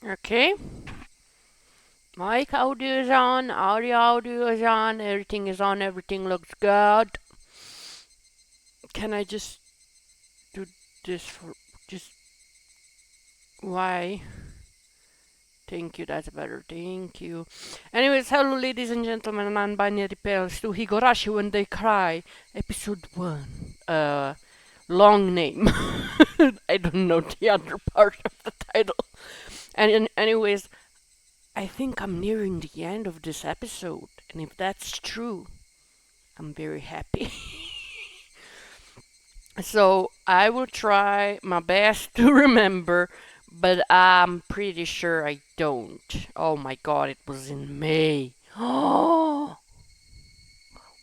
Okay. Mic audio is on, audio is on, everything is on, everything looks good. Can I just do this for just why? Thank you, that's better. Thank you. Anyways, hello ladies and gentlemen, non-binary pals to Higurashi when they cry. Episode 1. Long name. I don't know the other part of the title. Anyways, I think I'm nearing the end of this episode, and if that's true, I'm very happy. So I will try my best to remember, but I'm pretty sure I don't. Oh my god, it was in May. Oh,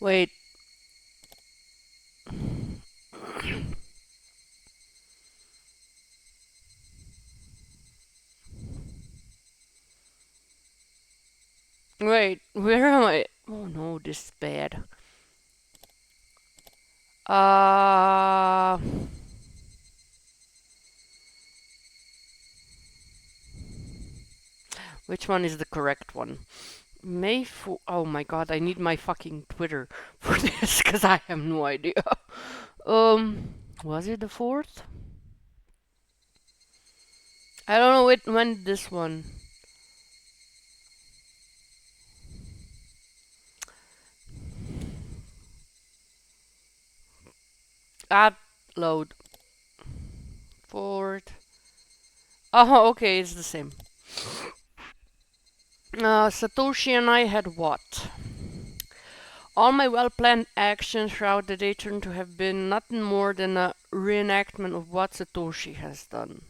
wait, wait, where am I? Oh no, this is bad. Uh, which one is the correct one? May 4. Oh my god, I need my fucking Twitter for this because I have no idea. Was it the 4th? I don't know when this one. Upload 4th. Oh, okay, it's the same. Satoshi and I had what? All my well planned actions throughout the day turned to have been nothing more than a reenactment of what Satoshi has done.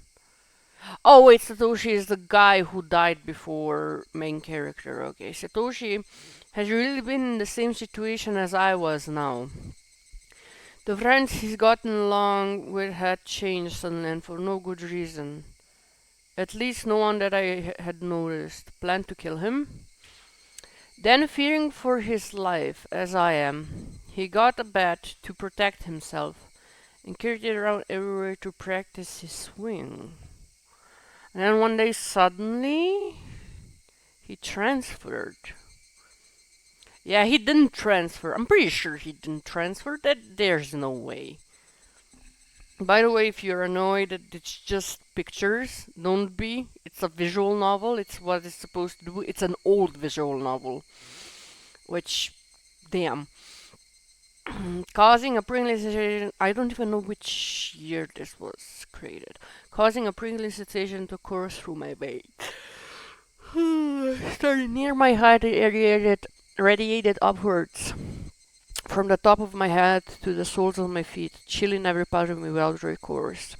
Oh, wait, Satoshi is the guy who died before main character. Okay, Satoshi has really been in the same situation as I was now. The friends he's gotten along with had changed suddenly and for no good reason. At least no one that I had noticed. Planned to kill him? Then, fearing for his life, as I am, he got a bat to protect himself and carried it around everywhere to practice his swing. And then one day, suddenly, he transferred. Yeah, he didn't transfer. I'm pretty sure he didn't transfer. There's no way. By the way, if you're annoyed that it's just pictures, don't be. It's a visual novel. It's what it's supposed to do. It's an old visual novel. Which, damn. Causing a pre-elicitation. I don't even know which year this was created. Causing a pre-elicitation to course through my veins. Starting near my head, it radiated upwards. From the top of my head to the soles of my feet, chilling every part of me without recourse.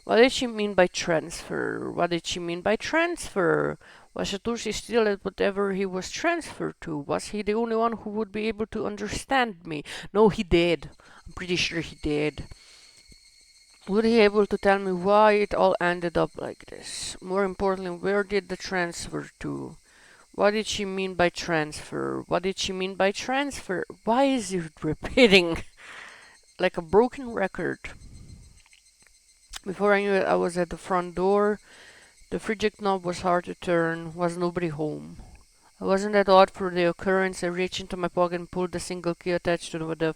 What did she mean by transfer? What did she mean by transfer? Was Satoshi still at whatever he was transferred to? Was he the only one who would be able to understand me? No, he did. I'm pretty sure he did. Would he be able to tell me why it all ended up like this? More importantly, where did the transfer to? What did she mean by transfer? What did she mean by transfer? Why is it repeating like a broken record? Before I knew it, I was at the front door. The fidget knob was hard to turn. Was nobody home? I wasn't at all for the occurrence. I reached into my pocket and pulled the single key attached to the.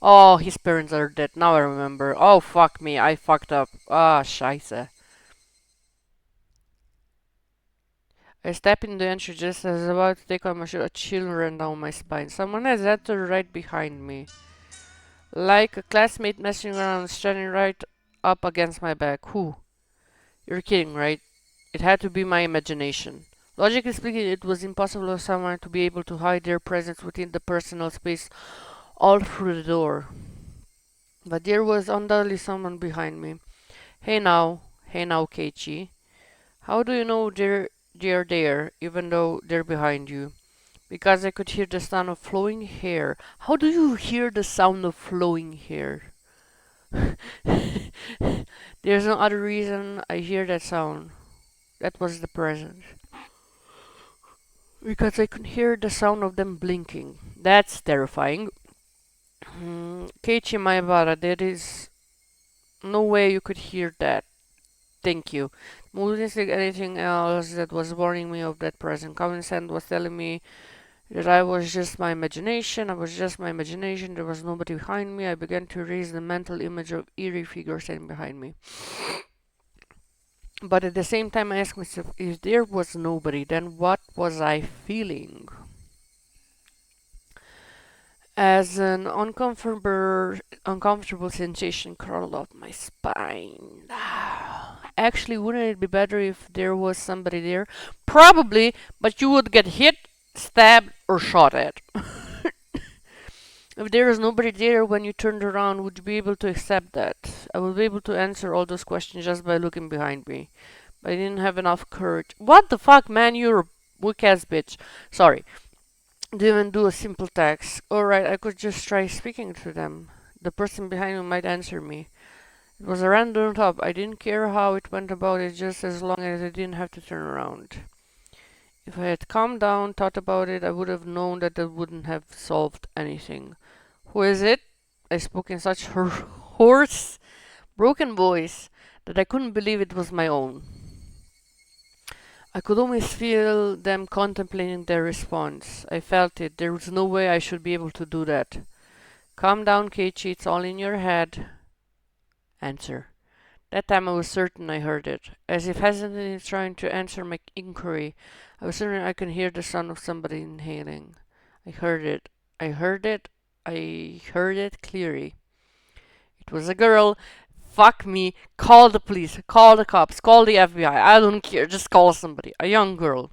Oh, his parents are dead. Now I remember. Oh, fuck me. I fucked up. Ah, scheiße. I stepped in the entry just as I was about to take off my shoe. A chill ran down my spine. Someone has entered right behind me. Like a classmate messing around, standing right up against my back. Who? You're kidding, right? It had to be my imagination. Logically speaking, it was impossible for someone to be able to hide their presence within the personal space all through the door. But there was undoubtedly someone behind me. Hey now, Keiichi. How do you know they're there, even though they're behind you? Because I could hear the sound of flowing hair. How do you hear the sound of flowing hair? There's no other reason I hear that sound. That was the presence. Because I could hear the sound of them blinking. That's terrifying. Keiichi Maebara, there is no way you could hear that. Thank you. Moving like anything else that was warning me of that present. Common sense was telling me that I was just my imagination. I was just my imagination. There was nobody behind me. I began to raise the mental image of eerie figure standing behind me. But at the same time, I asked myself, if there was nobody, then what was I feeling? As an uncomfortable sensation crawled up my spine. Actually, wouldn't it be better if there was somebody there? Probably, but you would get hit, stabbed, or shot at. If there was nobody there when you turned around, would you be able to accept that? I would be able to answer all those questions just by looking behind me. But I didn't have enough courage. What the fuck, man? You're a weak ass bitch. Sorry. Didn't even do a simple text. Alright, I could just try speaking to them. The person behind me might answer me. It was a random thought. I didn't care how it went about it, just as long as I didn't have to turn around. If I had calmed down, thought about it, I would have known that wouldn't have solved anything. Who is it? I spoke in such hoarse, broken voice that I couldn't believe it was my own. I could almost feel them contemplating their response. I felt it. There was no way I should be able to do that. Calm down, Keiichi. It's all in your head. Answer. That time I was certain I heard it. As if hesitantly trying to answer my inquiry, I was certain I could hear the sound of somebody inhaling. I heard it. I heard it. I heard it clearly. It was a girl. Fuck me. Call the police. Call the cops. Call the FBI. I don't care. Just call somebody. A young girl.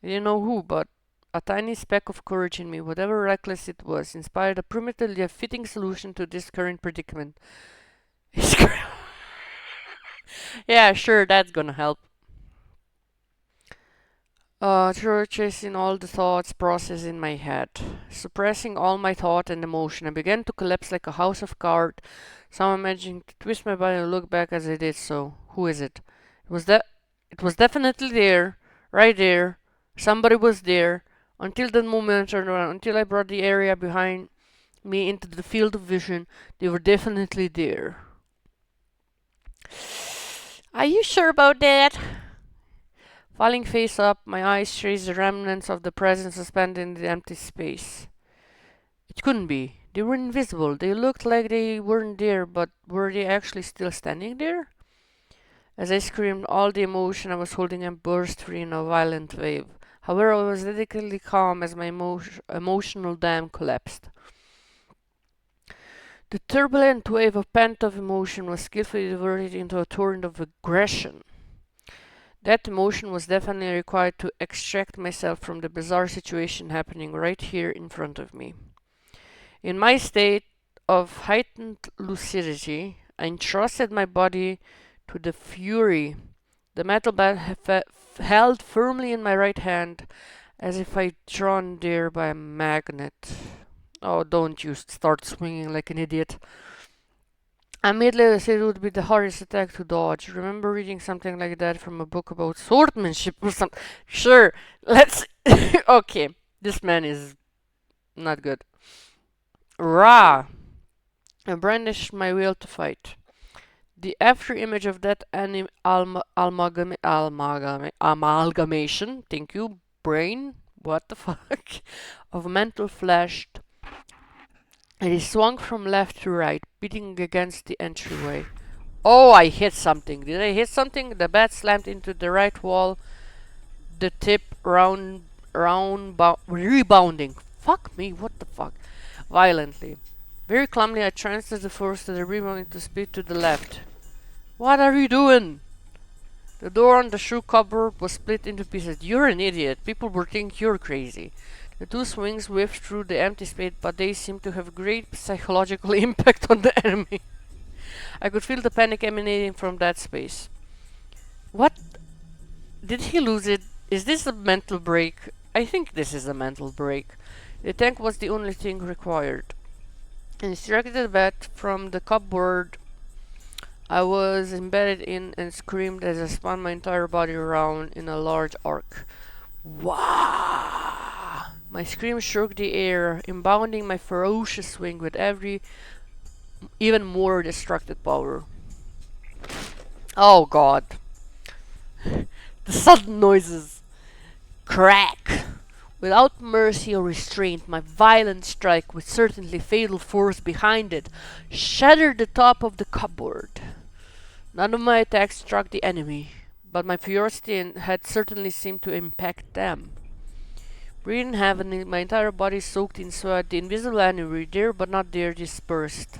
I didn't know who, but a tiny speck of courage in me, whatever reckless it was, inspired a primitive yet fitting solution to this current predicament. Yeah, sure, that's gonna help. Through chasing all the thoughts process in my head, suppressing all my thought and emotion, I began to collapse like a house of cards. Someone managing to twist my body and look back as I did so. Who is it? It was definitely there, right there. Somebody was there. Until that moment I turned around, until I brought the area behind me into the field of vision, they were definitely there. Are you sure about that? Falling face up, my eyes traced the remnants of the presence suspended in the empty space. It couldn't be. They were invisible. They looked like they weren't there, but were they actually still standing there? As I screamed, all the emotion I was holding and burst free in a violent wave. However, I was delicately calm as my emotional dam collapsed. The turbulent wave of pent-up emotion was skillfully diverted into a torrent of aggression. That emotion was definitely required to extract myself from the bizarre situation happening right here in front of me. In my state of heightened lucidity, I entrusted my body to the fury the metal bat held firmly in my right hand, as if I'd drawn there by a magnet. Oh, don't you start swinging like an idiot. Immediately I said it would be the hardest attack to dodge. Remember reading something like that from a book about swordsmanship or something? Sure, let's... Okay, this man is not good. Rah! I brandished my will to fight. The after image of that amalgamation, thank you, brain, what the fuck, of mental flashed, and he swung from left to right, beating against the entryway. Oh, I hit something. Did I hit something? The bat slammed into the right wall, the tip rebounding. Fuck me, what the fuck? Violently. Very calmly, I transferred the force of the rebound into speed to the left. What are you doing? The door on the shoe cupboard was split into pieces. You're an idiot. People would think you're crazy. The two swings whiffed through the empty space, but they seemed to have great psychological impact on the enemy. I could feel the panic emanating from that space. What? Did he lose it? Is this a mental break? I think this is a mental break. The tank was the only thing required. I extracted the bat from the cupboard I was embedded in and screamed as I spun my entire body around in a large arc. Wah! My scream shook the air, impounding my ferocious swing with every even more destructive power. Oh god. The sudden noises. Crack! Without mercy or restraint, my violent strike, with certainly fatal force behind it, shattered the top of the cupboard. None of my attacks struck the enemy, but my ferocity had certainly seemed to impact them. Breathing heavily, my entire body soaked in sweat, the invisible enemy, there but not there, dispersed.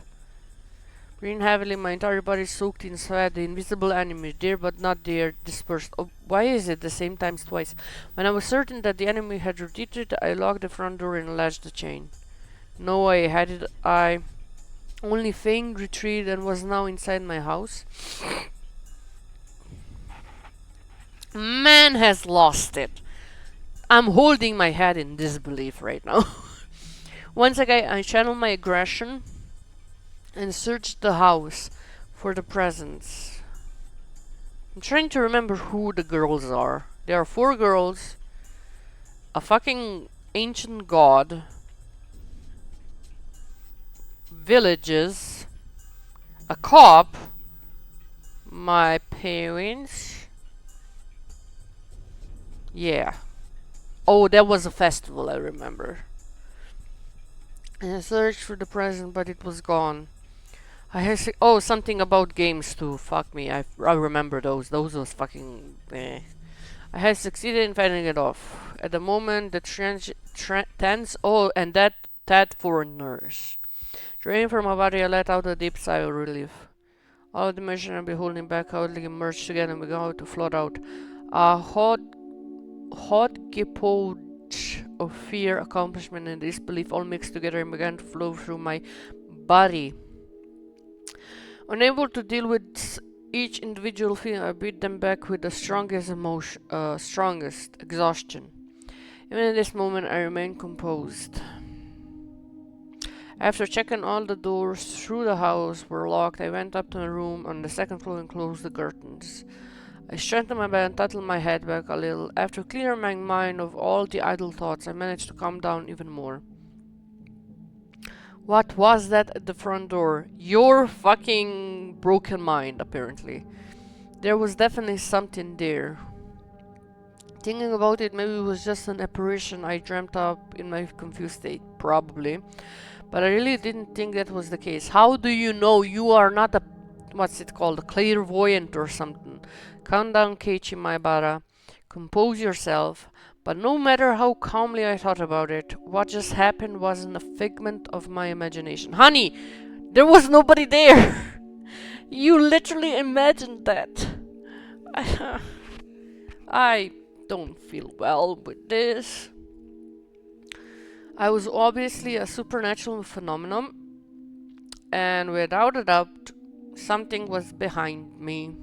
Breathing heavily, my entire body soaked in sweat, the invisible enemy, there but not there, dispersed. Oh, why is it the same times twice? When I was certain that the enemy had retreated, I locked the front door and latched the chain. No way had it I only feigned retreat and was now inside my house. Man has lost it. I'm holding my head in disbelief right now. Once again, I channeled my aggression and searched the house for the presents. I'm trying to remember who the girls are. There are 4 girls, a fucking ancient god, villages, a cop, my parents. Yeah. Oh, that was a festival, I remember. And I searched for the present, but it was gone. I had oh, something about games too. Fuck me, I remember those. Those was fucking. I had succeeded in fending it off. At the moment, the tense. Oh, and that foreigners. Draining from my body, I let out a deep sigh of relief. All of the emotion I'd been holding back outwardly merged together and began to float out. A hodgepodge of fear, accomplishment, and disbelief all mixed together and began to flow through my body. Unable to deal with each individual feeling, I beat them back with the strongest emotion, strongest exhaustion. Even in this moment, I remained composed. After checking all the doors through the house were locked, I went up to my room on the second floor and closed the curtains. I strengthened my bed and tilted my head back a little. After clearing my mind of all the idle thoughts, I managed to calm down even more. What was that at the front door? Your fucking broken mind, apparently. There was definitely something there. Thinking about it, maybe it was just an apparition I dreamt up in my confused state. Probably. But I really didn't think that was the case. How do you know you are not a... what's it called? A clairvoyant or something? Calm down, Keiichi Maebara. Compose yourself. But no matter how calmly I thought about it, what just happened wasn't a figment of my imagination. Honey, there was nobody there. You literally imagined that. I don't feel well with this. I was obviously a supernatural phenomenon, and without a doubt, something was behind me.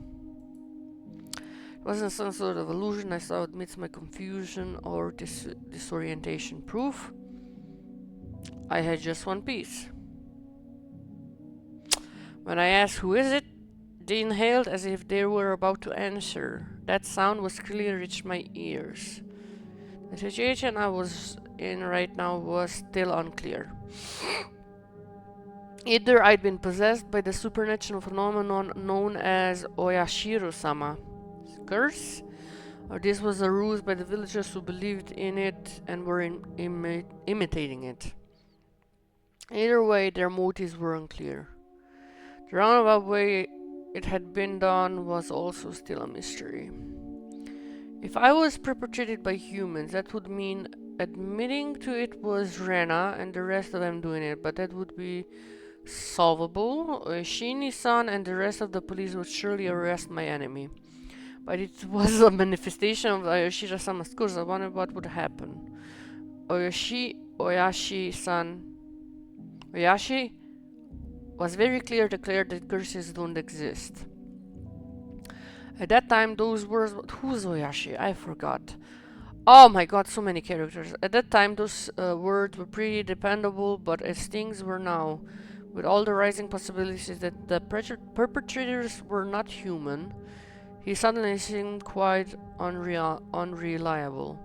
It wasn't some sort of illusion I saw amidst my confusion or disorientation. Proof? I had just one piece. When I asked who is it, they inhaled as if they were about to answer. That sound was clearly reached my ears. The situation I was in right now was still unclear. Either I'd been possessed by the supernatural phenomenon known as Oyashiro-sama curse, or this was a ruse by the villagers who believed in it and were imitating it. Either way, their motives were unclear. The roundabout way it had been done was also still a mystery. If I was perpetrated by humans, that would mean admitting to it was Rena and the rest of them doing it, but that would be solvable. Shini-san and the rest of the police would surely arrest my enemy. But it was a manifestation of Oyashiro-sama's curse. I wondered what would happen. Oyashi-san... Oyashi was very clear to declare that curses don't exist. At that time, those words... Who's Oyashi? I forgot. Oh my god, so many characters. At that time, those words were pretty dependable, but as things were now, with all the rising possibilities that the perpetrators were not human, he suddenly seemed quite unreliable.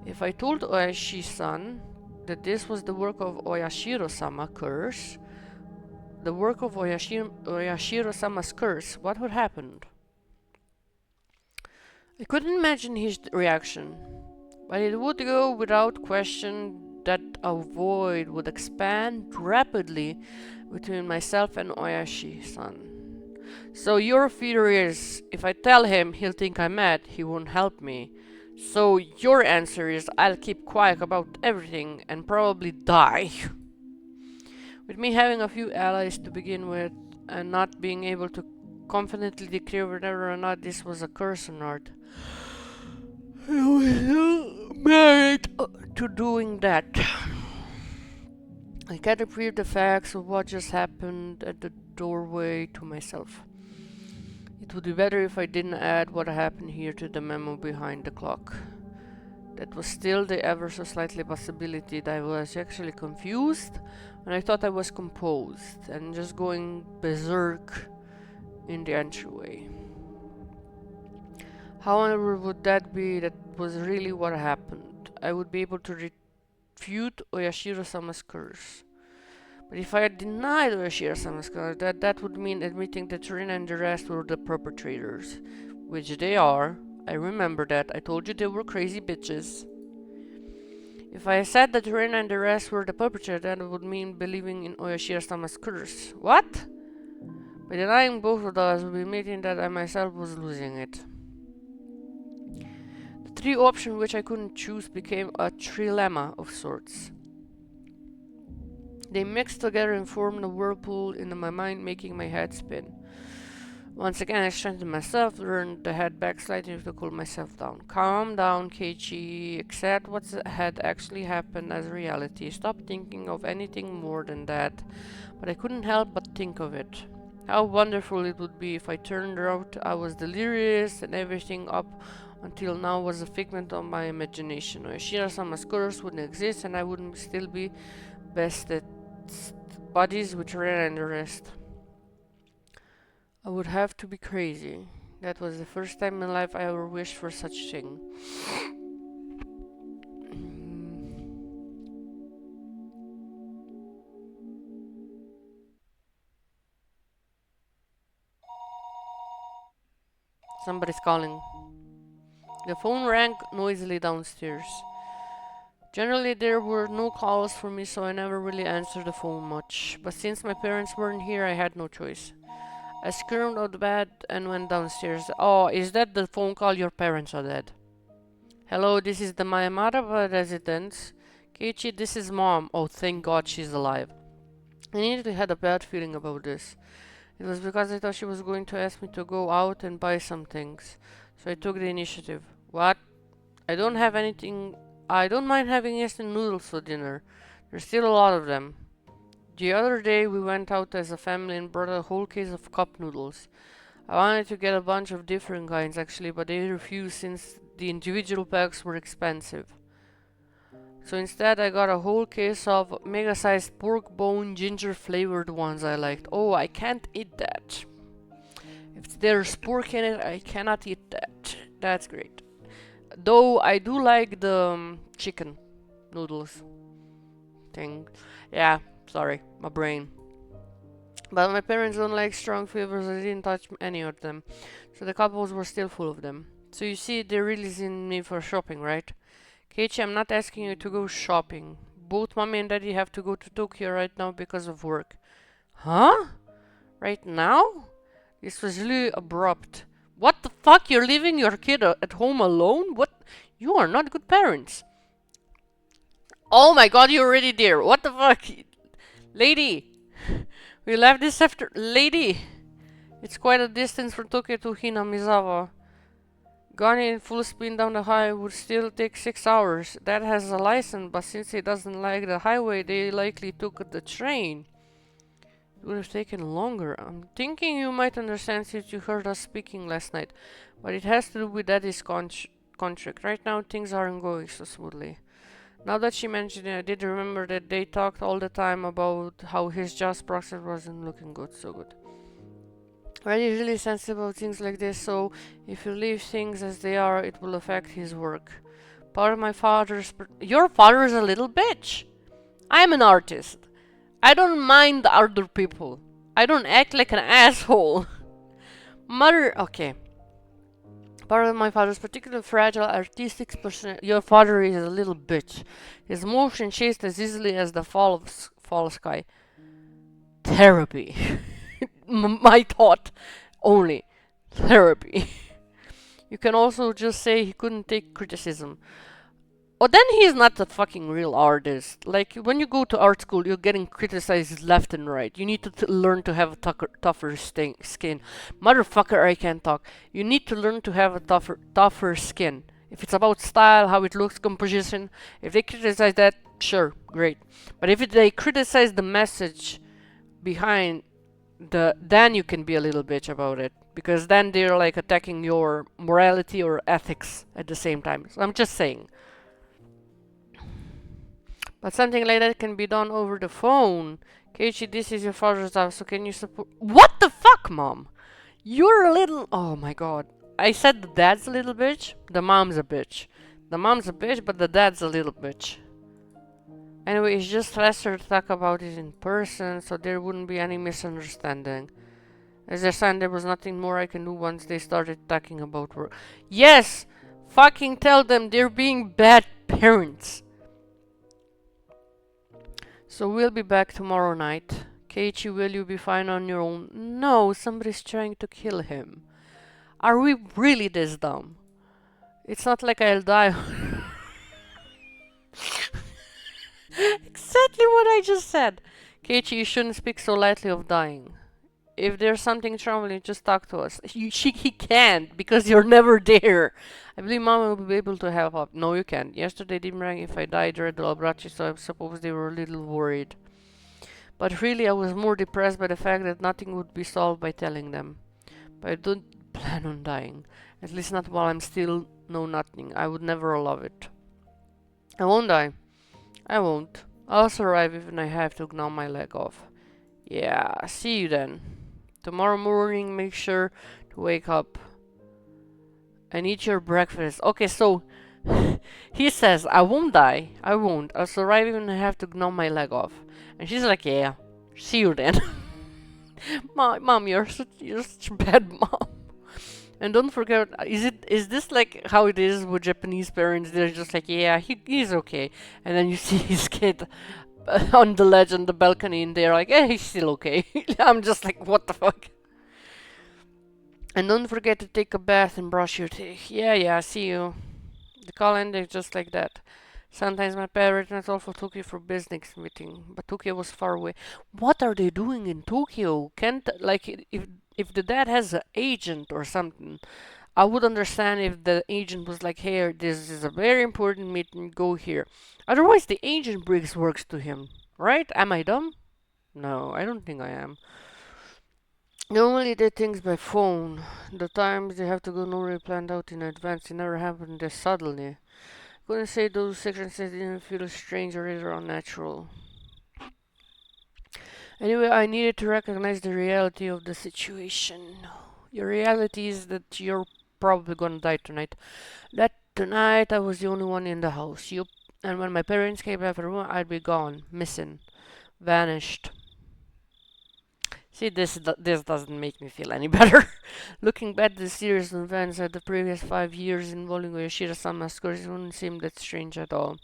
If I told Oyashi-san that this was the work of Oyashiro-sama curse, the work of Oyashiro-sama's curse, what would happen? I couldn't imagine his reaction, but it would go without question that a void would expand rapidly between myself and Oyashi-san. So your fear is, if I tell him, he'll think I'm mad, he won't help me. So your answer is, I'll keep quiet about everything and probably die. With me having a few allies to begin with, and not being able to confidently declare whether or not this was a curse or not, I was married to doing that. I can't repeat the facts of what just happened at the doorway to myself. It would be better if I didn't add what happened here to the memo behind the clock. That was still the ever so slightly possibility that I was actually confused and I thought I was composed and just going berserk in the entryway. However, would that be that was really what happened? I would be able to refute Oyashiro-sama's curse. But if I had denied Oyashiro-sama's curse, that would mean admitting that Rina and the rest were the perpetrators. Which they are. I remember that. I told you they were crazy bitches. If I said that Rina and the rest were the perpetrators, that would mean believing in Oyashiro-sama's curse. What? By denying both of those, I would be admitting that I myself was losing it. The three options which I couldn't choose became a trilemma of sorts. They mixed together and formed a whirlpool in my mind, making my head spin. Once again, I strengthened myself, turned the head back slightly to cool myself down. Calm down, Keiichi. Accept what had actually happened as reality. Stop thinking of anything more than that. But I couldn't help but think of it. How wonderful it would be if I turned out I was delirious and everything up until now was a figment of my imagination. Oyashiro-sama's curse wouldn't exist and I wouldn't still be bested buddies with Rena and the rest. I would have to be crazy. That was the first time in life I ever wished for such thing. Somebody's calling. The phone rang noisily downstairs. Generally there were no calls for me, so I never really answered the phone much. But since my parents weren't here, I had no choice. I squirmed out of bed and went downstairs. Oh, is that the phone call? Your parents are dead. Hello, this is the Mayamada residence. Keiichi, this is Mom. Oh, thank God she's alive. I immediately had a bad feeling about this. It was because I thought she was going to ask me to go out and buy some things. So I took the initiative. What? I don't mind having instant noodles for dinner. There's still a lot of them. The other day we went out as a family and brought a whole case of cup noodles. I wanted to get a bunch of different kinds actually, but they refused since the individual packs were expensive. So instead I got a whole case of mega-sized pork bone ginger flavored ones I liked. Oh, I can't eat that. If there's pork in it, I cannot eat that. That's great. Though I do like the chicken noodles thing. Yeah, sorry, my brain. But my parents don't like strong flavors, I didn't touch any of them. So the couples were still full of them. So you see, they're releasing me for shopping, right? Keiichi, I'm not asking you to go shopping. Both mommy and daddy have to go to Tokyo right now because of work. Huh? Right now? This was really abrupt. What the fuck? You're leaving your kid at home alone? What? You are not good parents. Oh my god, you're already there. What the fuck? Lady! We left this after... Lady! It's quite a distance from Tokyo to Hinamizawa. Going in full speed down the highway would still take 6 hours. Dad has a license, but since he doesn't like the highway, they likely took the train. It would have taken longer. I'm thinking you might understand since you heard us speaking last night, but it has to do with Daddy's contract. Right now, things aren't going so smoothly. Now that she mentioned it, I did remember that they talked all the time about how his job's process wasn't looking so good. Reddy's really sensitive about things like this, so if you leave things as they are, it will affect his work. Part of my father's... Your father's a little bitch! I'm an artist. I don't mind other people. I don't act like an asshole. Mother... Okay. Part of my father's particularly fragile artistic person. Your father is a little bitch. His motion chased as easily as the fall sky. Therapy. My thought only. Therapy. You can also just say he couldn't take criticism. Oh, then he's not a fucking real artist. Like, when you go to art school, you're getting criticized left and right. You need to learn to have a tougher skin. Motherfucker, I can't talk. You need to learn to have a tougher skin. If it's about style, how it looks, composition, if they criticize that, sure, great. But if they criticize the message behind then you can be a little bitch about it. Because then they're like attacking your morality or ethics at the same time. So I'm just saying. But something like that can be done over the phone. Keiichi, this is your father's house, so can you support... What the fuck, mom? You're a little... Oh my god. I said the dad's a little bitch, the mom's a bitch. The mom's a bitch, but the dad's a little bitch. Anyway, it's just faster to talk about it in person, so there wouldn't be any misunderstanding. As I said, there was nothing more I can do once they started talking about work. Yes! Fucking tell them they're being bad parents. So we'll be back tomorrow night. Keiichi, will you be fine on your own? No, somebody's trying to kill him. Are we really this dumb? It's not like I'll die. Exactly what I just said. Keiichi, you shouldn't speak so lightly of dying. If there's something troubling, just talk to us. He can't, because you're never there. I believe Mama will be able to help up. No, you can't. Yesterday didn't ring if I died or the Albraci, so I suppose they were a little worried. But really, I was more depressed by the fact that nothing would be solved by telling them. But I don't plan on dying. At least not while I'm still know nothing. I would never allow it. I won't die. I won't. I'll survive even I have to gnaw my leg off. Yeah, see you then. Tomorrow morning, make sure to wake up and eat your breakfast. Okay, so he says, I won't die. I won't. I'll survive even I have to gnaw my leg off. And she's like, yeah, see you then. Mom, you're such a bad mom. And don't forget, is this like how it is with Japanese parents? They're just like, yeah, he's okay. And then you see his kid on the ledge on the balcony and they're like, he's still okay. I'm just like, what the fuck? And don't forget to take a bath and brush your teeth. Yeah, see you. The call ended just like that. Sometimes my parents went off for Tokyo for business meeting, but Tokyo was far away. What are they doing in Tokyo? Can't, like, if the dad has an agent or something, I would understand if the agent was like, hey, this is a very important meeting, go here. Otherwise, the agent brings works to him, right? Am I dumb? No, I don't think I am. They only did things by phone. The times they have to go nowhere planned out in advance. It never happened this suddenly. Couldn't say those sections didn't feel strange or either unnatural. Anyway, I needed to recognize the reality of the situation. Your reality is that you're probably gonna die tonight. That tonight I was the only one in the house. Yup. And when my parents came back from the room, I'd be gone, missing, vanished. See, this doesn't make me feel any better. Looking back at the series of events at the previous 5 years involving Yoshida-sama's course, it wouldn't seem that strange at all.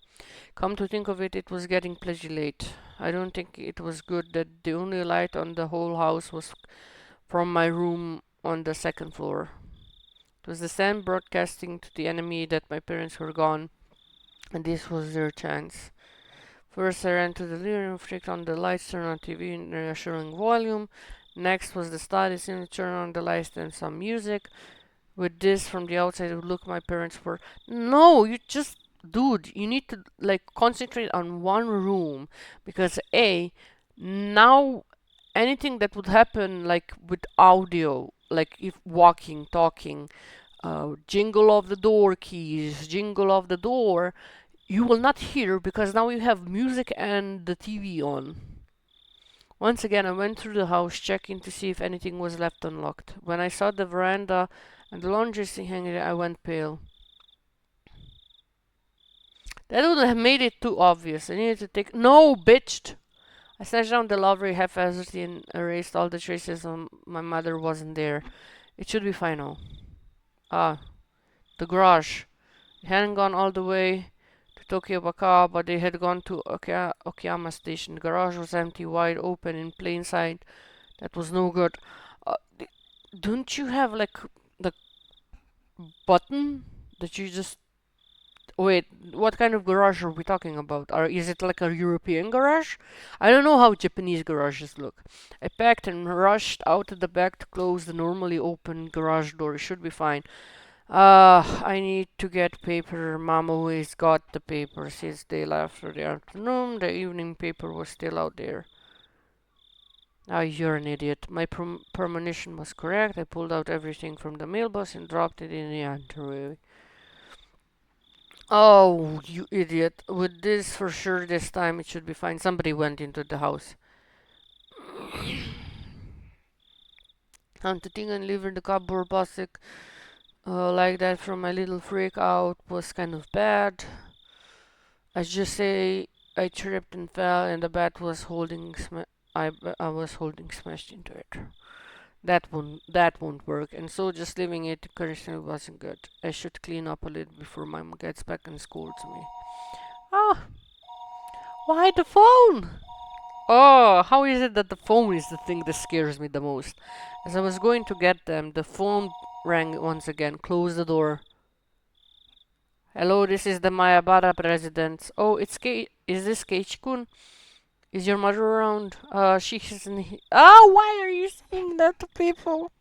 Come to think of it, it was getting plenty late. I don't think it was good that the only light on the whole house was from my room on the second floor. It was the sun broadcasting to the enemy that my parents were gone, and this was their chance. First, I ran to the living room, flicked on the lights, turned on TV in reassuring volume. Next was the study scene, turned on the lights and some music. With this from the outside, it would look my parents were. No, you just, dude, you need to like concentrate on one room because now anything that would happen like with audio, like if walking, talking, jingle of the door keys, jingle of the door, you will not hear because now you have music and the TV on. Once again, I went through the house checking to see if anything was left unlocked. When I saw the veranda and the laundry thing hanging there, I went pale. That would have made it too obvious. I needed to take... No, bitched! I snatched down the laundry haphazardly and erased all the traces of my mother wasn't there. It should be fine now. Ah. the garage. They hadn't gone all the way to Tokyobaka, but they had gone to Okayama Station. The garage was empty, wide open, in plain sight. That was no good. Uh, don't you have like the button that you just wait, what kind of garage are we talking about? Is it like a European garage? I don't know how Japanese garages look. I packed and rushed out at the back to close the normally open garage door. It should be fine. I need to get paper. Mom always got the paper since they left for the afternoon. The evening paper was still out there. Ah, you're an idiot. My premonition was correct. I pulled out everything from the mailbox and dropped it in the entryway. Oh, you idiot. With this, for sure, this time it should be fine. Somebody went into the house. And to think and live in the cupboard plastic like that from my little freak out was kind of bad. I just say I tripped and fell and the bat was holding I was holding smashed into it. That won't work. And so just leaving it currently wasn't good. I should clean up a little before mom gets back and scolds me. Ah, why the phone? Oh, how is it that the phone is the thing that scares me the most? As I was going to get them, the phone rang once again. Close the door. Hello, this is the Mayabara residence. Oh, it's Is this Keiichi-kun? Is your mother around? She isn't. Oh, why are you saying that to people?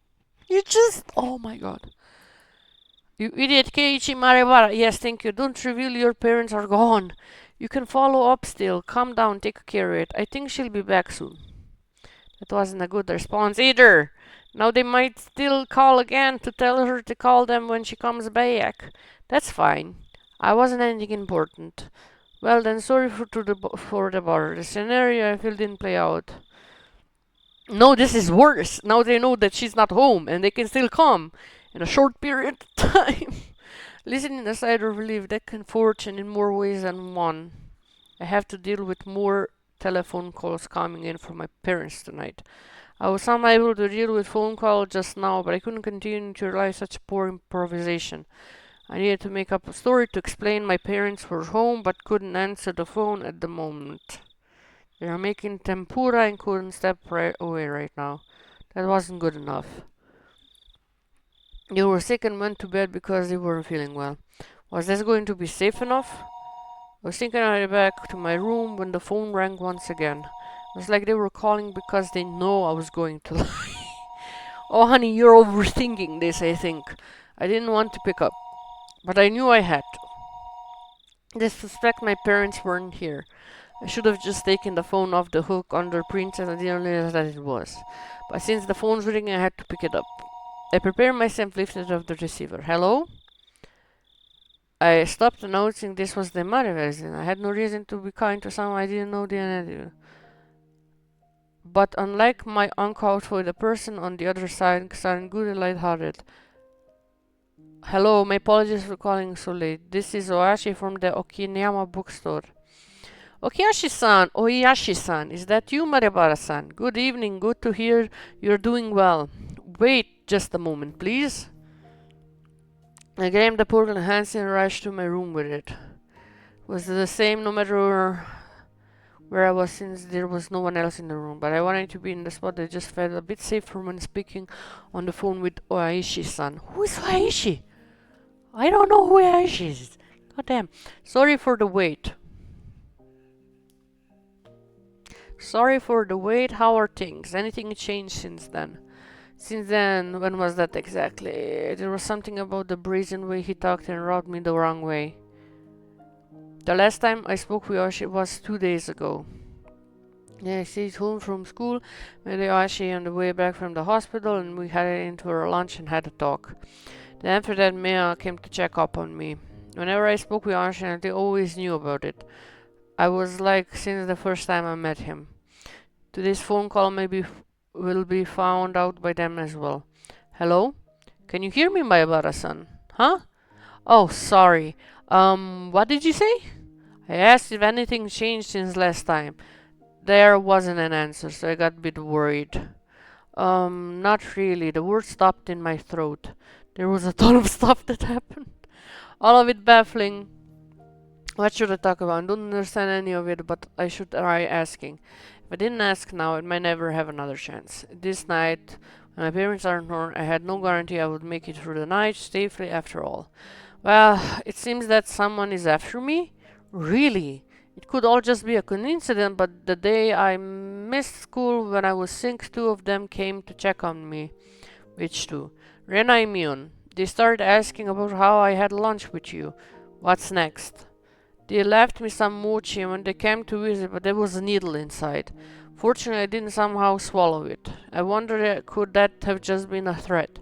You just. Oh my god. You idiot, Keiichi Maribara. Yes, thank you. Don't reveal your parents are gone. You can follow up still. Calm down, take care of it. I think she'll be back soon. That wasn't a good response either. Now they might still call again to tell her to call them when she comes back. That's fine. I wasn't anything important. Well then, sorry for the bother. The scenario I feel didn't play out. No, this is worse. Now they know that she's not home and they can still come in a short period of time. Listening aside of relief, that can fortune in more ways than one. I have to deal with more telephone calls coming in from my parents tonight. I was unable to deal with phone call just now, but I couldn't continue to rely such poor improvisation. I needed to make up a story to explain my parents were home, but couldn't answer the phone at the moment. They are making tempura and couldn't step right away right now. That wasn't good enough. They were sick and went to bed because they weren't feeling well. Was this going to be safe enough? I was thinking I'd head back to my room when the phone rang once again. It was like they were calling because they know I was going to lie. Oh, honey, you're overthinking this, I think. I didn't want to pick up, but I knew I had to. I suspect my parents weren't here. I should have just taken the phone off the hook under Princess and didn't realize that it was. But since the phone's ringing, I had to pick it up. I prepared myself, lifted off the receiver. Hello? I stopped announcing this was the mother version. I had no reason to be kind to someone I didn't know the identity. But unlike my uncalled for, the person on the other side sounded good and lighthearted. Hello, my apologies for calling so late. This is Oyashi from the Okinawa bookstore. Oyashi-san, is that you, Maribara-san? Good evening, good to hear you're doing well. Wait just a moment, please. I grabbed the portal hands and rushed to my room with it. Was the same no matter where I was since there was no one else in the room, but I wanted to be in the spot that just felt a bit safer when speaking on the phone with Oishi-san. Who is Oishi? I don't know who Oishi is. God damn. Sorry for the wait. How are things? Anything changed since then? Since then, when was that exactly? There was something about the brazen way he talked and rubbed me the wrong way. The last time I spoke with Oishi was 2 days ago. I stayed home from school, met Oishi on the way back from the hospital, and we headed into our lunch and had a talk. Then after that, Mia came to check up on me. Whenever I spoke with Oishi, they always knew about it. I was like since the first time I met him. Today's phone call will be found out by them as well. Hello? Can you hear me, Mayabara-san? Huh? Oh, sorry. What did you say? I asked if anything changed since last time. There wasn't an answer, so I got a bit worried. Not really. The words stopped in my throat. There was a ton of stuff that happened. All of it baffling. What should I talk about? I don't understand any of it, but I should try asking. If I didn't ask now, I might never have another chance. This night, when my parents aren't home, I had no guarantee I would make it through the night safely after all. Well, it seems that someone is after me? Really? It could all just be a coincidence, but the day I missed school when I was sick, two of them came to check on me. Which two? Rena and Mion. They started asking about how I had lunch with you. What's next? They left me some mochi when they came to visit, but there was a needle inside. Fortunately, I didn't somehow swallow it. I wondered, could that have just been a threat?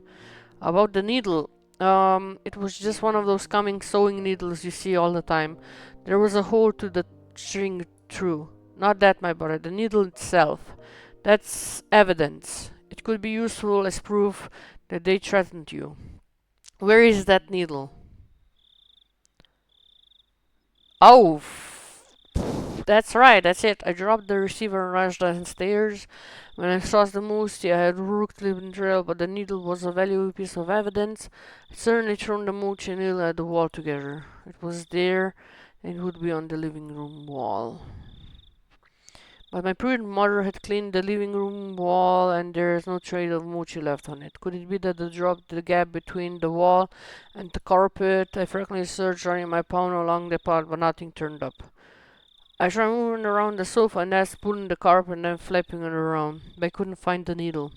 About the needle, it was just one of those coming sewing needles you see all the time. There was a hole to the string through. Not that, my brother, the needle itself. That's evidence. It could be useful as proof that they threatened you. Where is that needle? Oh, that's right, that's it. I dropped the receiver and rushed downstairs. When I crossed the moosey, I had rooked the trail, but the needle was a valuable piece of evidence. I'd certainly thrown the mochi and needle at the wall together. It was there, and it would be on the living room wall. But my prudent mother had cleaned the living room wall, and there is no trace of mochi left on it. Could it be that I dropped the gap between the wall and the carpet? I frequently searched running my palm along the path, but nothing turned up. I tried moving around the sofa and that's pulling the carpet and then flipping it around, but I couldn't find the needle.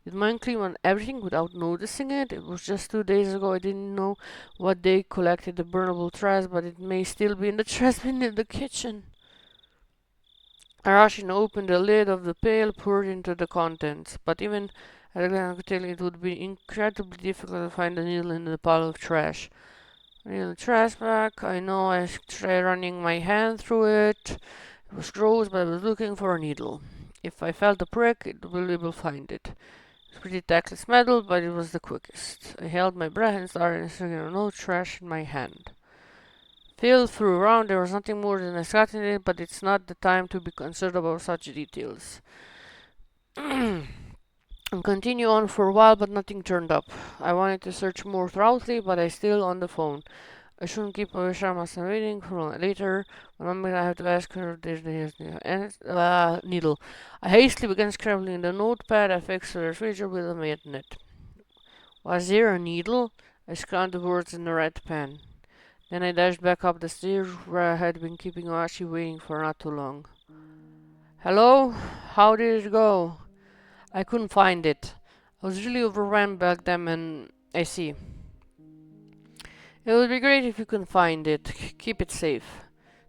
Did mine clean on everything without noticing it? It was just 2 days ago. I didn't know what they collected the burnable trash, but it may still be in the trash bin in the kitchen. I rushed and opened the lid of the pail, poured into the contents, but even at a glance I could tell it would be incredibly difficult to find the needle in the pile of trash. In the trash bag, I know I tried running my hand through it. It was gross, but I was looking for a needle. If I felt a prick, it will be able to find it. It's pretty tactless metal, but it was the quickest. I held my breath and started sticking no trash in my hand. Filled through around, there was nothing more than a scratch in it, but it's not the time to be concerned about such details. And continue on for a while, but nothing turned up. I wanted to search more thoroughly, but I still on the phone. I shouldn't keep Shama's waiting for later. When I have to ask her if there's needle. I hastily began scribbling the notepad. I fixed the refrigerator with a magnet. Was there a needle? I scanned the words in the red pen. Then I dashed back up the stairs where I had been keeping Ashi waiting for not too long. Hello? How did it go? I couldn't find it. I was really overwhelmed back then and I see. It would be great if you could find it. Keep it safe.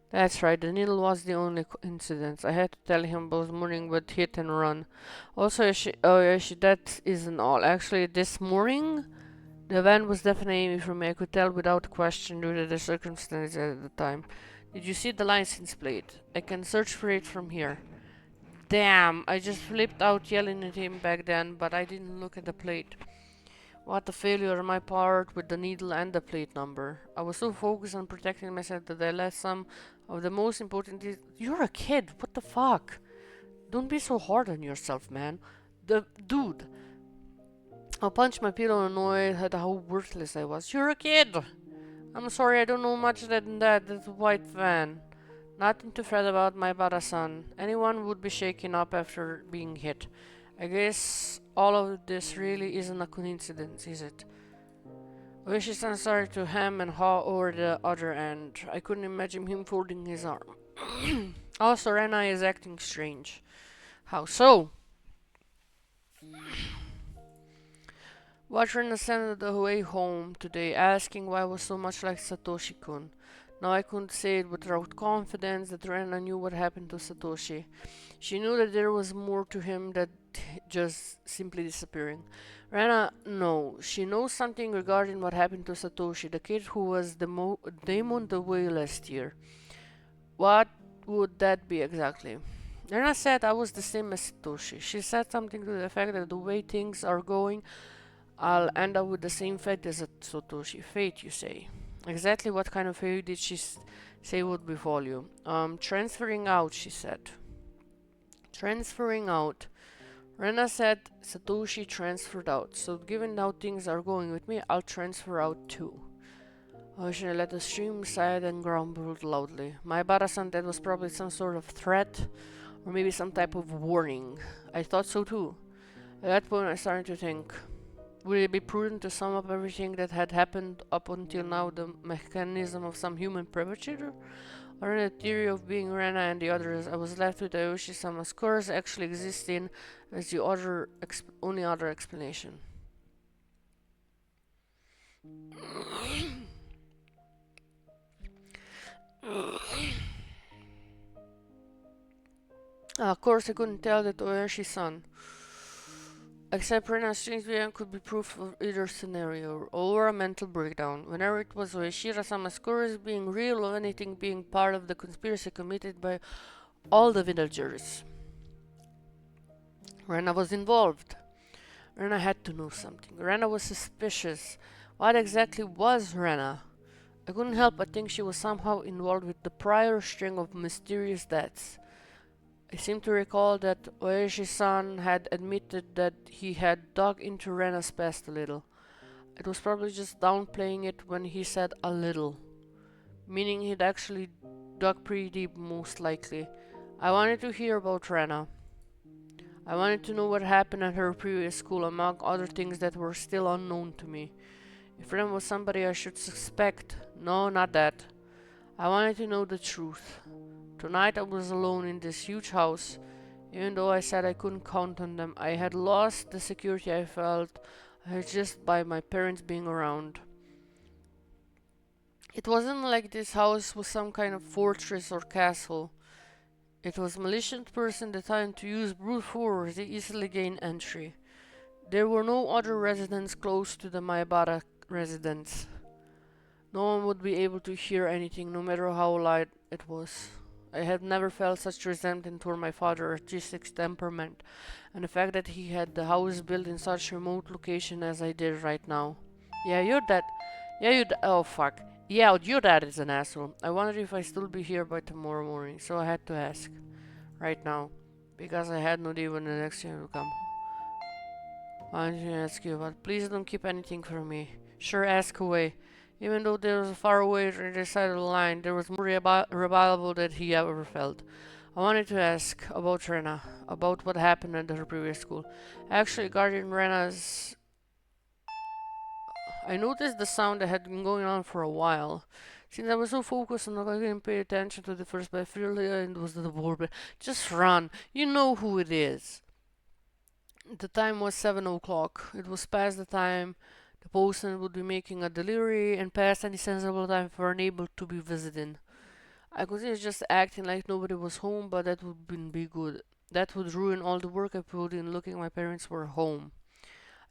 That's right, the needle was the only coincidence. I had to tell him both morning but hit and run. Also, that isn't all. Actually, this morning, the van was definitely aiming for me. I could tell without question due to the circumstances at the time. Did you see the license plate? I can search for it from here. Damn, I just flipped out yelling at him back then, but I didn't look at the plate. What a failure on my part with the needle and the plate number. I was so focused on protecting myself that I let some of the most important You're a kid, what the fuck? Don't be so hard on yourself, man. Dude. I punched my pillow annoyed at how worthless I was. You're a kid! I'm sorry, I don't know much than that. That's a white van. Nothing to fret about, my Barasan. Anyone would be shaken up after being hit. I guess all of this really isn't a coincidence, is it? I wish his son started to hem and haw over the other end. I couldn't imagine him folding his arm. Also, Rena is acting strange. How so? Watched Rena sent the way home today, asking why I was so much like Satoshi-kun. Now I couldn't say it without confidence that Rena knew what happened to Satoshi. She knew that there was more to him than just simply disappearing. Rena, no, she knows something regarding what happened to Satoshi, the kid who was the demon the way last year. What would that be exactly? Rena said I was the same as Satoshi. She said something to the effect that the way things are going, I'll end up with the same fate as Satoshi. Fate, you say? Exactly what kind of fate did she say would befall you? Transferring out, she said. Transferring out. Rena said Satoshi transferred out, so given how things are going with me, I'll transfer out too. Ocean let the stream sighed and grumbled loudly. My Barasan, that was probably some sort of threat, or maybe some type of warning. I thought so too. At that point, I started to think. Would it be prudent to sum up everything that had happened up until now, the mechanism of some human perpetrator? Or in the theory of being Rena and the others, I was left with Aoshi-sama's curse actually existing as the only other explanation. Of course, I couldn't tell that Oyashi-san. Except Rena's strange vision could be proof of either scenario, or a mental breakdown. Whenever it was Oishira-sama's curse being real or anything being part of the conspiracy committed by all the villagers. Rena was involved. Rena had to know something. Rena was suspicious. What exactly was Rena? I couldn't help but think she was somehow involved with the prior string of mysterious deaths. I seem to recall that Oeshi-san had admitted that he had dug into Rena's past a little. It was probably just downplaying it when he said a little, meaning he'd actually dug pretty deep most likely. I wanted to hear about Rena. I wanted to know what happened at her previous school, among other things that were still unknown to me. If Rena was somebody I should suspect, no, not that. I wanted to know the truth. Tonight I was alone in this huge house. Even though I said I couldn't count on them, I had lost the security I felt just by my parents being around. It wasn't like this house was some kind of fortress or castle. It was a malicious person determined to use brute force to easily gain entry. There were no other residents close to the Maebara residence. No one would be able to hear anything, no matter how loud it was. I had never felt such resentment toward my father's artistic temperament, and the fact that he had the house built in such a remote location as I did right now. Yeah, your dad. Oh, fuck. Yeah, your dad is an asshole. I wondered if I still be here by tomorrow morning, so I had to ask. Right now. Because I had no idea when the next time will come. I want to ask you, but please don't keep anything from me. Sure, ask away. Even though there was far away on the other side of the line, there was more reliable that he ever felt. I wanted to ask about Rena, about what happened at her previous school. Actually, regarding Rena's... I noticed the sound that had been going on for a while. Since I was so focused on I didn't pay attention to the first, but I feel it was the doorbell. Just run. You know who it is. The time was 7 o'clock. It was past the time the postman would be making a delivery and past any sensible time for a neighbor to be visiting. I considered just acting like nobody was home, but that wouldn't be good. That would ruin all the work I put in looking my parents were home.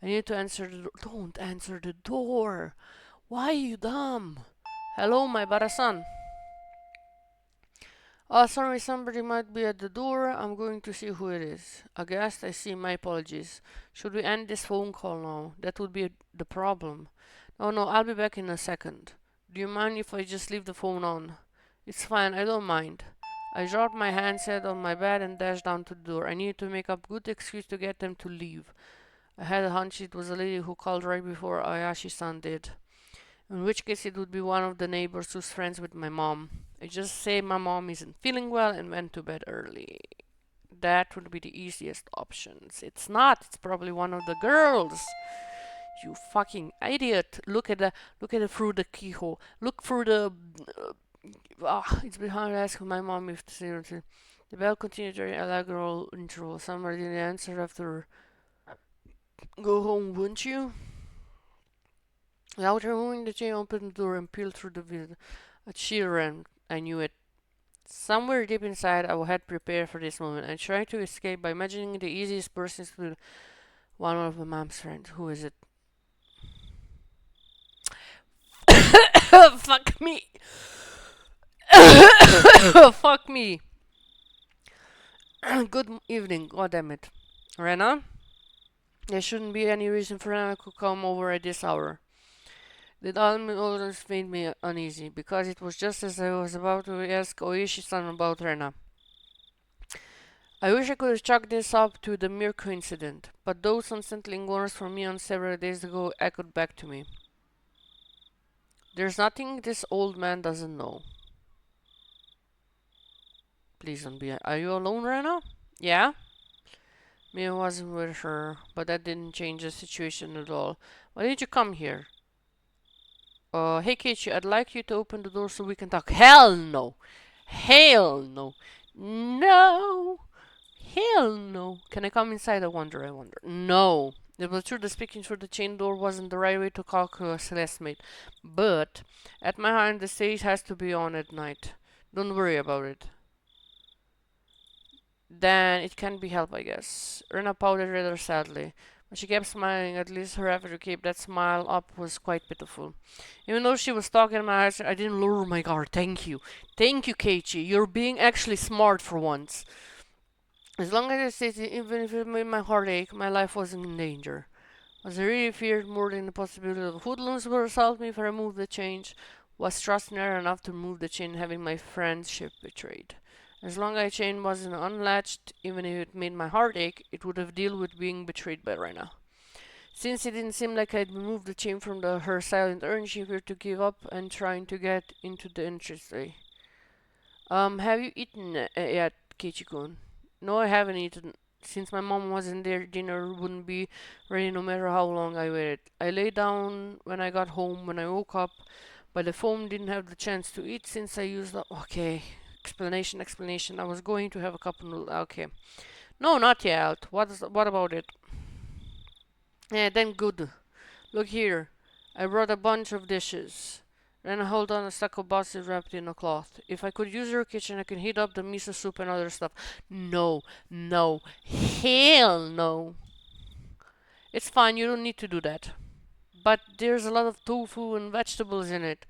I need to answer the door. Don't answer the door! Why, you dumb? Hello, my Barasan. Oh, sorry, somebody might be at the door. I'm going to see who it is. A guest, I see. My apologies. Should we end this phone call now? That would be the problem. Oh no, I'll be back in a second. Do you mind if I just leave the phone on? It's fine, I don't mind. I dropped my handset on my bed and dashed down to the door. I needed to make up good excuse to get them to leave. I had a hunch it was a lady who called right before Ayashi-san did. In which case it would be one of the neighbors who's friends with my mom. I just say my mom isn't feeling well and went to bed early. That would be the easiest options. It's not. It's probably one of the girls. You fucking idiot! Look at it through the keyhole. Look through the. It's behind asking my mom if the bell continued during allegro interval. Somebody didn't answer after. Go home, wouldn't you? Without removing the chain, opened the door and peeled through the window. A chill ran. I knew it. Somewhere deep inside, I had prepared for this moment. I tried to escape by imagining the easiest person to be one of my mom's friends. Who is it? Fuck me! Fuck me! Good evening, goddammit. Rena? There shouldn't be any reason for Rena to come over at this hour. It almost made me uneasy, because it was just as I was about to ask Oishi-san about Rena. I wish I could have chalked this up to the mere coincidence, but those unsettling words from me on several days ago echoed back to me. There's nothing this old man doesn't know. Please don't be. Are you alone right now? Yeah? Mia wasn't with her, but that didn't change the situation at all. Why did you come here? Hey Keiichi, I'd like you to open the door so we can talk. Hell no! Hell no! No! Hell no! Can I come inside? I wonder. No! It was true that speaking through the chain door wasn't the right way to talk to a classmate. But, at my hand, the stage has to be on at night. Don't worry about it. Then it can be helped, I guess. Rena pouted rather sadly. But she kept smiling. At least her effort to keep that smile up was quite pitiful. Even though she was talking in my eyes, I didn't lower my guard. Thank you. Thank you, Keiichi. You're being actually smart for once. As long as I stayed, even if it made my heart ache, my life wasn't in danger. What I really feared more than the possibility of hoodlums would assault me if I removed the chain was trusting her enough to remove the chain, having my friendship betrayed. As long as the chain wasn't unlatched, even if it made my heart ache, it would have dealt with being betrayed by Rena. Since it didn't seem like I'd removed the chain from her silent urn, she appeared to give up and trying to get into the entryway. Have you eaten yet, Keiichi-kun? No, I haven't eaten. Since my mom wasn't there, dinner wouldn't be ready no matter how long I waited. I lay down when I got home. When I woke up, by the phone, didn't have the chance to eat since I used up. Okay, explanation. I was going to have a cup of noodles. Okay. No, not yet. What about it? Yeah, then good. Look here. I brought a bunch of dishes. Then I hold on a stack of boxes wrapped in a cloth. If I could use your kitchen, I could heat up the miso soup and other stuff. No, no, hell no. It's fine, you don't need to do that. But there's a lot of tofu and vegetables in it.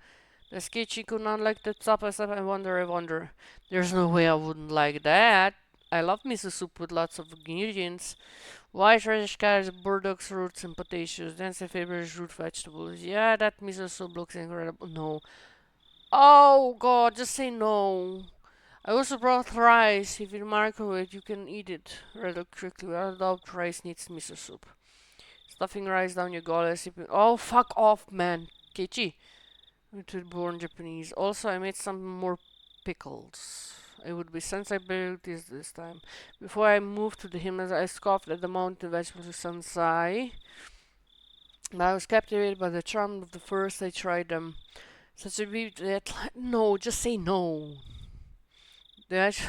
The Keiichi could not like the top of stuff. I wonder. There's no way I wouldn't like that. I love miso soup with lots of ingredients. White radish, carrots, burdocks, roots, and potatoes. That's my favorite root vegetables. Yeah, that miso soup looks incredible. No. Oh god, just say no. I also brought rice. If you microwave, you can eat it rather quickly. Without doubt, rice needs miso soup. Stuffing rice down your gullet, sipping. Oh, fuck off, man. Keiichi. To born Japanese. Also, I made some more pickles. It would be sensibilities this time. Before I moved to the Himalayas, I scoffed at the mountain vegetables of Sansai. But I was captivated by the charm of the first I tried them. Such a beauty that... No, just say no. Just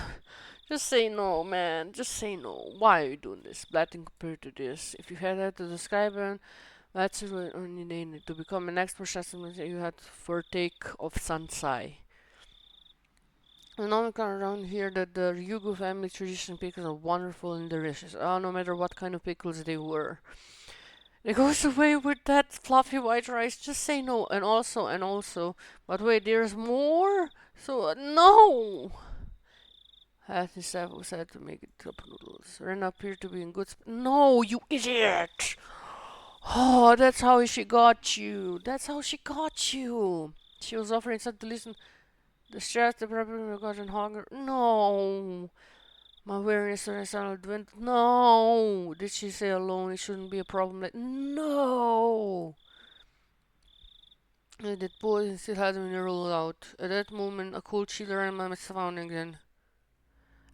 say no, man. Just say no. Why are you doing this? Blatting compared to this. If you had to describe it, that's only needed to become an expert assessment. You had to partake of Sansai. The nomenclature around here that the Ryugu family tradition pickles are wonderful and delicious. Oh, no matter what kind of pickles they were. It goes away with that fluffy white rice. Just say no. And also. But wait, there's more? So, no! Hattie was said to make it cup noodles. Ren appeared to be in good No, you idiot! Oh, that's how she got you. She was offering something to listen. The stress, the problem, got and hunger. No. My awareness and sound went. No. Did she say alone? It shouldn't be a problem. Like, no. That boy still hadn't been rolled out. At that moment, a cold chill ran my surrounding again.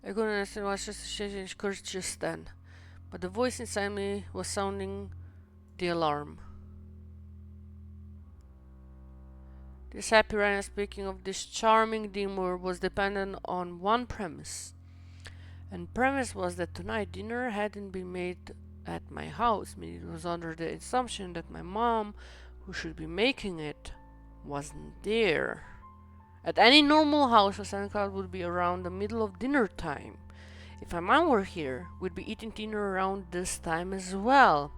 I couldn't understand why such a cursed just then. But the voice inside me was sounding the alarm. This happy Rana, speaking of this charming demon, was dependent on one premise. And premise was that tonight dinner hadn't been made at my house. I mean, it was under the assumption that my mom, who should be making it, wasn't there. At any normal house, a Santa would be around the middle of dinner time. If my mom were here, we'd be eating dinner around this time as well.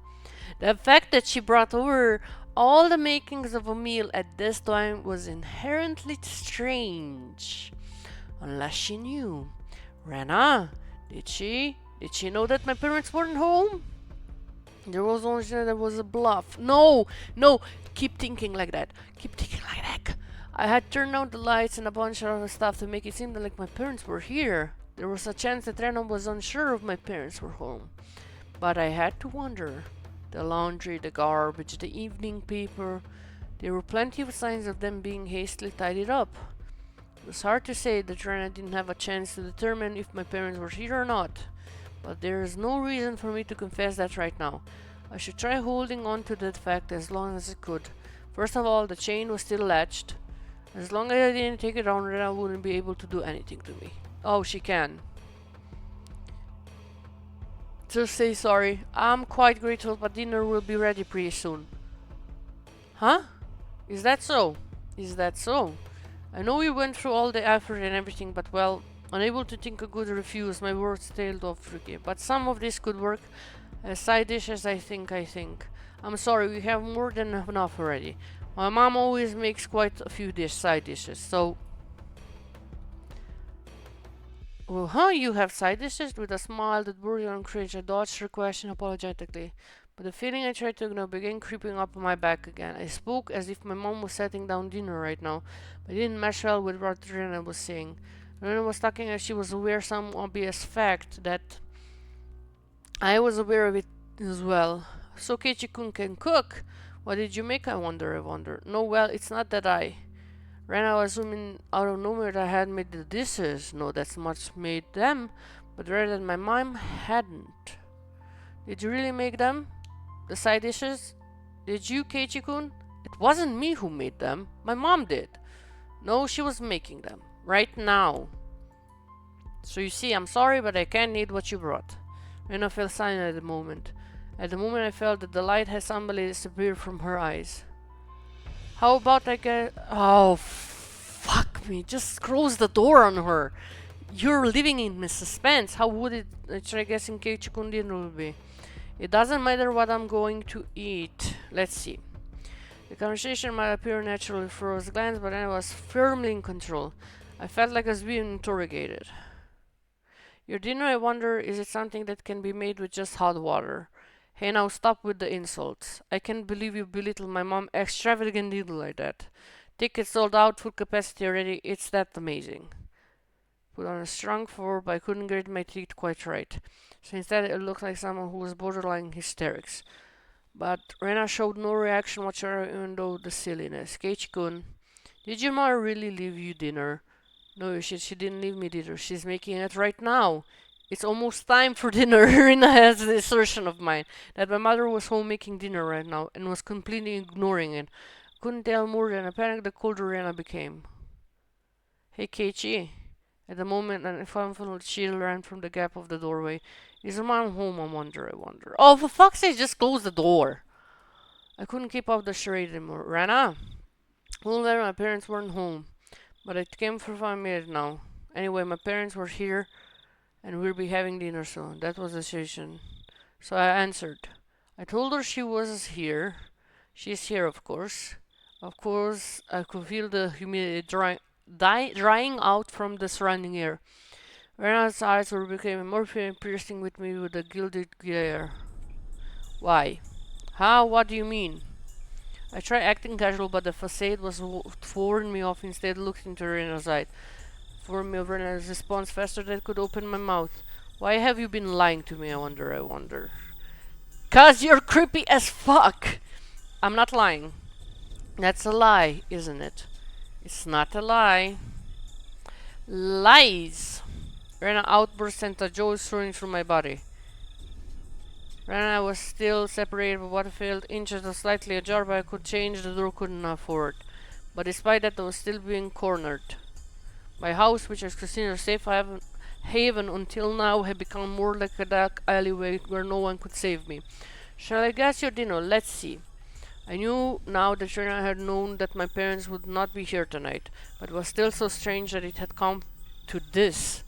The fact that she brought over all the makings of a meal at this time was inherently strange. Unless she knew. Rana, did she? Did she know that my parents weren't home? There was only there was a bluff. No, keep thinking like that. I had turned out the lights and a bunch of other stuff to make it seem like my parents were here. There was a chance that Rena was unsure if my parents were home. But I had to wonder. The laundry, the garbage, the evening paper. There were plenty of signs of them being hastily tidied up. It was hard to say that Rena didn't have a chance to determine if my parents were here or not, but there is no reason for me to confess that right now. I should try holding on to that fact as long as I could. First of all, the chain was still latched. As long as I didn't take it down, Rena wouldn't be able to do anything to me. Oh, she can. Just say sorry. I'm quite grateful, but dinner will be ready pretty soon. Huh? Is that so? Is that so? I know we went through all the effort and everything, but well, unable to think a good refuse, my words tailed off tricky. But some of this could work as side dishes, I think. I'm sorry, we have more than enough already. My mom always makes quite a few side dishes, so... Oh, huh, you have side dishes? With a smile that bore on cringe, I dodged her question apologetically. But the feeling I tried to ignore began creeping up my back again. I spoke as if my mom was setting down dinner right now, but it didn't mesh well with what Rena was saying. Rena was talking as she was aware of some obvious fact that I was aware of it as well. So Keiichi-kun can cook? What did you make, I wonder. No, well, it's not that I... Rena was assuming out of nowhere that I had made the dishes. No, that's much made them, but rather than my mom hadn't. Did you really make them? The side dishes? Did you, Keiichi-kun? It wasn't me who made them. My mom did. No, she was making them. Right now. So you see, I'm sorry, but I can't eat what you brought. Rena fell silent at the moment. At the moment I felt that the light had suddenly disappeared from her eyes. How about I get... Oh, fuck me. Just close the door on her. You're living in suspense. How would it... I try guessing Keiichi-kun dinner will be. It doesn't matter what I'm going to eat. Let's see. The conversation might appear natural at first glance, but I was firmly in control. I felt like I was being interrogated. Your dinner, I wonder, is it something that can be made with just hot water? Hey, now stop with the insults. I can't believe you belittle my mom extravagantly like that. Tickets sold out, full capacity already. It's that amazing. Put on a strong forward, but I couldn't get my teeth quite right. So instead, it looked like someone who was borderline hysterics. But Rena showed no reaction whatsoever, even though the silliness. Keiichi-kun, did your mother really leave you dinner? No, she didn't leave me dinner. She's making it right now. It's almost time for dinner. Rena has the assertion of mine that my mother was home making dinner right now and was completely ignoring it. Couldn't tell more than a panic the colder Rena became. Hey, Keiichi. At the moment, an inflammable chill ran from the gap of the doorway. Is your mom home, I wonder. Oh, for fuck's sake, just close the door. I couldn't keep up the charade anymore. Rena? Well, there, my parents weren't home. But it came for 5 minutes now. Anyway, my parents were here, and we'll be having dinner soon. That was the situation. So I answered. I told her she was here. She's here, of course. Of course, I could feel the humidity drying out from the surrounding air. Rena's eyes were becoming more piercing with me with a gilded glare. Why? How? What do you mean? I tried acting casual, but the facade was throwing me off. Instead, looked into Rena's eyes. For me, Rena's response faster than I could open my mouth. Why have you been lying to me, I wonder. 'Cause you're creepy as fuck! I'm not lying. That's a lie, isn't it? It's not a lie. Lies! Rena outburst sent a joy soaring through my body. Rena was still separated by what felt inches of slightly ajar, but I could change the door couldn't afford. But despite that, I was still being cornered. My house, which was considered a safe haven until now, had become more like a dark alleyway where no one could save me. Shall I guess your dinner? Let's see. I knew now that Rena had known that my parents would not be here tonight, but it was still so strange that it had come to this.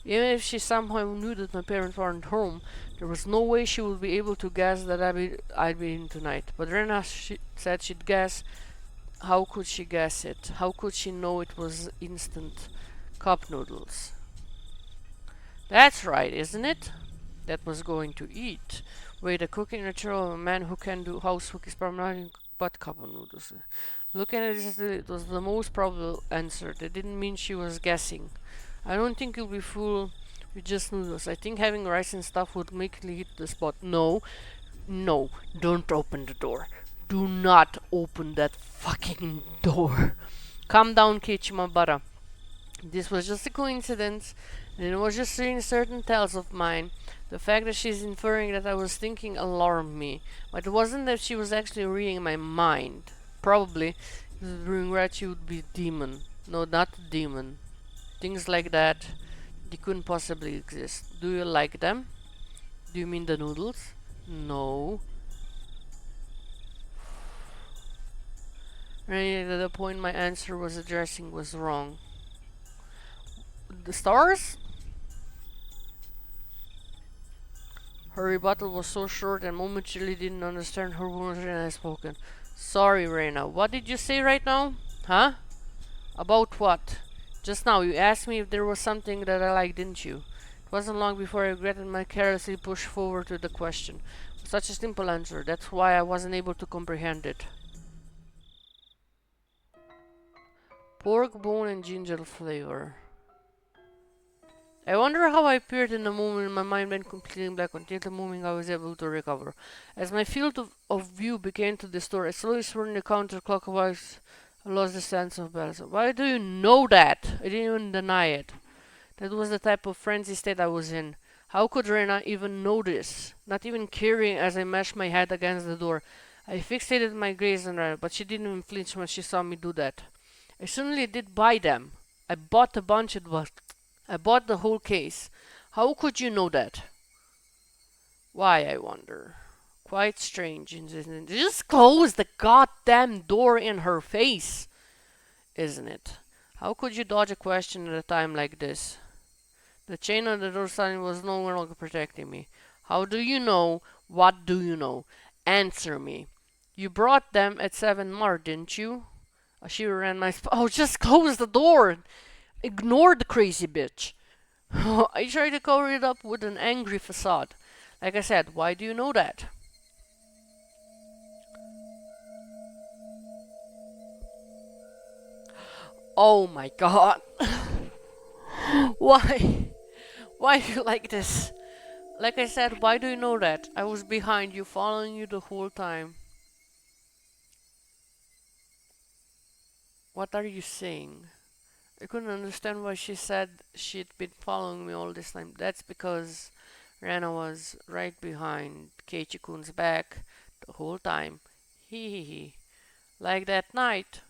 Even if she somehow knew that my parents weren't home, there was no way she would be able to guess that I'd be in tonight. But Rena said she'd guess. How could she guess it? How could she know it was instant cup noodles? That's right, isn't it? That was going to eat. Wait, a cooking ritual of a man who can do housework is probably nothing but cup of noodles. Looking at this, it was the most probable answer. That didn't mean she was guessing. I don't think you'll be full with just noodles. I think having rice and stuff would make it hit the spot. No, don't open the door. Do not open that fucking door. Calm down, Kichimabara. This was just a coincidence, and it was just reading certain tales of mine. The fact that she's inferring that I was thinking alarmed me, but it wasn't that she was actually reading my mind. Probably, during that she would be demon. No, not demon. Things like that, they couldn't possibly exist. Do you like them? Do you mean the noodles? No. Really, the point my answer was addressing was wrong. The stars? Her rebuttal was so short and momentarily didn't understand her words and I spoken. Sorry, Reina. What did you say right now? Huh? About what? Just now, you asked me if there was something that I liked, didn't you? It wasn't long before I regretted my carelessly push forward to the question. Such a simple answer. That's why I wasn't able to comprehend it. Pork bone and ginger flavor. I wonder how I appeared in the moment my mind went completely black until the moment I was able to recover. As my field of view began to distort, I slowly swung the counterclockwise. I lost the sense of balance. Why do you know that? I didn't even deny it. That was the type of frenzy state I was in. How could Rena even know this? Not even caring as I mashed my head against the door. I fixated my gaze on her, but she didn't even flinch when she saw me do that. I suddenly did buy them. I bought a bunch of I bought the whole case. How could you know that? Why, I wonder. Quite strange, isn't it? Just close the goddamn door in her face, isn't it? How could you dodge a question at a time like this? The chain on the door sign was no longer protecting me. How do you know? What do you know? Answer me. You brought them at 7 Mart, didn't you? A shiver ran my oh, just close the door! Ignore the crazy bitch! I tried to cover it up with an angry facade. Like I said, why do you know that? Oh my god. Why? Why do you like this? Like I said, why do you know that? I was behind you, following you the whole time. What are you saying? I couldn't understand why she said she'd been following me all this time. That's because Rana was right behind Keiichi-kun's back the whole time. Hee hee hee. Like that night.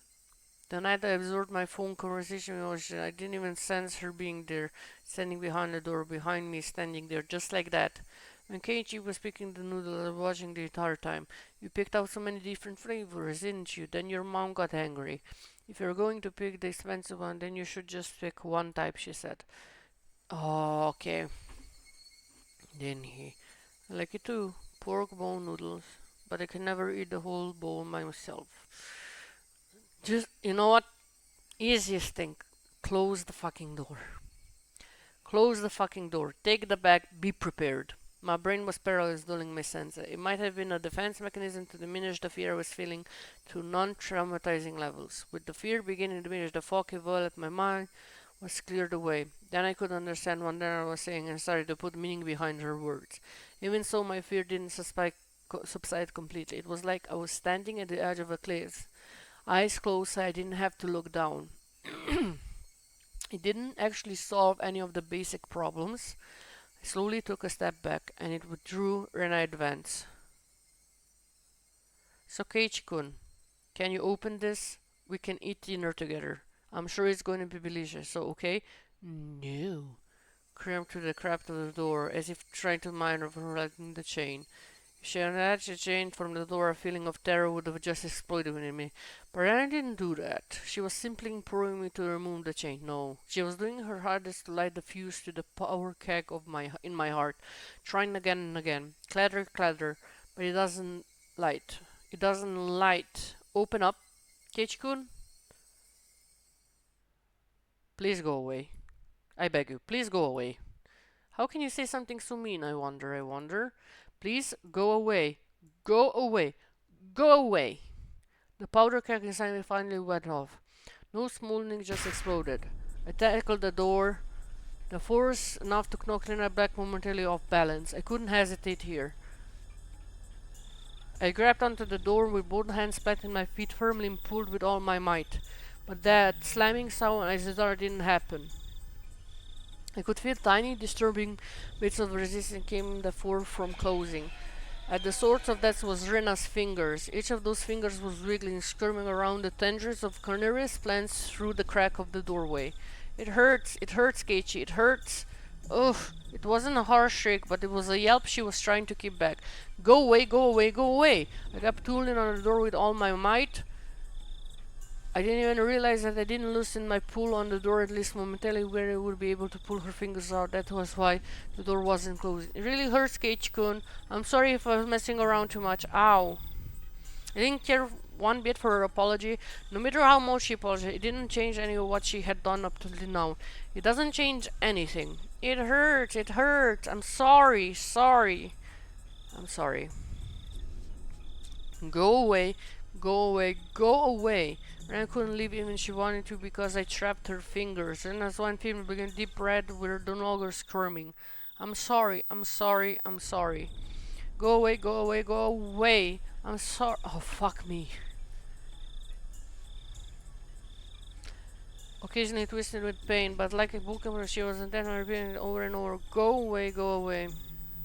The night I absorbed my phone conversation with Ocean, I didn't even sense her being there, standing behind the door, behind me, standing there, just like that. When Keiichi was picking the noodles, I was watching the entire time. You picked out so many different flavors, didn't you? Then your mom got angry. If you're going to pick the expensive one, then you should just pick one type, she said. Oh, okay. Didn't he? I like it too. Pork bone noodles. But I can never eat the whole bowl myself. Just, you know what? Easiest thing. Close the fucking door. Close the fucking door. Take the bag. Be prepared. My brain was paralyzed, dulling my senses. It might have been a defense mechanism to diminish the fear I was feeling to non-traumatizing levels. With the fear beginning to diminish, the fog enveloped my mind was cleared away. Then I could understand what Dara was saying and started to put meaning behind her words. Even so, my fear didn't subside completely. It was like I was standing at the edge of a cliff. Eyes closed so I didn't have to look down. It didn't actually solve any of the basic problems. I slowly took a step back and it withdrew and I advanced. So Keiichi-kun, can you open this? We can eat dinner together. I'm sure it's going to be delicious, so okay? No. Crammed to the crack of the door as if trying to mind of unraveling the chain. She unlatched the chain from the door. A feeling of terror would have just exploded within me. But Anna didn't do that. She was simply imploring me to remove the chain. No, she was doing her hardest to light the fuse to the power keg of in my heart, trying again and again. Clatter, clatter, but it doesn't light. It doesn't light. Open up, Keiichi-kun. Please go away. I beg you, please go away. How can you say something so mean? I wonder. Please go away. Go away. Go away. The powder keg inside me finally went off. No smoldering, just exploded. I tackled the door. The force enough to knock Lena back momentarily off balance. I couldn't hesitate here. I grabbed onto the door with both hands, planted my feet firmly and pulled with all my might. But that slamming sound as the door didn't happen. I could feel tiny, disturbing bits of resistance came the force from closing. At the source of that was Rena's fingers. Each of those fingers was wiggling, skirming around the tendrils of carnivorous plants through the crack of the doorway. It hurts, Keiichi, it hurts. Ugh, it wasn't a harsh shriek, but it was a yelp she was trying to keep back. Go away, go away, go away! I kept pulling on the door with all my might. I didn't even realize that I didn't loosen my pull on the door, at least momentarily, where I would be able to pull her fingers out. That was why the door wasn't closing. It really hurts, Keiichi-kun. I'm sorry if I was messing around too much. Ow. I didn't care one bit for her apology. No matter how much she apologized, it didn't change any of what she had done up till now. It doesn't change anything. It hurts, it hurts. I'm sorry, sorry. I'm sorry. Go away, go away, go away. And I couldn't leave even if she wanted to because I trapped her fingers. And as one female began deep red with the longer squirming. I'm sorry, I'm sorry, I'm sorry. Go away, go away, go away. I'm sorry. Oh, fuck me. Occasionally twisted with pain, but like a book where she was intently repeating it over and over. Go away, go away.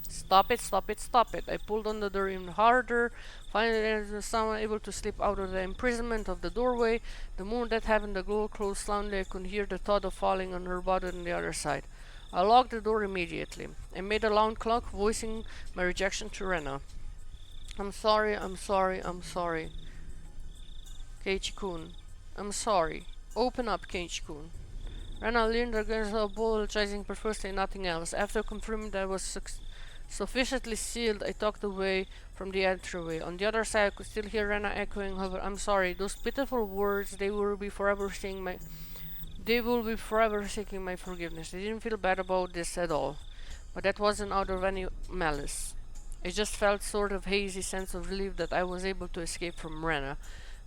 Stop it, stop it, stop it. I pulled on the door even harder. Finally, there was someone able to slip out of the imprisonment of the doorway. The moment that happened, the door closed loudly. I could hear the thud of falling on her body on the other side. I locked the door immediately. I made a loud cluck, voicing my rejection to Rena. I'm sorry, I'm sorry, I'm sorry. Keiichi-kun. I'm sorry. Open up, Keiichi-kun. Rena leaned against the apologizing profusely, nothing else. After confirming that I was sufficiently sealed, I tucked away from the entryway. On the other side, I could still hear Rena echoing her, I'm sorry. Those pitiful words, they will be forever seeking my forgiveness. I didn't feel bad about this at all. But that wasn't out of any malice. I just felt sort of hazy sense of relief that I was able to escape from Rena.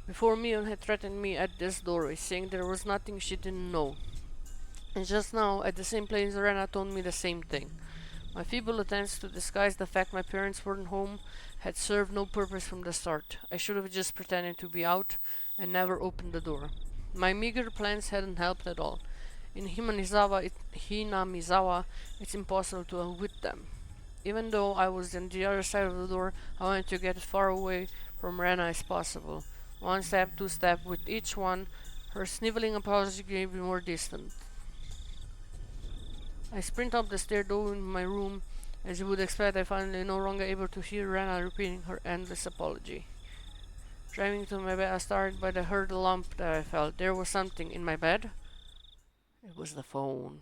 Before Mion had threatened me at this doorway, saying there was nothing she didn't know. And just now, at the same place, Rena told me the same thing. My feeble attempts to disguise the fact my parents weren't home had served no purpose from the start. I should have just pretended to be out and never opened the door. My meager plans hadn't helped at all. In Hinamizawa, it's impossible to outwit them. Even though I was on the other side of the door, I wanted to get as far away from Rena as possible. One step, two steps, with each one, her sniveling apology gave me more distant. I sprint up the stair door in my room. As you would expect, I finally no longer able to hear Rena repeating her endless apology. Driving to my bed, I started by the hurt lump that I felt. There was something in my bed. It was the phone.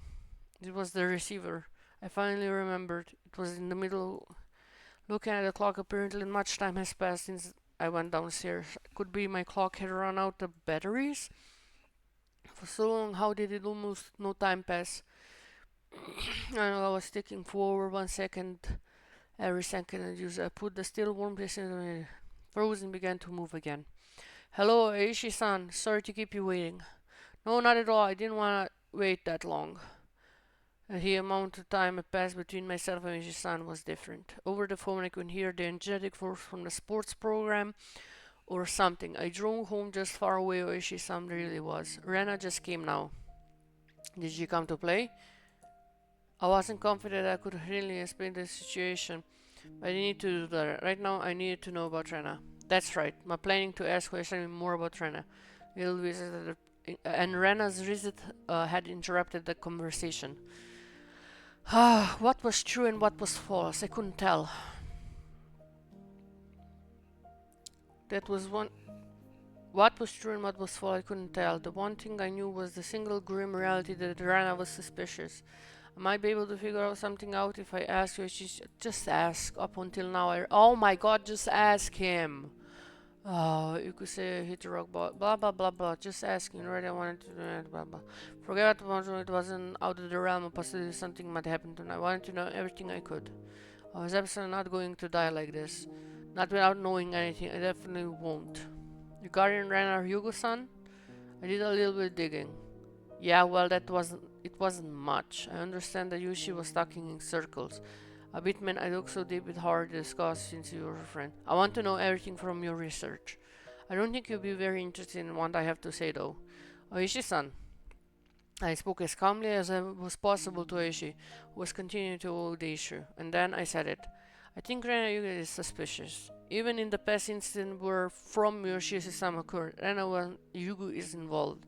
It was the receiver. I finally remembered. It was in the middle. Looking at the clock, apparently much time has passed since I went downstairs. Could be my clock had run out of batteries. For so long, how did it almost no time pass? I know I was ticking forward 1 second every second I used. I put the still warm place in the frozen began to move again. Hello, Aishi-san. Sorry to keep you waiting. No, not at all. I didn't want to wait that long. The amount of time that passed between myself and Aishi-san was different. Over the phone, I could hear the energetic voice from the sports program or something. I drove home just far away where Aishi-san really was. Rena just came now. Did she come to play? I wasn't confident I could really explain the situation, but I need to do that. Right now, I needed to know about Rena. That's right. I'm planning to ask questions more about Rena. Little visit, and Rena's visit had interrupted the conversation. What was true and what was false? I couldn't tell. That was one. What was true and what was false? I couldn't tell. The one thing I knew was the single grim reality that Rena was suspicious. I might be able to figure out something out if I ask you. Just ask. Up until now, oh my God, just ask him. You could say I hit the rock bottom. Blah blah blah blah. Just asking. Already, I wanted to do that. Blah blah. Forget about it. Wasn't out of the realm of possibility. Something might happen to me. I wanted to know everything I could. I was absolutely not going to die like this. Not without knowing anything. I definitely won't. Regarding Renar Hugo-san, I did a little bit of digging. Yeah, well, it wasn't much. I understand that Yushi was talking in circles. A bit man, I look so deep it's hard to discuss since you're a friend. I want to know everything from your research. I don't think you'll be very interested in what I have to say though. Oishi-san. I spoke as calmly as was possible to Oishi, who was continuing to hold the issue, and then I said it. I think Rena Yuga is suspicious. Even in the past incident where from Yoshi-sama occurred, Rena Yugu is involved.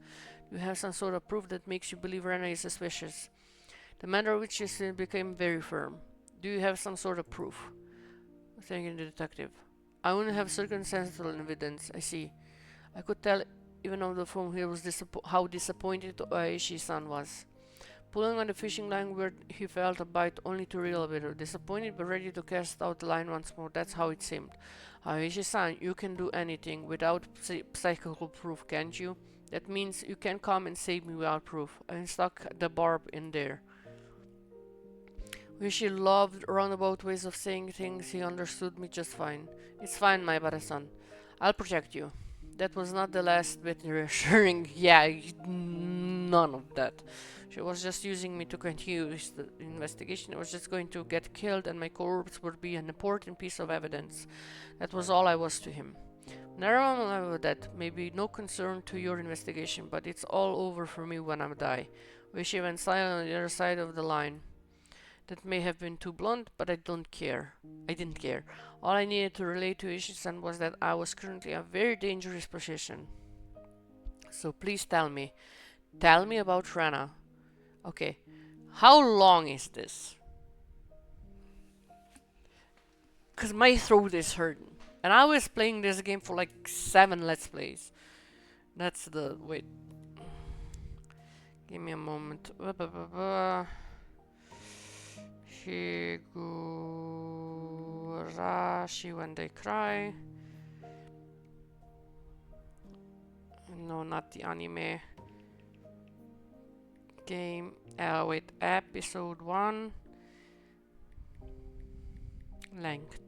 You have some sort of proof that makes you believe Rena is suspicious. The manner of which she became very firm. Do you have some sort of proof? Thank you, the detective. I only have circumstantial evidence, I see. I could tell even on the phone he was how disappointed Aishi-san was. Pulling on the fishing line where he felt a bite only to reel a bit. Disappointed but ready to cast out the line once more. That's how it seemed. Aishi-san, you can do anything without psychical proof, can't you? That means you can come and save me without proof. I stuck the barb in there. Rishi loved roundabout ways of saying things. He understood me just fine. It's fine, my son. I'll protect you. That was not the last bit reassuring. Yeah, none of that. She was just using me to continue the investigation. I was just going to get killed and my corpse would be an important piece of evidence. That was all I was to him. Never mind that. Maybe no concern to your investigation, but it's all over for me when I die. Rishi went silent on the other side of the line. That may have been too blunt, but I didn't care. All I needed to relate to Ishisan was that I was currently in a very dangerous position. So please tell me. Tell me about Rana. Okay. How long is this? Because my throat is hurting. And I was playing this game for like 7 Let's Plays. That's the... Wait. Give me a moment. Higurashi when they cry. No, not the anime. Game. Wait. Episode 1. Length.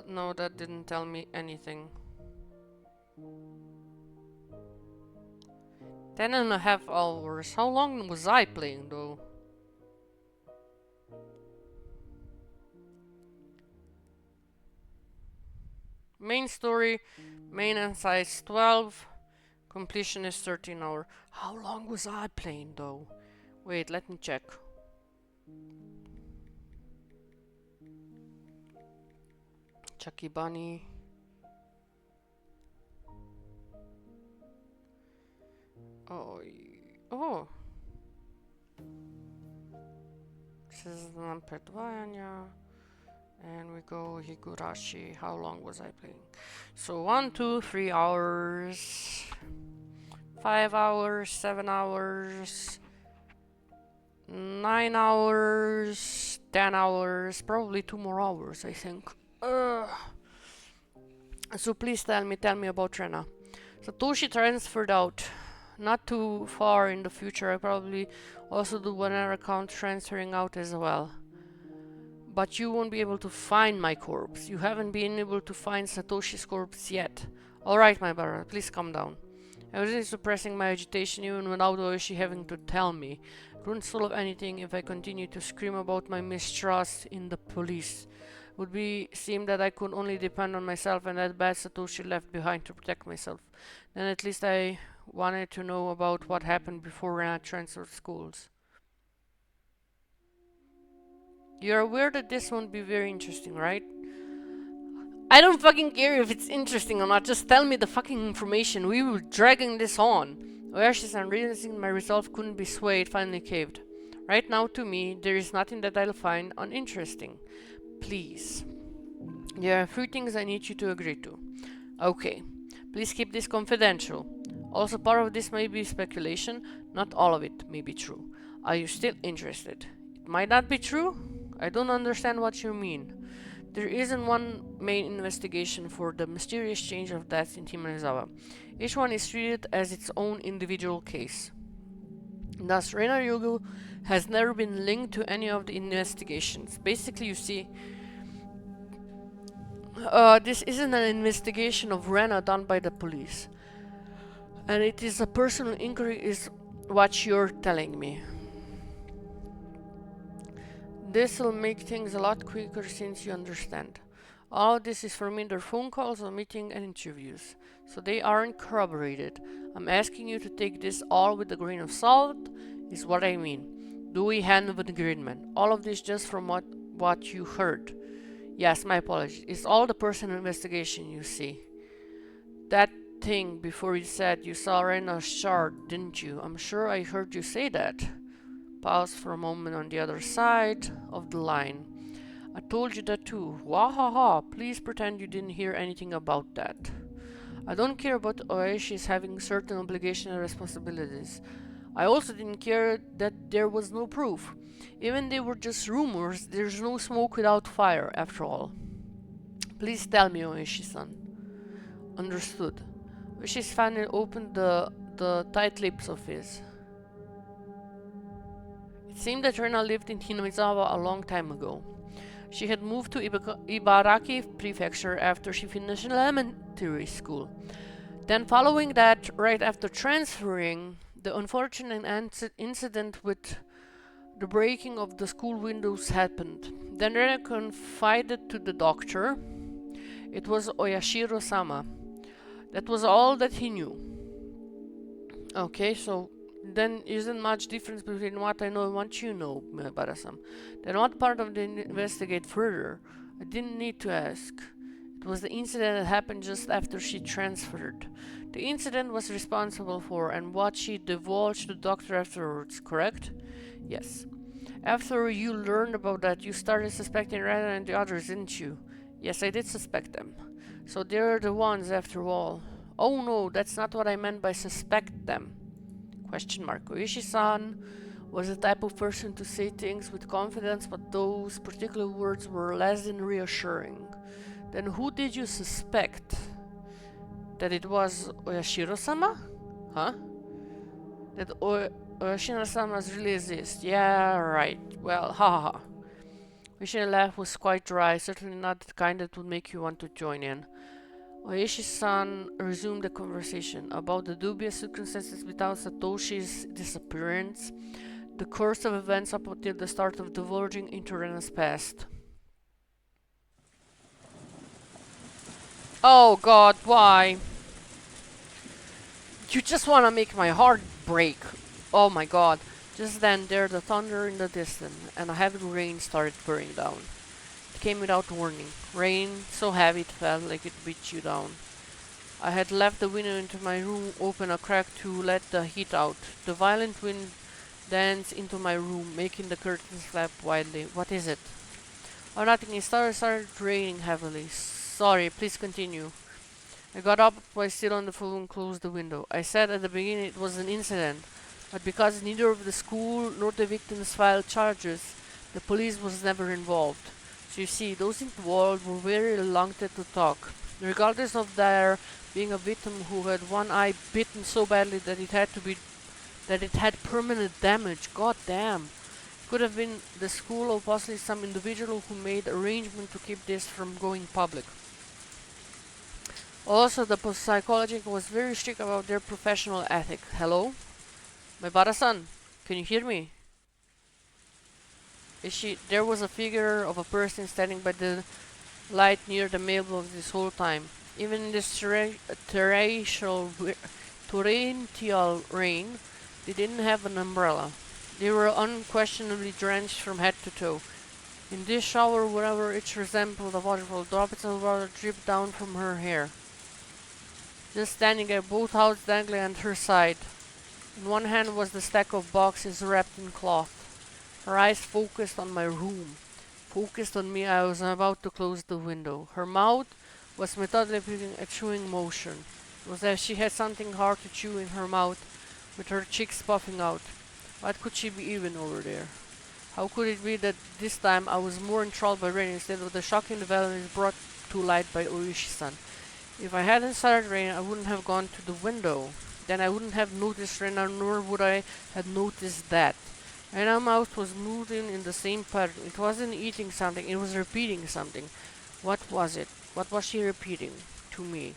No, that didn't tell me anything. 10.5 hours. How long was I playing though? Main story, main and size 12, completion is 13 hours. How long was I playing though? Wait, let me check. Chucky Bunny. Oh. This is Lampedusa. And we go Higurashi. How long was I playing? So 1, 2, 3 hours. 5 hours, 7 hours. 9 hours. 10 hours. Probably 2 more hours, I think. So please tell me about Rena. Satoshi transferred out. Not too far in the future, I probably also do another account transferring out as well. But you won't be able to find my corpse. You haven't been able to find Satoshi's corpse yet. Alright, my brother, please calm down. I was suppressing my agitation even without Oishi having to tell me. I wouldn't solve anything if I continued to scream about my mistrust in the police. It would seem that I could only depend on myself and that bad Satoshi left behind to protect myself. Then at least I wanted to know about what happened before Rena transferred schools. You're aware that this won't be very interesting, right? I don't fucking care if it's interesting or not, just tell me the fucking information. We were dragging this on. Oyashi-san, realizing my resolve couldn't be swayed, finally caved. Right now, to me, there is nothing that I'll find uninteresting. Please. There are 3 things I need you to agree to. Okay. Please keep this confidential. Also, part of this may be speculation, not all of it may be true. Are you still interested? It might not be true? I don't understand what you mean. There isn't one main investigation for the mysterious change of deaths in Himanizawa. Each one is treated as its own individual case. Thus, Reina Yugu has never been linked to any of the investigations. Basically, you see, this isn't an investigation of Rena done by the police, and it is a personal inquiry, is what you're telling me. This'll make things a lot quicker since you understand. All this is from either phone calls or meeting and interviews, so they aren't corroborated. I'm asking you to take this all with a grain of salt, is what I mean. Dewey handed with agreement. All of this just from what you heard. Yes, my apologies. It's all the personal investigation, you see. That thing before you said you saw Rena's shard, didn't you? I'm sure I heard you say that. Pause for a moment on the other side of the line. I told you that too. Wahaha, please pretend you didn't hear anything about that. I don't care about Oashi's having certain obligations and responsibilities. I also didn't care that there was no proof. Even they were just rumors, there's no smoke without fire, after all. Please tell me, Oishi-san. Understood. Oishi's finally opened the tight lips of his. It seemed that Rena lived in Hinamizawa a long time ago. She had moved to Ibaraki Prefecture after she finished elementary school. Then following that, right after transferring, the unfortunate incident with the breaking of the school windows happened. Then Rena confided to the doctor. It was Oyashiro-sama. That was all that he knew. Okay, so then isn't much difference between what I know and what you know, Barasam. Then what part of the investigate further? I didn't need to ask. It was the incident that happened just after she transferred. The incident was responsible for and what she divulged to the doctor afterwards, correct? Yes. After you learned about that, you started suspecting Rana and the others, didn't you? Yes, I did suspect them. So they're the ones after all. Oh no, that's not what I meant by suspect them. Question mark. Oishi-san was the type of person to say things with confidence, but those particular words were less than reassuring. Then who did you suspect? That it was Oyashiro-sama? Huh? That Oyashiro-samas really exist? Yeah, right. Well, haha. Oishi's laugh was quite dry, certainly not the kind that would make you want to join in. Oishi-san resumed the conversation about the dubious circumstances without Satoshi's disappearance, the course of events up until the start of divulging into Rena's past. Oh god, why? You just wanna make my heart break. Oh my god. Just then there the thunder in the distance, and a heavy rain started pouring down. It came without warning. Rain so heavy it felt like it beat you down. I had left the window into my room open a crack to let the heat out. The violent wind danced into my room, making the curtains flap wildly. What is it? Oh, nothing. It started raining heavily. Sorry, please continue. I got up while still on the floor and closed the window. I said at the beginning it was an incident, but because neither of the school nor the victims filed charges, the police was never involved. So you see, those involved were very reluctant to talk. Regardless of their being a victim who had one eye bitten so badly that it had permanent damage. God damn. Could have been the school or possibly some individual who made arrangement to keep this from going public. Also, the psychologist was very strict about their professional ethic. Hello? My Bara-san, can you hear me? There was a figure of a person standing by the light near the mailbox this whole time. Even in this torrential rain, they didn't have an umbrella. They were unquestionably drenched from head to toe. In this shower, wherever it resembled a waterfall, droplets of water dripped down from her hair. Just standing there, both hands dangling at her side. In one hand was the stack of boxes wrapped in cloth. Her eyes focused on my room. Focused on me, I was about to close the window. Her mouth was methodically a chewing motion. It was as she had something hard to chew in her mouth, with her cheeks puffing out. What could she be even over there? How could it be that this time I was more enthralled by rain instead of the shocking developments brought to light by Oishi-san? If I hadn't started rain, I wouldn't have gone to the window. then I wouldn't have noticed Rena, nor would I have noticed that. Rena's mouth was moving in the same pattern. It wasn't eating something, it was repeating something. What was it? What was she repeating to me?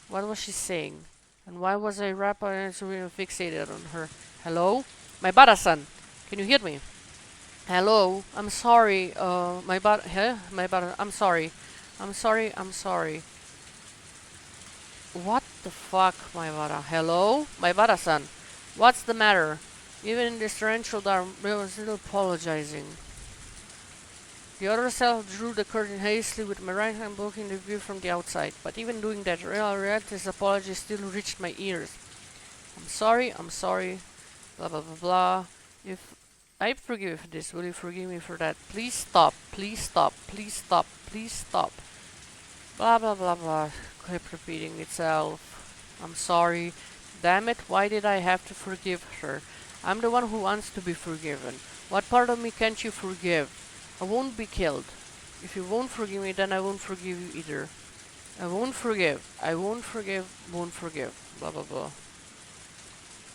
What was she saying? And why was I wrapped and so fixated on her? Hello? My Bada-san! Can you hear me? Hello? I'm sorry, I'm sorry. I'm sorry. What the fuck, my Bada? Hello? My Bada-san. What's the matter? Even in this torrential dark, I was still apologizing. The other self drew the curtain hastily with my right hand blocking the view from the outside, but even doing that, reality's apology still reached my ears. I'm sorry, blah blah blah blah. If I forgive you for this, will you forgive me for that? Please stop, please stop, please stop, please stop. Blah blah blah blah, kept repeating itself. I'm sorry. Damn it, why did I have to forgive her? I'm the one who wants to be forgiven. What part of me can't you forgive? I won't be killed. If you won't forgive me, then I won't forgive you either. I won't forgive. I won't forgive. Won't forgive. Blah blah blah.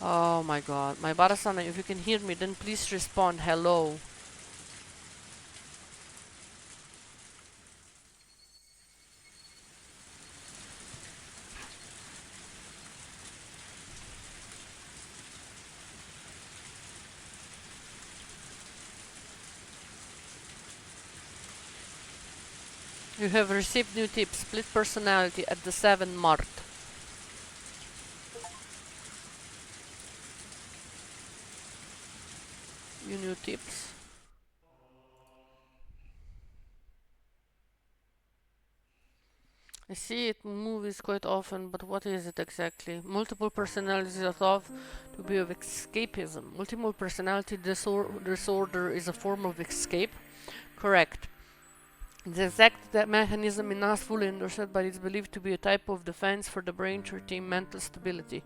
Oh my god. My Barasana, if you can hear me, then please respond. Hello. You have received new tips. Split personality at the 7 Mart. You new tips. I see it in movies quite often, but what is it exactly? Multiple personalities are thought to be of escapism. Multiple personality disorder is a form of escape? Correct. The exact mechanism is not fully understood, but it's believed to be a type of defense for the brain to retain mental stability.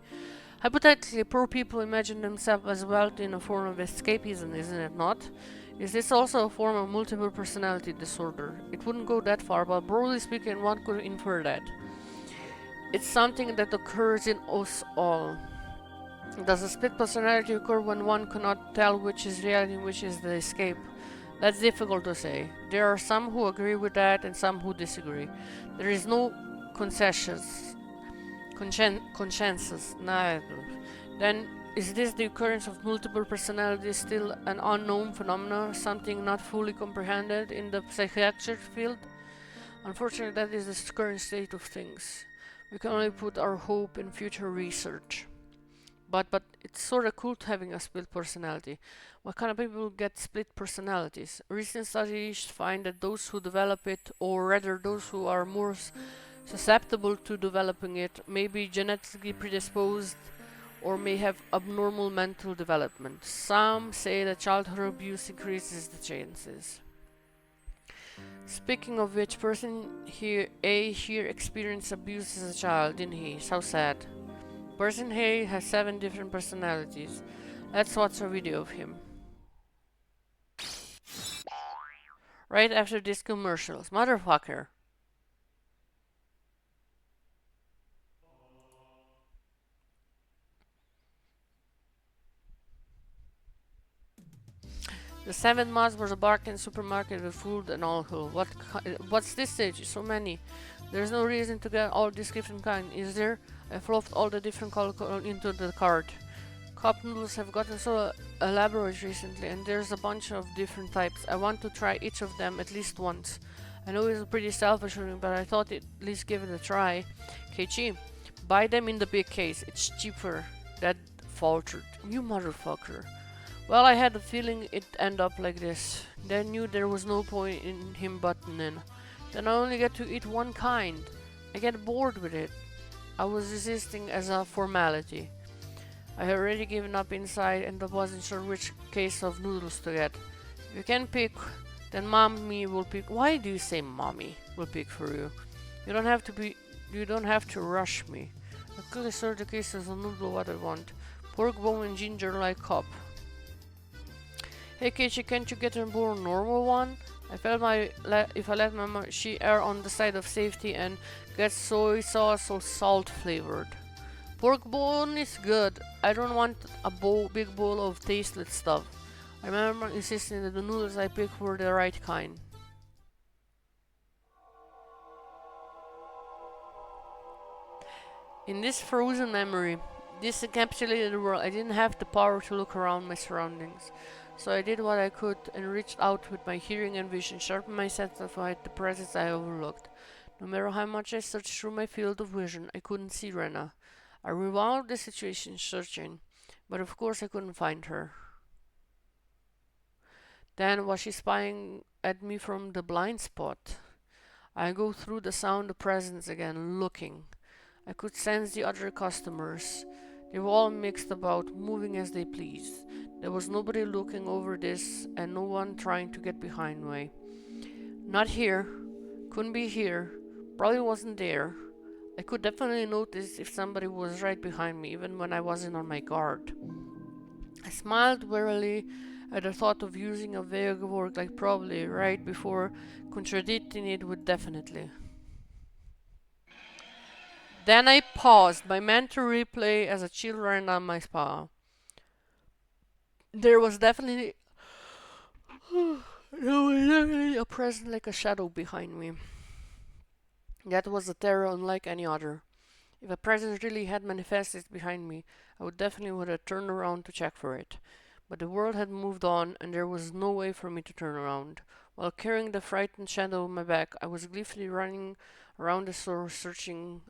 Hypothetically, poor people imagine themselves as wealthy in a form of escapism, isn't it not? Is this also a form of multiple personality disorder? It wouldn't go that far, but broadly speaking, one could infer that. It's something that occurs in us all. Does a split personality occur when one cannot tell which is reality and which is the escape? That's difficult to say. There are some who agree with that and some who disagree. There is no consensus. Then, is this the occurrence of multiple personalities still an unknown phenomenon, something not fully comprehended in the psychiatric field? Unfortunately, that is the current state of things. We can only put our hope in future research. But it's sort of cool having a split personality. What kind of people get split personalities? Recent studies find that those who develop it, or rather those who are more susceptible to developing it, may be genetically predisposed or may have abnormal mental development. Some say that childhood abuse increases the chances. Speaking of which, person here experienced abuse as a child, didn't he? So sad. Person A has 7 different personalities. Let's watch a video of him. Right after these commercials. Motherfucker. The 7 mods was a bargain supermarket with food and alcohol. What's this stage? So many. There's no reason to get all these different kind, is there? I fluffed all the different alcohol into the cart. Cup noodles have gotten so elaborate recently, and there's a bunch of different types. I want to try each of them at least once. I know it's pretty self-assuring, but I thought at least give it a try. Keiichi, buy them in the big case. It's cheaper. That faltered. You motherfucker. Well, I had a feeling it'd end up like this. Then knew there was no point in him butting in. Then I only get to eat one kind. I get bored with it. I was resisting as a formality. I had already given up inside and I wasn't sure which case of noodles to get. If you can pick, then mommy will pick. Why do you say mommy will pick for you? You don't have to rush me. I quickly sort the cases of noodle what I want. Pork bone and ginger like cup. Hey Keiichi, can't you get a more normal one? I felt if I let my she err on the side of safety and get soy sauce or salt flavored. Pork bone is good. I don't want a big bowl of tasteless stuff. I remember insisting that the noodles I picked were the right kind. In this frozen memory, this encapsulated world, I didn't have the power to look around my surroundings. So I did what I could and reached out with my hearing and vision, sharpened my sense of the presence I overlooked. No matter how much I searched through my field of vision, I couldn't see Rena. I rewound the situation, searching, but of course I couldn't find her. Then was she spying at me from the blind spot? I go through the sound of presence again, looking. I could sense the other customers. They were all mixed about, moving as they pleased. There was nobody looking over this, and no one trying to get behind me. Not here. Couldn't be here. Probably wasn't there. I could definitely notice if somebody was right behind me, even when I wasn't on my guard. I smiled wearily at the thought of using a vague word like probably right before contradicting it with definitely. Then I paused, my mental replay as a chill ran down my spine. There was definitely a presence like a shadow behind me. That was a terror unlike any other. If a presence really had manifested behind me, I would have turned around to check for it. But the world had moved on, and there was no way for me to turn around. While carrying the frightened shadow on my back, I was gleefully running around the store searching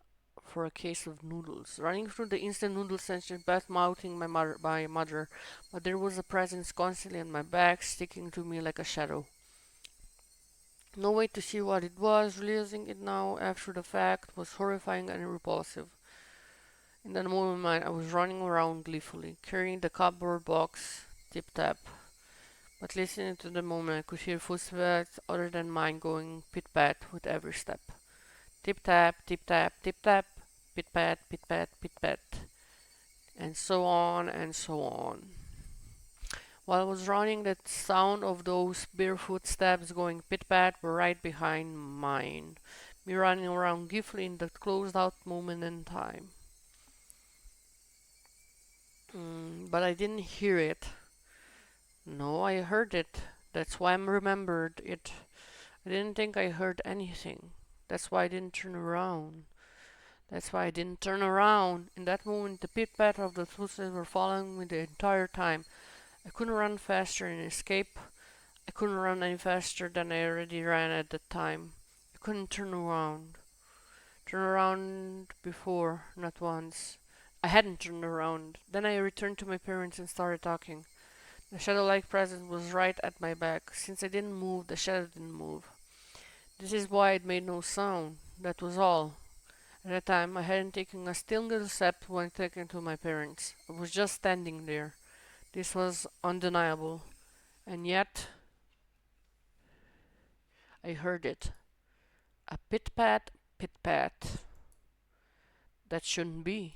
for a case of noodles. Running through the instant noodle section, bad mouthing my mother, but there was a presence constantly on my back, sticking to me like a shadow. No way to see what it was, realizing it now after the fact was horrifying and repulsive. In that moment, I was running around gleefully, carrying the cardboard box, tip-tap. But listening to the moment, I could hear footsteps other than mine going pit-pat with every step. Tip-tap, tip-tap, tip-tap, pit-pat, pit-pat, pit-pat, and so on and so on. While I was running, the sound of those barefoot steps going pit-pat were right behind mine. Me running around gleefully in that closed-out moment in time. But I didn't hear it. No, I heard it. That's why I remembered it. I didn't think I heard anything. That's why I didn't turn around. That's why I didn't turn around. In that moment, the pit-pat of the footsteps were following me the entire time. I couldn't run faster and escape. I couldn't run any faster than I already ran at that time. I couldn't turn around. Turn around before, not once. I hadn't turned around. Then I returned to my parents and started talking. The shadow-like presence was right at my back. Since I didn't move, the shadow didn't move. This is why it made no sound. That was all. At that time, I hadn't taken a single step when talking to my parents. I was just standing there. This was undeniable. And yet, I heard it. A pit-pat, pit-pat. That shouldn't be.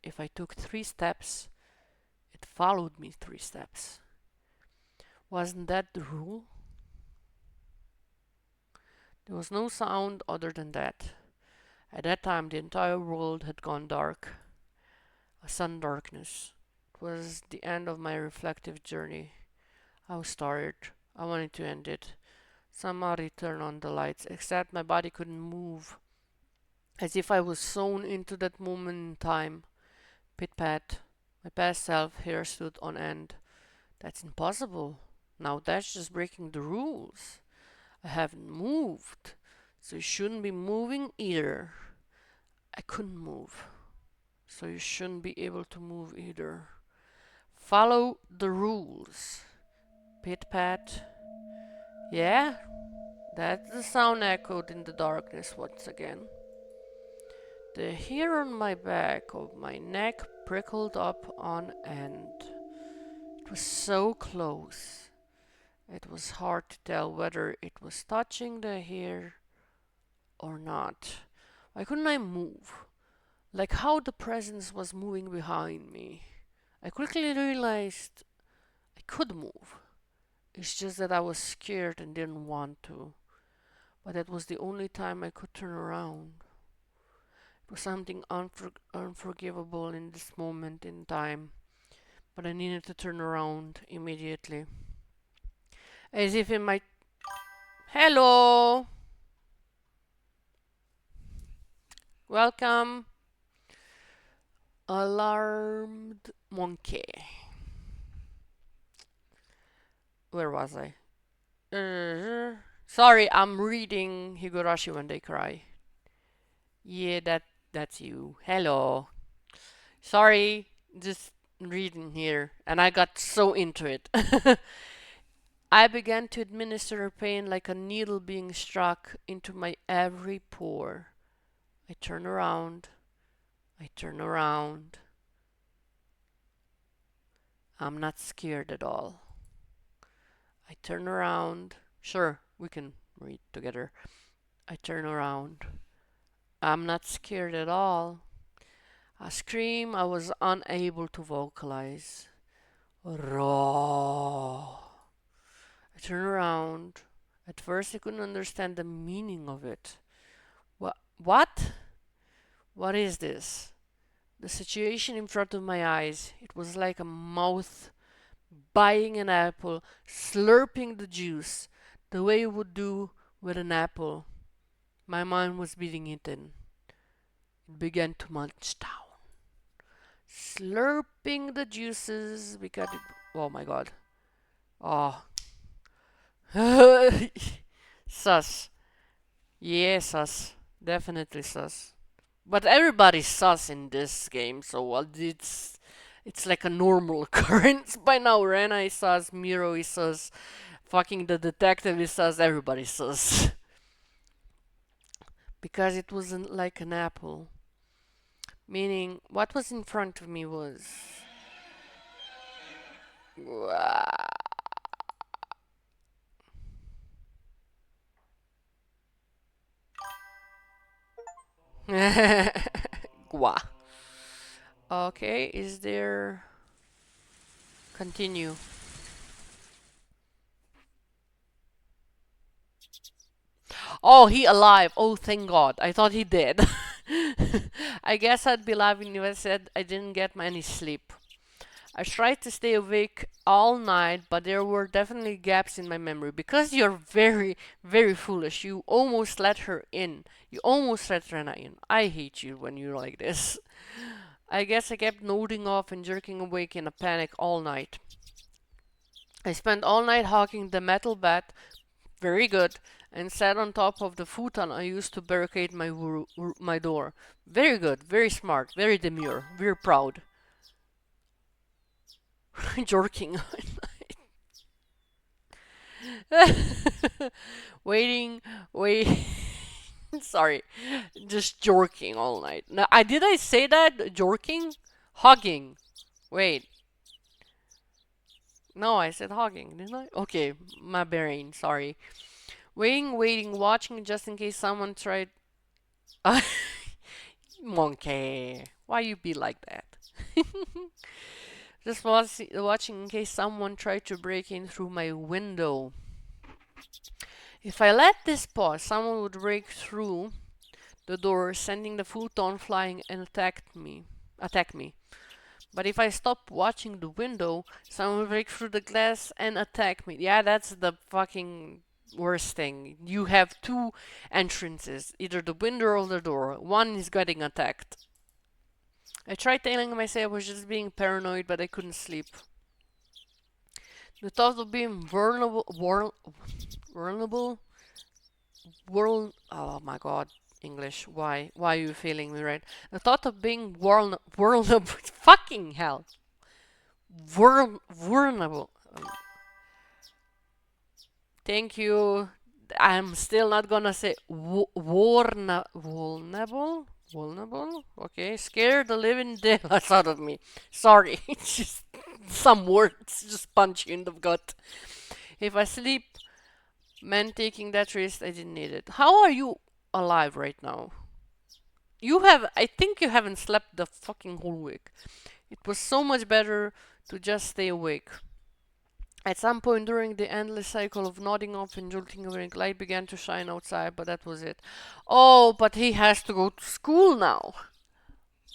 If I took 3 steps, it followed me 3 steps. Wasn't that the rule? There was no sound other than that. At that time, the entire world had gone dark, a sudden darkness. It was the end of my reflective journey. I was tired. I wanted to end it. Somebody turned on the lights, except my body couldn't move, as if I was sewn into that moment in time. Pit-pat. My past self hair stood on end. That's impossible. Now that's just breaking the rules. I haven't moved, so you shouldn't be moving either. I couldn't move, so you shouldn't be able to move either. Follow the rules. Pit-pat. Yeah, that's the sound echoed in the darkness once again. The hair on my back of my neck prickled up on end. It was so close. It was hard to tell whether it was touching the hair or not. Why couldn't I move? Like how the presence was moving behind me. I quickly realized I could move. It's just that I was scared and didn't want to. But that was the only time I could turn around. It was something unforgivable in this moment in time, but I needed to turn around immediately. As if in my... Hello! Welcome, alarmed monkey. Where was I? Sorry, I'm reading Higurashi when they cry. Yeah, that's you. Hello. Sorry, just reading here, and I got so into it. I began to administer pain like a needle being struck into my every pore. I turn around. I turn around. I'm not scared at all. I turn around. Sure, we can read together. I turn around. I'm not scared at all. A scream I was unable to vocalize. Raw. I turn around. At first I couldn't understand the meaning of it. What? What is this? The situation in front of my eyes, it was like a mouth biting an apple, slurping the juice, the way you would do with an apple. My mind was beating it in. It began to munch down, slurping the juices because it. Oh my god. Oh. Sus. Yeah, sus. Definitely sus. But everybody's sus in this game, so it's like a normal occurrence by now. Rena is sus, Miro is sus, fucking the detective is sus, everybody's sus. Because it wasn't like an apple. Meaning, what was in front of me was... Gua. Okay, is there... Continue. Oh, he alive. Oh, thank God. I thought he dead. I guess I'd be laughing if I said I didn't get any sleep. I tried to stay awake all night, but there were definitely gaps in my memory. Because you're very, very foolish, you almost let her in. You almost let Rena in. I hate you when you're like this. I guess I kept nodding off and jerking awake in a panic all night. I spent all night hawking the metal bat, very good, and sat on top of the futon I used to barricade my door. Very good, very smart, very demure, very proud. Jerking. Waiting, wait. Sorry, just jorking all night. Now, did I say that? Jorking? Hugging. Wait. No, I said hogging, didn't I? Okay, my brain, sorry. Waiting, watching just in case someone tried. Monkey, why you be like that? Just watching in case someone tried to break in through my window. If I let this pause, someone would break through the door, sending the futon flying and attack me. But if I stop watching the window, someone will break through the glass and attack me. Yeah, that's the fucking worst thing. You have two entrances, either the window or the door. One is getting attacked. I tried telling myself I was just being paranoid, but I couldn't sleep. The thought of being vulnerable, oh my god, English, why are you feeling me right? The thought of being vulnerable, fucking hell, vulnerable. Thank you. I'm still not gonna say vulnerable. Vulnerable? Okay, scare the living daylights out of me. Sorry, it's just some words just punch you in the gut. If I sleep meant taking that risk, I didn't need it. How are you alive right now? I think you haven't slept the fucking whole week. It was so much better to just stay awake. At some point during the endless cycle of nodding off and jolting awake, light began to shine outside, but that was it. Oh, but he has to go to school now.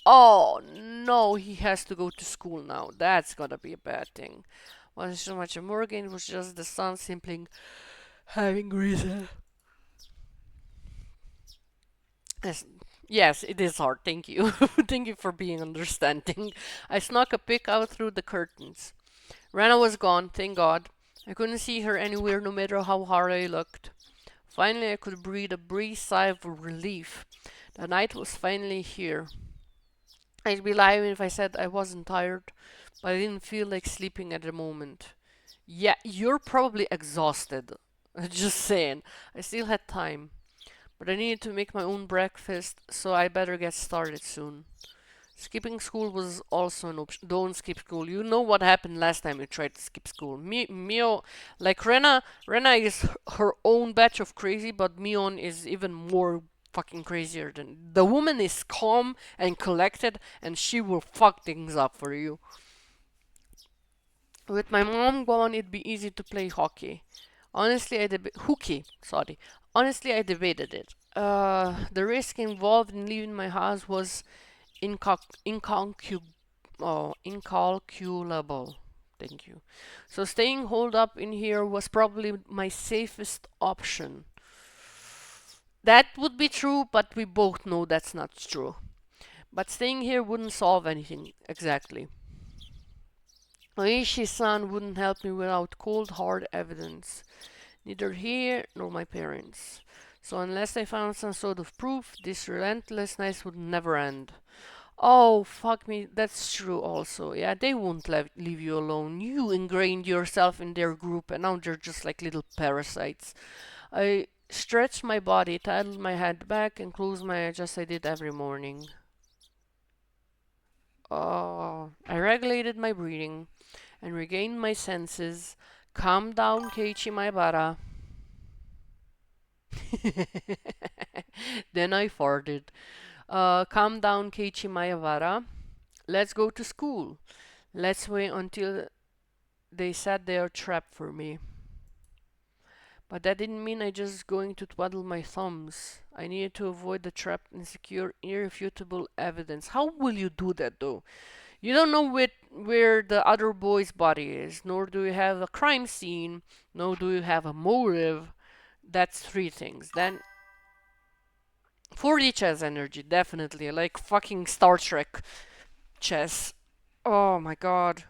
Oh no, he has to go to school now. That's gonna be a bad thing. Wasn't so much a Morgan, it was just the sun simply having risen. Yes, yes, it is hard. Thank you. Thank you for being understanding. I snuck a peek out through the curtains. Rana was gone, thank God. I couldn't see her anywhere no matter how hard I looked. Finally, I could breathe a brief sigh of relief. The night was finally here. I'd be lying if I said I wasn't tired, but I didn't feel like sleeping at the moment. Yeah, you're probably exhausted. Just saying. I still had time, but I needed to make my own breakfast, so I better get started soon. Skipping school was also an option. Don't skip school. You know what happened last time you tried to skip school. Mio, like Rena is her own batch of crazy, but Mion is even more fucking crazier than the woman is calm and collected, and she will fuck things up for you. With my mom gone, it'd be easy to play hockey. Honestly, hooky. Sorry. Honestly, I debated it. The risk involved in leaving my house was incalculable. Thank you. So staying holed up in here was probably my safest option. That would be true, but we both know that's not true. But staying here wouldn't solve anything, exactly. Oishi-san wouldn't help me without cold, hard evidence. Neither he nor my parents. So unless I found some sort of proof, this relentlessness would never end. Oh, fuck me, that's true also. Yeah, they won't leave you alone. You ingrained yourself in their group and now they're just like little parasites. I stretched my body, tilted my head back, and closed my eyes just as I did every morning. Oh, I regulated my breathing and regained my senses. Calm down, Keiichi Maebara. Then I farted. Calm down, Keiichi Maebara. Let's go to school. Let's wait until they said they are trapped for me. But that didn't mean I just going to twaddle my thumbs. I needed to avoid the trap and secure irrefutable evidence. How will you do that though? You don't know where the other boy's body is, nor do you have a crime scene, nor do you have a motive. That's three things. Then 4D chess energy, definitely. Like fucking Star Trek chess. Oh my god.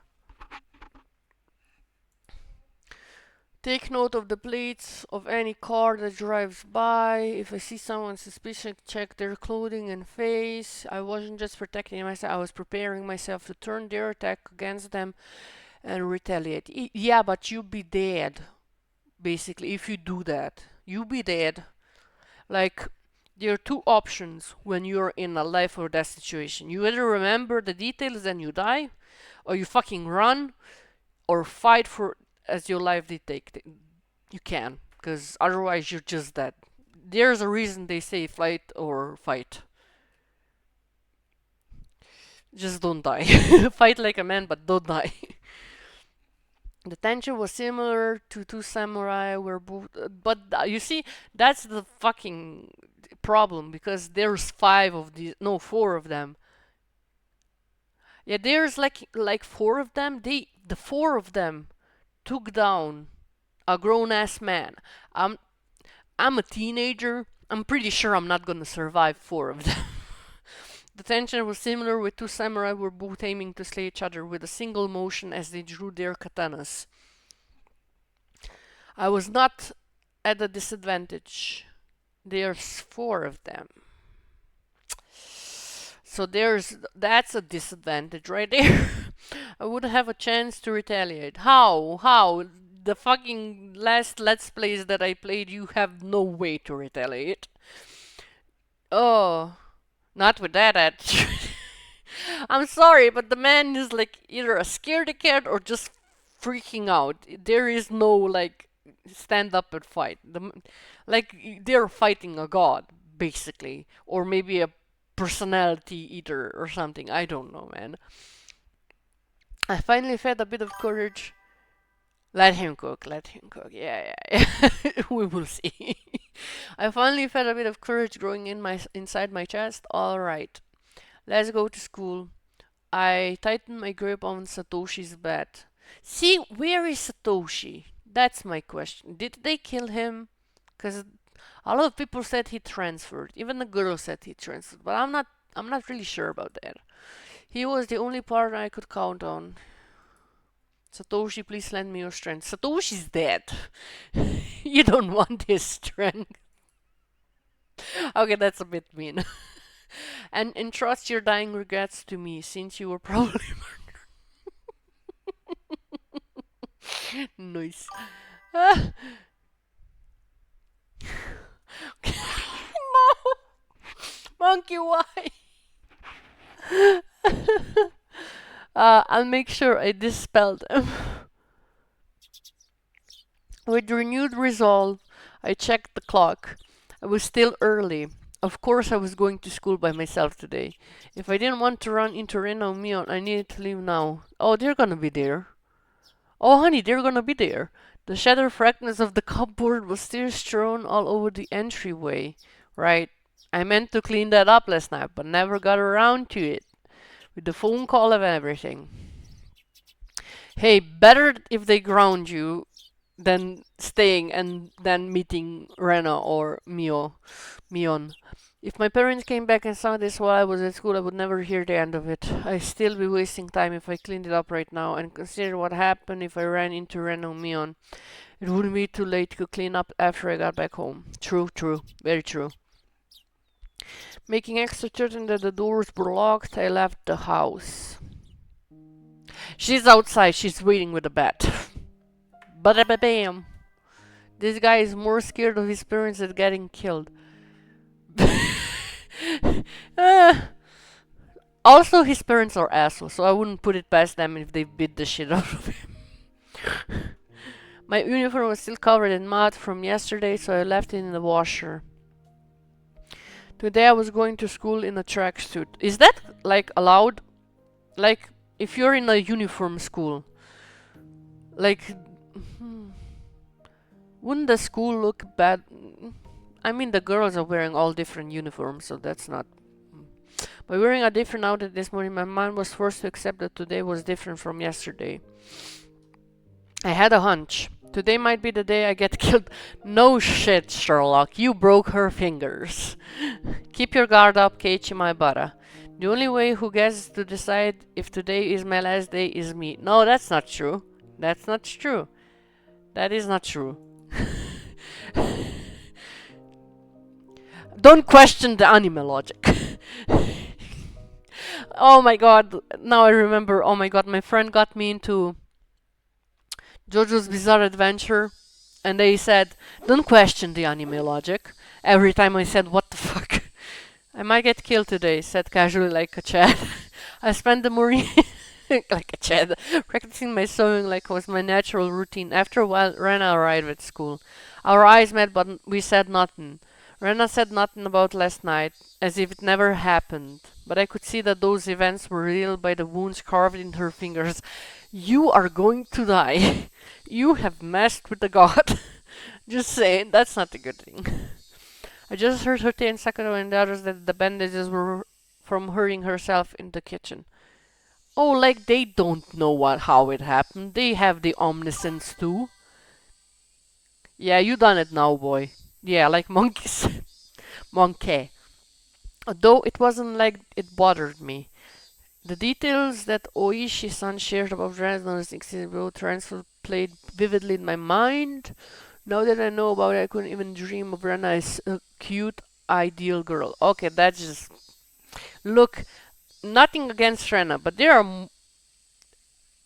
Take note of the plates of any car that drives by. If I see someone suspicious, check their clothing and face. I wasn't just protecting myself, I was preparing myself to turn their attack against them and retaliate. Yeah, but you'll be dead, basically, if you do that. You'll be dead. Like, there are two options when you're in a life or death situation. You either remember the details and you die, or you fucking run, or fight for as your life dictates. You can, because otherwise you're just dead. There's a reason they say flight or fight. Just don't die. Fight like a man, but don't die. The tension was similar to two samurai were both, but you see, that's the fucking problem because there's five of these, no, four of them. Yeah, there's like four of them. The four of them took down a grown ass man. I'm I'm a teenager. I'm pretty sure I'm not gonna survive four of them. The tension was similar with two samurai were both aiming to slay each other with a single motion as they drew their katanas. I was not at a disadvantage. There's four of them. So that's a disadvantage right there. I would have a chance to retaliate. How? How? The fucking last Let's Plays that I played, you have no way to retaliate. Oh, not with that attitude. I'm sorry, but the man is like either a scaredy cat or just freaking out. There is no like stand up and fight. Like they're fighting a god basically, or maybe a personality eater or something. I don't know, man. I finally felt a bit of courage. Let him cook. Yeah, yeah. We will see. I finally felt a bit of courage growing inside my chest. All right, let's go to school. I tightened my grip on Satoshi's bed. See, where is Satoshi? That's my question. Did they kill him? Because a lot of people said he transferred. Even the girl said he transferred, but I'm not really sure about that. He was the only partner I could count on. Satoshi, please lend me your strength. Satoshi's dead. You don't want his strength. Okay, that's a bit mean. And entrust your dying regrets to me, since you were probably nice. Ah, no, monkey, why? I'll make sure I dispel them. With renewed resolve, I checked the clock. I was still early. Of course, I was going to school by myself today. If I didn't want to run into Rena and Mion, I needed to leave now. Oh, they're gonna be there. Oh, honey, they're gonna be there. The shattered fragments of the cupboard was still strewn all over the entryway. Right. I meant to clean that up last night, but never got around to it. With the phone call and everything. Hey, better if they ground you than staying and then meeting Rena or Mion. If my parents came back and saw this while I was at school, I would never hear the end of it. I'd still be wasting time if I cleaned it up right now, and consider what happened if I ran into Rena or Mion. It wouldn't be too late to clean up after I got back home. True, true, very true. Making extra certain that the doors were locked, I left the house. She's outside, she's waiting with a bat. Bada-ba-bam. This guy is more scared of his parents than getting killed. uh, also, his parents are assholes, so I wouldn't put it past them if they beat the shit out of him. My uniform was still covered in mud from yesterday, so I left it in the washer. Today I was going to school in a tracksuit. Is that, like, allowed? Like, if you're in a uniform school, like, wouldn't the school look bad? I mean, the girls are wearing all different uniforms, so that's not. By wearing a different outfit this morning, my mind was forced to accept that today was different from yesterday. I had a hunch. Today might be the day I get killed. No shit, Sherlock. You broke her fingers. Keep your guard up, Keiichi Maebara. The only way who gets to decide if today is my last day is me. No, that's not true. That's not true. That is not true. Don't question the anime logic. Oh my god, now I remember. Oh my god, my friend got me into JoJo's Bizarre Adventure, and they said, don't question the anime logic. Every time I said, what the fuck? I might get killed today, said casually like a Chad. I spent the morning like a Chad, practicing my sewing like it was my natural routine. After a while, Rena arrived at school. Our eyes met, but we said nothing. Rena said nothing about last night, as if it never happened. But I could see that those events were real by the wounds carved in her fingers. You are going to die. You have messed with the god. Just saying, that's not a good thing. I just heard her and Sakura and the others that the bandages were from hurting herself in the kitchen. Oh, like they don't know how it happened. They have the omniscience too. Yeah, you done it now, boy. Yeah, like monkeys. Monkey. Though it wasn't like it bothered me. The details that Oishi-san shared about Rena's exhibit transfer played vividly in my mind. Now that I know about it, I couldn't even dream of Rena as a cute, ideal girl. Okay, that's just... Look, nothing against Rena, but there are...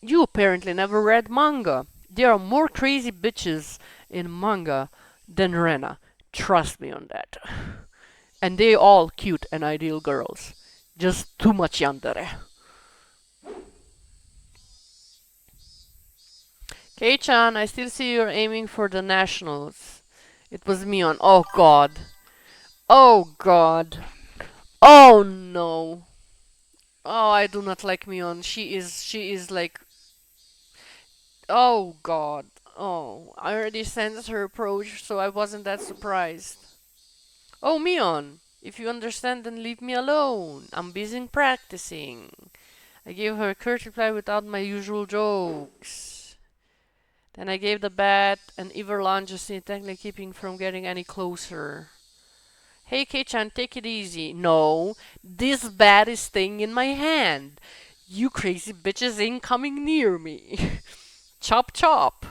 You apparently never read manga. There are more crazy bitches in manga than Rena. Trust me on that. And they all cute and ideal girls. Just too much yandere. Kei-chan, I still see you're aiming for the nationals. It was Mion. Oh god. Oh god. Oh no. Oh, I do not like Mion. She is like... Oh god. Oh, I already sensed her approach, so I wasn't that surprised. Oh, Mion, if you understand, then leave me alone. I'm busy practicing. I gave her a curt reply without my usual jokes. Then I gave the bat an ever lunges, technically keeping from getting any closer. Hey, Kei-chan, take it easy. No, this bat is staying in my hand. You crazy bitches ain't coming near me. Chop chop.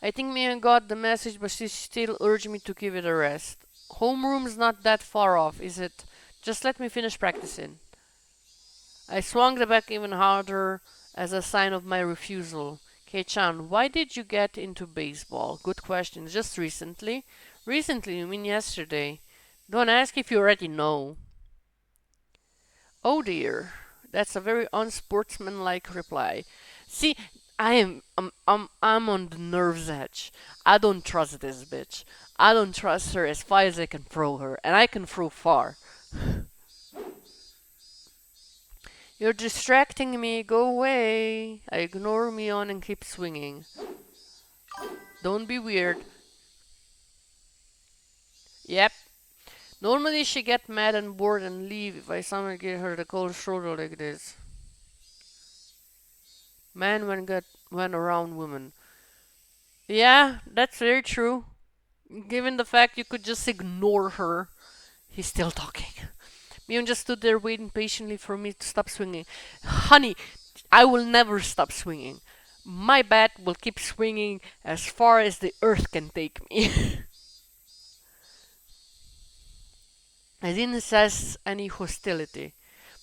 I think Mia got the message, but she still urged me to give it a rest. Homeroom's not that far off, is it? Just let me finish practicing. I swung the bat even harder as a sign of my refusal. Kei-chan, why did you get into baseball? Good question. Just recently? Recently, you mean yesterday? Don't ask if you already know. Oh dear, that's a very unsportsmanlike reply. See, I'm on the nerve's edge. I don't trust this bitch. I don't trust her as far as I can throw her, and I can throw far. You're distracting me. Go away. I ignore Mion and keep swinging. Don't be weird. Yep. Normally she get mad and bored and leave if I somehow give her the cold shoulder like this. Man went around woman. Yeah, that's very true. Given the fact you could just ignore her. He's still talking. Mion just stood there waiting patiently for me to stop swinging. Honey, I will never stop swinging. My bat will keep swinging as far as the earth can take me. I didn't sense any hostility,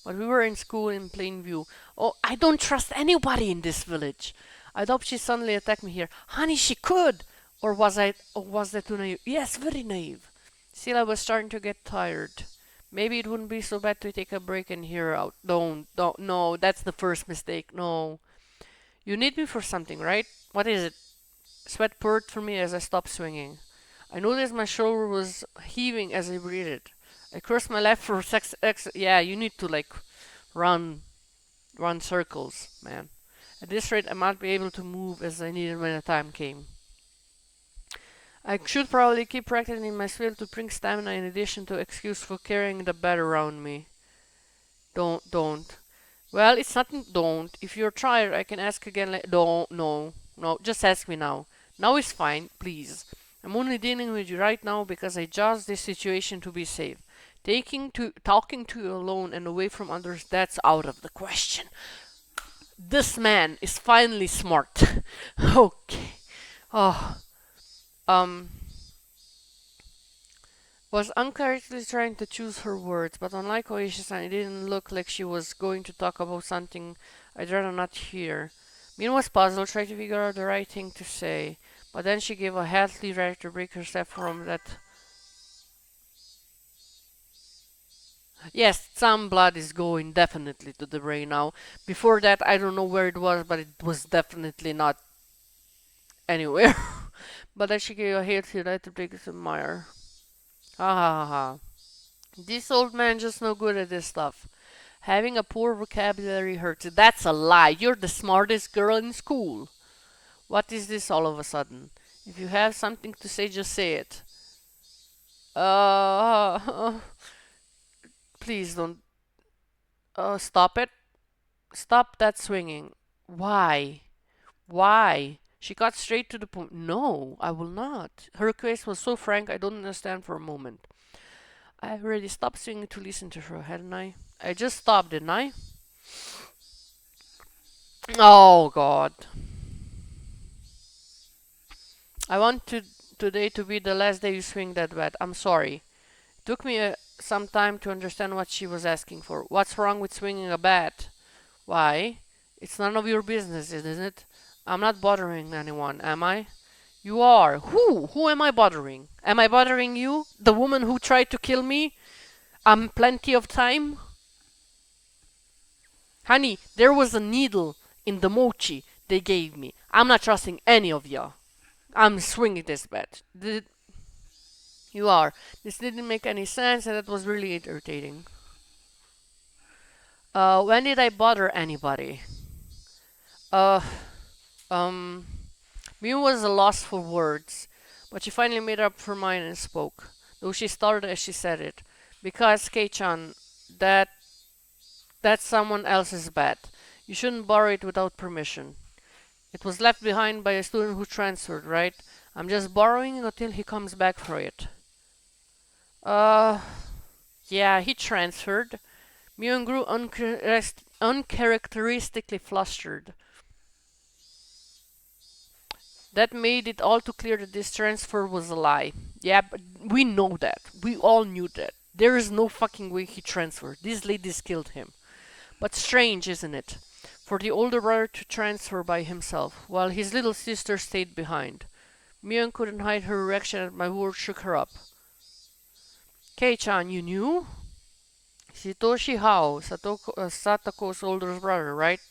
but we were in school in plain view. Oh, I don't trust anybody in this village. I thought she suddenly attacked me here. Honey, she could! Or was that too naive? Yes, very naive. Still, I was starting to get tired. Maybe it wouldn't be so bad to take a break and hear her out. Don't, no, that's the first mistake. No. You need me for something, right? What is it? Sweat poured from me as I stopped swinging. I noticed my shoulder was heaving as I breathed. I cursed my life for yeah, you need to like run run circles, man. At this rate I might be able to move as I needed when the time came. I should probably keep practicing my skill to bring stamina in addition to excuse for carrying the bed around me. Don't. Well, it's nothing. Don't. If you're tired, I can ask again. Don't. No. Just ask me now. Now is fine, please. I'm only dealing with you right now because I judge this situation to be safe. Talking to you alone and away from others, that's out of the question. This man is finally smart. Okay. Oh. Um. Was uncharacteristically trying to choose her words, but unlike Oishi-san, it didn't look like she was going to talk about something I'd rather not hear. Min was puzzled, trying to figure out the right thing to say, but then she gave a healthy right to break herself from that. Yes, some blood is going definitely to the brain now. Before that, I don't know where it was, but it was definitely not anywhere. But then she gave a healthy right to break the mire. Ha ha ha ha. This old man just no good at this stuff. Having a poor vocabulary hurts. That's a lie. You're the smartest girl in school. What is this all of a sudden? If you have something to say, just say it. Please don't. Stop it. Stop that swinging. Why? Why? She got straight to the point. No, I will not. Her request was so frank, I don't understand for a moment. I already stopped swinging to listen to her, hadn't I? I just stopped, didn't I? Oh, God. I want today to be the last day you swing that bat. I'm sorry. It took me some time to understand what she was asking for. What's wrong with swinging a bat? Why? It's none of your business, isn't it? I'm not bothering anyone, am I? You are. Who? Who am I bothering? Am I bothering you? The woman who tried to kill me? Plenty of time? Honey, there was a needle in the mochi they gave me. I'm not trusting any of you. I'm swinging this bat. You are. This didn't make any sense and that was really irritating. When did I bother anybody? Uh, Um, Miu was a loss for words, but she finally made up her mind and spoke, though she stuttered as she said it. Because, Kei-chan, that that's someone else's bat. You shouldn't borrow it without permission. It was left behind by a student who transferred, right? I'm just borrowing it until he comes back for it. Uh, yeah, he transferred. Mion grew uncharacteristically flustered. That made it all too clear that this transfer was a lie. Yeah, but we know that. We all knew that. There is no fucking way he transferred. These ladies killed him. But strange, isn't it? For the older brother to transfer by himself, while his little sister stayed behind. Mion couldn't hide her reaction at my words shook her up. Kei-chan, you knew? Satoshi Hao, Satako's older brother, right?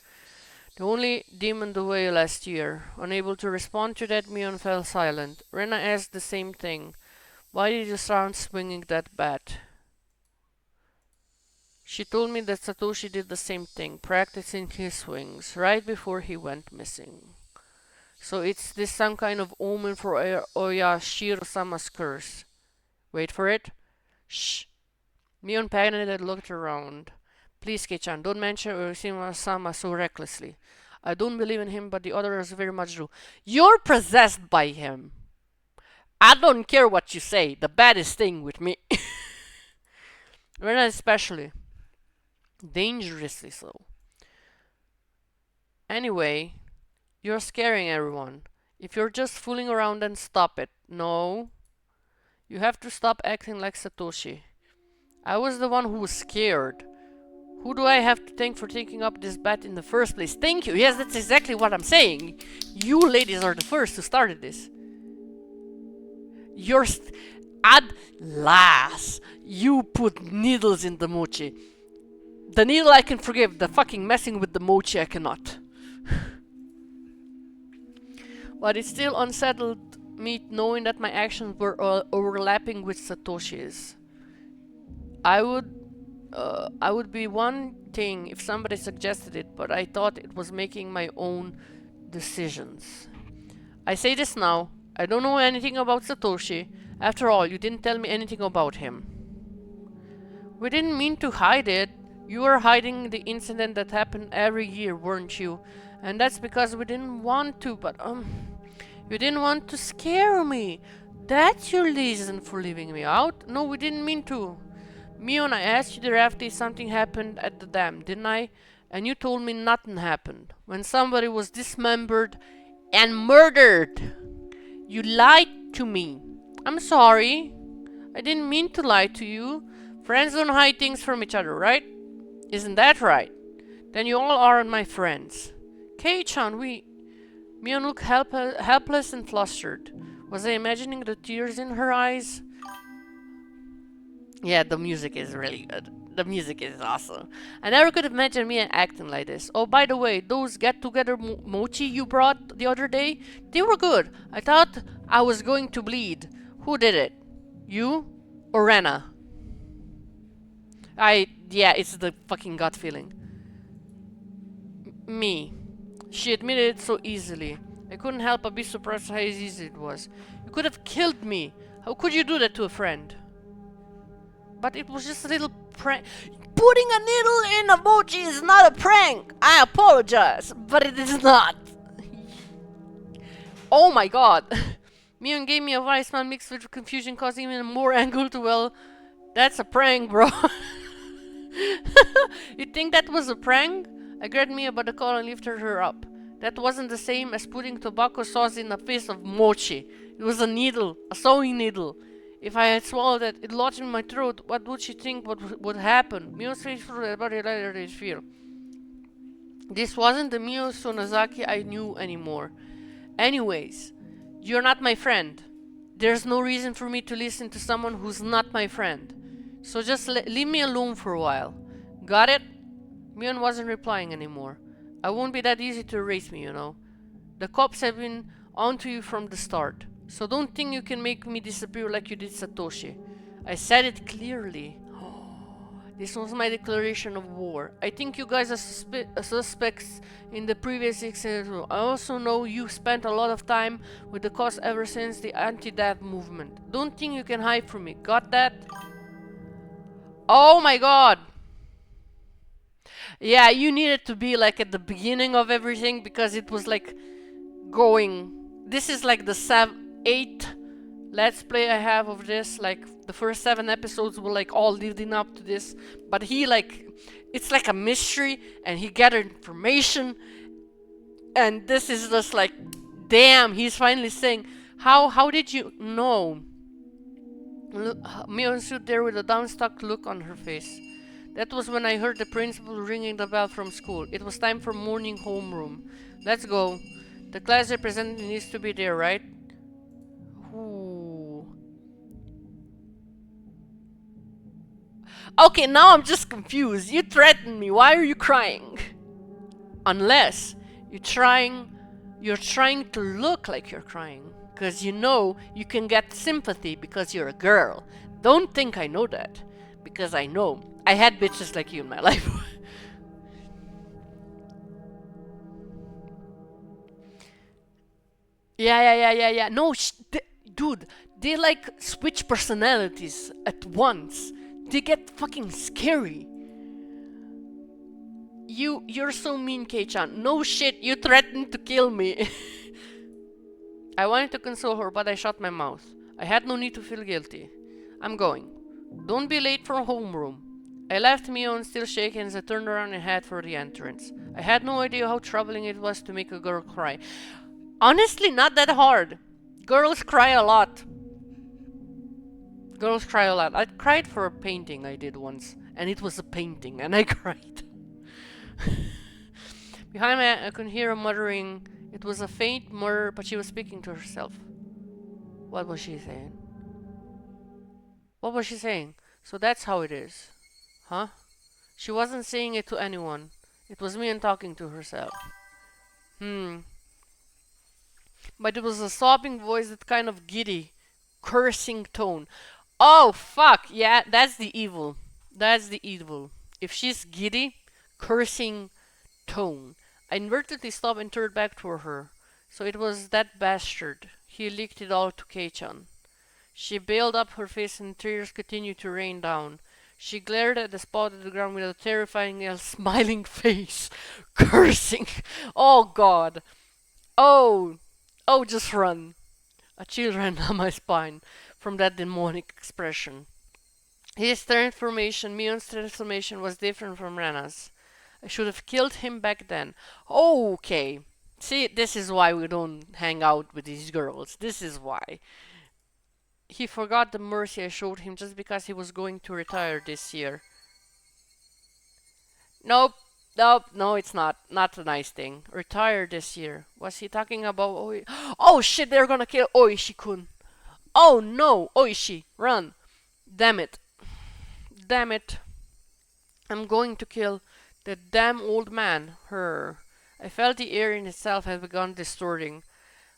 The only demoned away last year. Unable to respond to that, Mion fell silent. Rena asked the same thing. Why did you start swinging that bat? She told me that Satoshi did the same thing, practicing his swings, right before he went missing. So it's this some kind of omen for Oyashiro-sama's curse. Wait for it. Shh. Mion panicked and looked around. Please, Kei-chan, don't mention Oyashiro-sama so recklessly. I don't believe in him, but the others very much do. You're possessed by him. I don't care what you say. The bat is staying with me. Rena especially. Dangerously so. Anyway, you're scaring everyone. If you're just fooling around, then stop it. No. You have to stop acting like Satoshi. I was the one who was scared. Who do I have to thank for taking up this bet in the first place? Thank you. Yes, that's exactly what I'm saying. You ladies are the first who started this. You're at last. You put needles in the mochi. The needle I can forgive. The fucking messing with the mochi I cannot. But it still unsettled me knowing that my actions were overlapping with Satoshi's. I would be one thing if somebody suggested it, but I thought it was making my own decisions. I say this now. I don't know anything about Satoshi. After all, you didn't tell me anything about him. We didn't mean to hide it. You were hiding the incident that happened every year, weren't you? And that's because we didn't want to, but you didn't want to scare me. That's your reason for leaving me out? No, we didn't mean to. Mion, I asked you directly if something happened at the dam, didn't I? And you told me nothing happened. When somebody was dismembered and murdered. You lied to me. I'm sorry. I didn't mean to lie to you. Friends don't hide things from each other, right? Isn't that right? Then you all aren't my friends. Kei-chan, Mion looked helpless and flustered. Was I imagining the tears in her eyes? Yeah, the music is really good. The music is awesome. I never could imagine me acting like this. Oh, by the way, those get-together mochi you brought the other day, they were good. I thought I was going to bleed. Who did it? You or Rena? Yeah, it's the fucking gut feeling. Me. She admitted it so easily. I couldn't help but be surprised how easy it was. You could have killed me. How could you do that to a friend? But it was just a little prank. Putting a needle in a mochi is not a prank. I apologize, but it is not. Oh my god. Mion gave me a wry smile mixed with confusion, causing even more anger to well. That's a prank, bro. You think that was a prank? I grabbed Mia by the collar and lifted her up. That wasn't the same as putting tobacco sauce in the face of mochi. It was a needle, a sewing needle. If I had swallowed it, it lodged in my throat. What would she think would happen? Mio's face through the body lighter his fear. This wasn't the Mio Sonozaki I knew anymore. Anyways, you're not my friend. There's no reason for me to listen to someone who's not my friend. So just leave me alone for a while. Got it? Mion wasn't replying anymore. I won't be that easy to erase me, you know. The cops have been onto you from the start. So don't think you can make me disappear like you did Satoshi. I said it clearly. This was my declaration of war. I think you guys are suspects in the previous incident. I also know you spent a lot of time with the cause ever since the anti-death movement. Don't think you can hide from me. Got that? Oh my god! Yeah, you needed to be like at the beginning of everything because it was like going. This is like the 8th let's play I have of this. Like the first 7 episodes were like all leading up to this, but he like it's like a mystery and he gathered information, and this is just like, damn, he's finally saying, how did you know? Mio stood there with a downstuck look on her face. That was when I heard the principal ringing the bell from school. It was time for morning homeroom. Let's go. The class representative needs to be there, right? Ooh. Okay, now I'm just confused. You threatened me. Why are you crying? Unless you're trying to look like you're crying. Because you know you can get sympathy because you're a girl. Don't think I know that. Because I know. I had bitches like you in my life. Yeah. No, dude, they like switch personalities at once. They get fucking scary. You're so mean, Kei-chan. No shit, you threatened to kill me. I wanted to console her, but I shut my mouth. I had no need to feel guilty. I'm going. Don't be late for homeroom. I left Mion still shaking as I turned around and headed for the entrance. I had no idea how troubling it was to make a girl cry. Honestly, not that hard. Girls cry a lot. Girls cry a lot. I cried for a painting I did once, and it was a painting, and I cried. Behind me, I could hear her muttering. It was a faint murmur, but she was speaking to herself. What was she saying? What was she saying? So that's how it is. Huh? She wasn't saying it to anyone. It was me and talking to herself. Hmm. But it was a sobbing voice, that kind of giddy, cursing tone. Oh, fuck! Yeah, that's the evil. That's the evil. If she's giddy, cursing tone. I inadvertently stopped and turned back toward her. So it was that bastard. He leaked it all to Kei-chan. She bailed up her face and tears continued to rain down. She glared at the spot on the ground with a terrifying yet smiling face, cursing. Oh God. Oh. Oh, just run. A chill ran down my spine from that demonic expression. His transformation, Mion's transformation, was different from Rena's. I should have killed him back then. Okay. See, this is why we don't hang out with these girls. This is why. He forgot the mercy I showed him just because he was going to retire this year. Nope. Nope. No, it's not. Not a nice thing. Retire this year. Was he talking about Oh shit, they're gonna kill Oishi-kun. Oh no, Oishi, run. Damn it. Damn it. I'm going to kill the damn old man. Her. I felt the air in itself had begun distorting.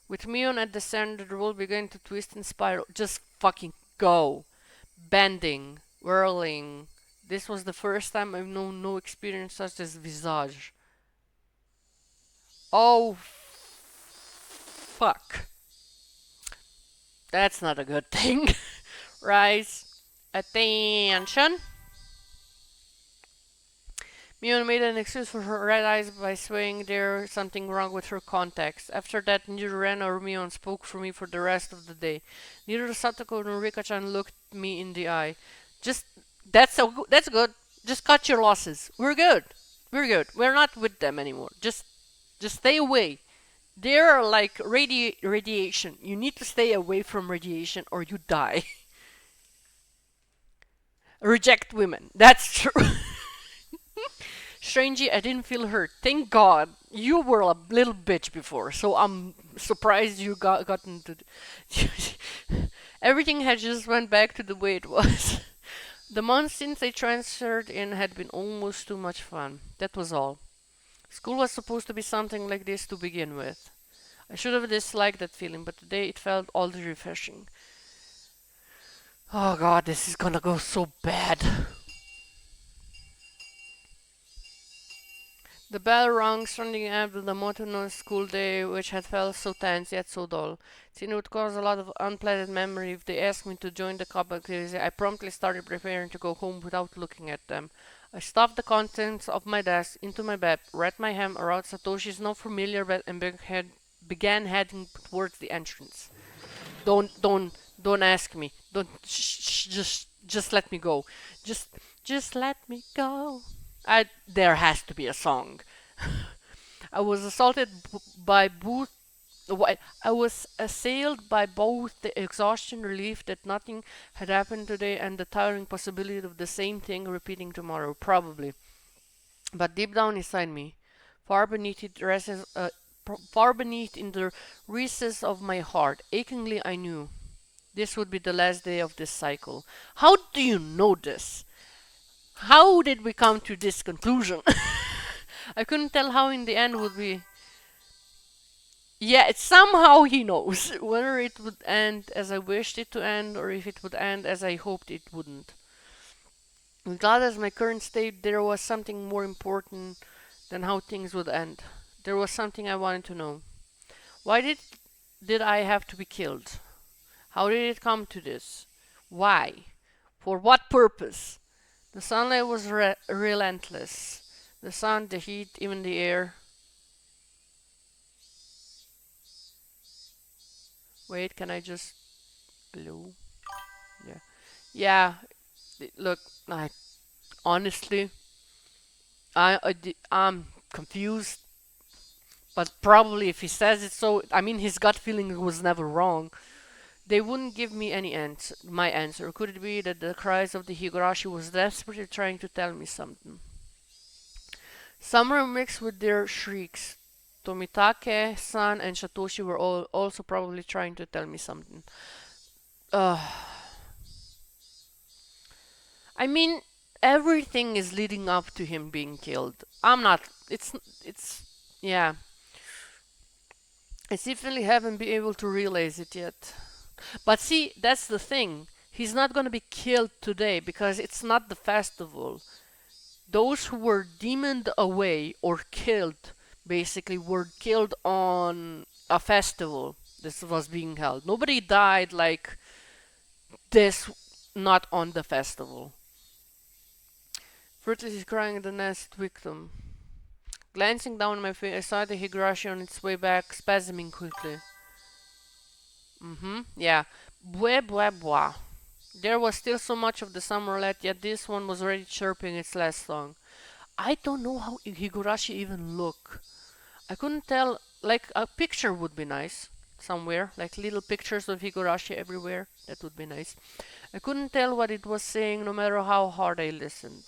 With Mion at the center, the road began to twist and spiral. Just fucking go. Bending. Whirling. This was the first time I've known no experience such as visage. Oh, fuck. That's not a good thing. Rise. Attention. Mion made an excuse for her red eyes by swaying there something wrong with her contacts. After that, neither Ren or Mion spoke for me for the rest of the day. Neither Satoko nor Rika-chan looked me in the eye. Just, that's good. Just cut your losses. We're good. We're good. We're not with them anymore. Just stay away. They're like radiation. You need to stay away from radiation or you die. Reject women. That's true. Strangely, I didn't feel hurt. Thank God. You were a little bitch before, so I'm surprised you gotten to. Everything had just went back to the way it was. The months since I transferred in had been almost too much fun. That was all. School was supposed to be something like this to begin with. I should have disliked that feeling, but today it felt oddly refreshing. Oh God, this is gonna go so bad. The bell rang, sounding after the monotonous school day, which had felt so tense yet so dull. Since it would cause a lot of unpleasant memory if they asked me to join the club activity, I promptly started preparing to go home without looking at them. I stuffed the contents of my desk into my bag, wrapped my hand around Satoshi's now familiar bed, and began heading towards the entrance. Don't ask me. Don't, just let me go. Just, just let me go. There has to be a song. I was assaulted by both. I was assailed by both the exhaustion, relief that nothing had happened today, and the tiring possibility of the same thing repeating tomorrow, probably. But deep down inside me, far beneath it far beneath in the recesses of my heart, achingly I knew this would be the last day of this cycle. How do you know this? How did we come to this conclusion? I couldn't tell how in the end would be. Yeah, it's somehow he knows whether it would end as I wished it to end or if it would end as I hoped it wouldn't. Regardless of my current state, there was something more important than how things would end. There was something I wanted to know. Why did I have to be killed? How did it come to this? Why? For what purpose? The sunlight was relentless. The sun, the heat, even the air. Wait, can I just. Hello? Yeah. Yeah, look, I honestly, I'm confused, but probably if he says it so, I mean, his gut feeling was never wrong. They wouldn't give me any answer, my answer. Could it be that the cries of the Higurashi was desperately trying to tell me something? Some were mixed with their shrieks. Tomitake, San, and Satoshi were all also probably trying to tell me something. Uh, I mean, everything is leading up to him being killed. I'm not. It's. Yeah. I definitely haven't been able to realize it yet. But see, that's the thing. He's not gonna be killed today because it's not the festival. Those who were demoned away or killed basically were killed on a festival. This was being held. Nobody died like this, not on the festival. Fruitless is crying the next victim. Glancing down my face, I saw the Higurashi on its way back, spasming quickly. Yeah. Blah blah blah. There was still so much of the summer left, yet this one was already chirping its last song. I don't know how Higurashi even look. I couldn't tell. Like a picture would be nice somewhere, like little pictures of Higurashi everywhere. That would be nice. I couldn't tell what it was saying, no matter how hard I listened.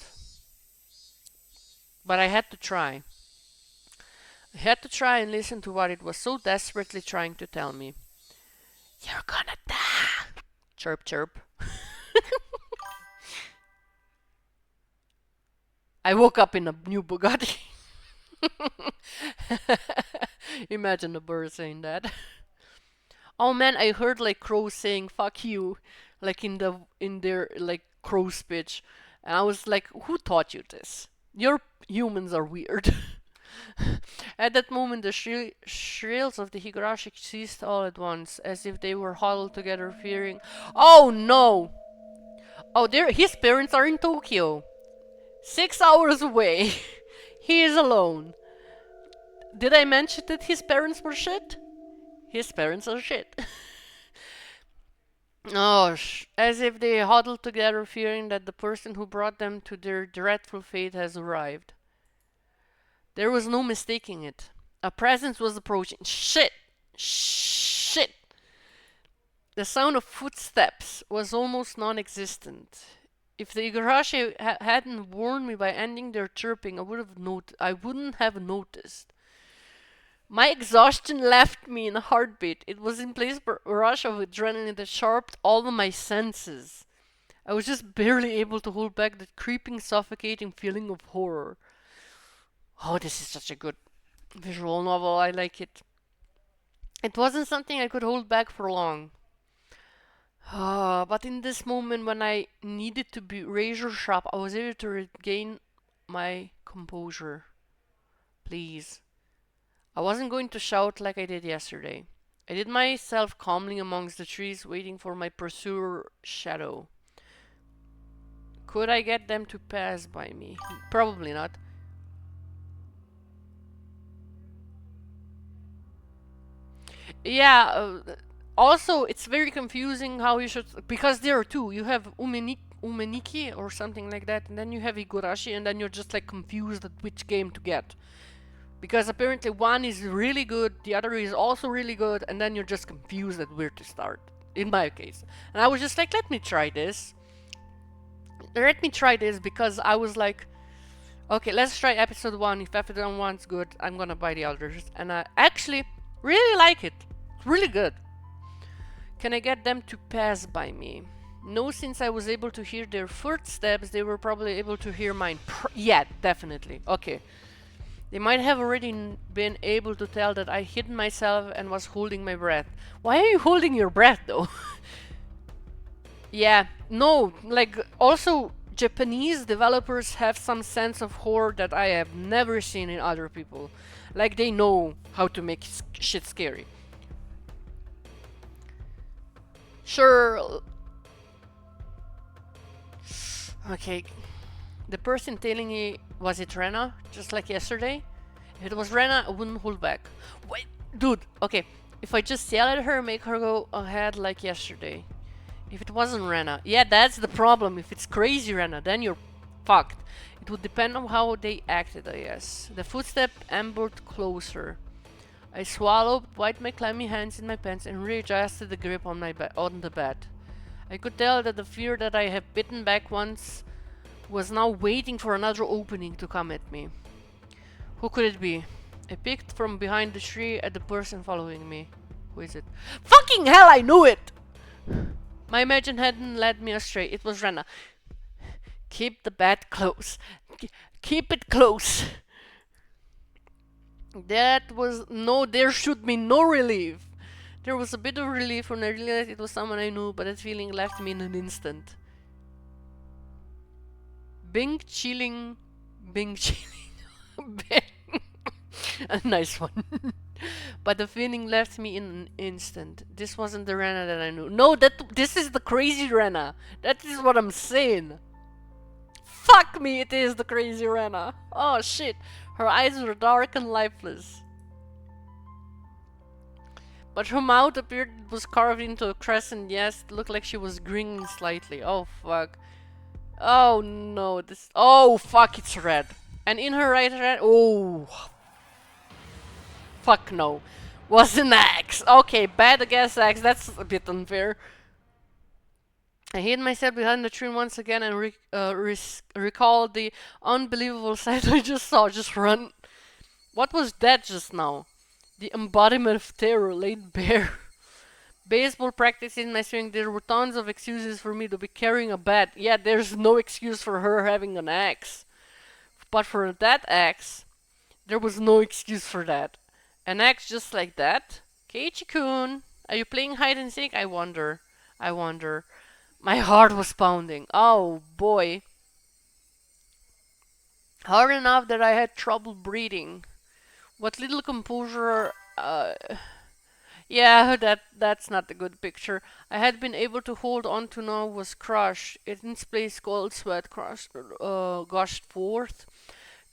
But I had to try. I had to try and listen to what it was so desperately trying to tell me. You're gonna die. Chirp, chirp. I woke up in a new Bugatti. Imagine a bird saying that. Oh man, I heard like crows saying "fuck you," like in their like crow speech, and I was like, "Who taught you this? Your humans are weird." At that moment, the shrills of the Higurashi ceased all at once, as if they were huddled together, fearing. Oh no! Oh, his parents are in Tokyo, 6 hours away. He is alone. Did I mention that his parents were shit? His parents are shit. Oh, as if they huddled together, fearing that the person who brought them to their dreadful fate has arrived. There was no mistaking it. A presence was approaching. Shit! Shit! The sound of footsteps was almost non existent. If the Igarashi hadn't warned me by ending their chirping, I wouldn't have noticed. My exhaustion left me in a heartbeat. It was in place of a rush of adrenaline that sharpened all of my senses. I was just barely able to hold back that creeping, suffocating feeling of horror. Oh, this is such a good visual novel. I like it. It wasn't something I could hold back for long. But in this moment when I needed to be razor sharp, I was able to regain my composure. Please. I wasn't going to shout like I did yesterday. I did myself calmly amongst the trees, waiting for my pursuer shadow. Could I get them to pass by me? Probably not. Yeah, also, it's very confusing how you should. Because there are two. You have Umeniki or something like that, and then you have Higurashi, and then you're just like confused at which game to get. Because apparently one is really good, the other is also really good, and then you're just confused at where to start. In my case. And I was just like, let me try this. Let me try this because I was like, okay, let's try episode 1. If episode 1's good, I'm gonna buy the others. And I actually really like it. It's really good. Can I get them to pass by me? No, since I was able to hear their footsteps, they were probably able to hear mine. Yeah, definitely. Okay. They might have already been able to tell that I hid myself and was holding my breath. Why are you holding your breath though? Yeah, no, like also Japanese developers have some sense of horror that I have never seen in other people. Like they know how to make shit scary. Sure. Okay. The person telling me, was it Rena? Just like yesterday? If it was Rena, I wouldn't hold back. Wait, dude, okay. If I just yell at her, make her go ahead like yesterday. If it wasn't Rena. Yeah, that's the problem. If it's crazy Rena, then you're fucked. It would depend on how they acted, I guess. The footstep ambled closer. I swallowed, wiped my clammy hands in my pants, and readjusted the grip on the bed. I could tell that the fear that I had bitten back once was now waiting for another opening to come at me. Who could it be? I peeked from behind the tree at the person following me. Who is it? Fucking hell, I knew it! My imagination hadn't led me astray. It was Rena. Keep the bed close. Keep it close. That was no, there should be no relief. There was a bit of relief when I realized it was someone I knew, but that feeling left me in an instant. Bing chilling. Bing chilling. A nice one. But the feeling left me in an instant. This wasn't the Rena that I knew. No, this is the crazy Rena. That is what I'm saying. Fuck me, it is the crazy Rena. Oh shit. Her eyes were dark and lifeless. But her mouth appeared was carved into a crescent. Yes, it looked like she was grinning slightly. Oh fuck. Oh no, this. Oh fuck, it's red. And in her right hand. Oh. Fuck no. Was an axe. Okay, bad guess axe. That's a bit unfair. I hid myself behind the tree once again and recalled the unbelievable sight I just saw. Just run. What was that just now? The embodiment of terror laid bare. Baseball practice in my swing, there were tons of excuses for me to be carrying a bat. Yeah, there's no excuse for her having an axe. But for that axe, there was no excuse for that. An axe just like that? Keiichi-kun, are you playing hide and seek? I wonder. I wonder. My heart was pounding. Oh boy. Hard enough that I had trouble breathing. What little composure, yeah, that's not a good picture. I had been able to hold on to now was crushed. In its place, cold sweat gushed forth,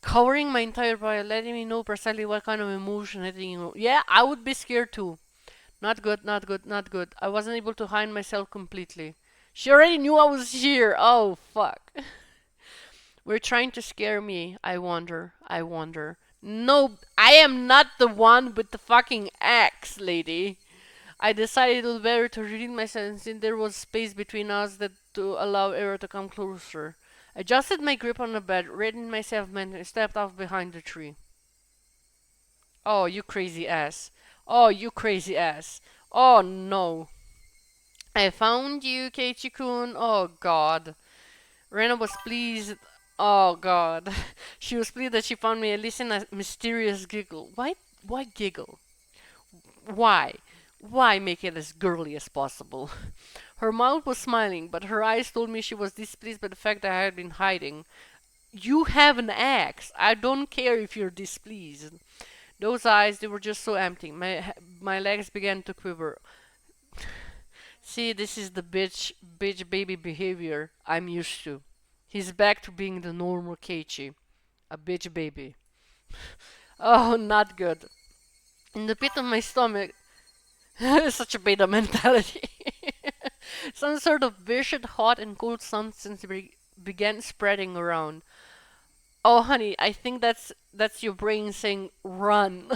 covering my entire body, letting me know precisely what kind of emotion hitting me. Yeah, I would be scared too. Not good, not good, not good. I wasn't able to hide myself completely. She already knew I was here. Oh, fuck. We're trying to scare me. I wonder. I wonder. No, I am not the one with the fucking axe, lady. I decided it was better to read myself since there was space between us that to allow error to come closer. I adjusted my grip on the bed, readied myself mentally, and stepped off behind the tree. Oh, you crazy ass. Oh, you crazy ass. Oh, no. I found you, Keiichi-kun. Oh, God. Rena was pleased. Oh, God. She was pleased that she found me, at least in a mysterious giggle. Why giggle? Why? Why make it as girly as possible? Her mouth was smiling, but her eyes told me she was displeased by the fact that I had been hiding. You have an axe. I don't care if you're displeased. Those eyes, they were just so empty. My legs began to quiver. See, this is the bitch baby behavior I'm used to. He's back to being the normal Keiichi. A bitch baby. Oh, not good. In the pit of my stomach, such a beta mentality. Some sort of vicious hot and cold substance began spreading around. Oh, honey, I think that's your brain saying run.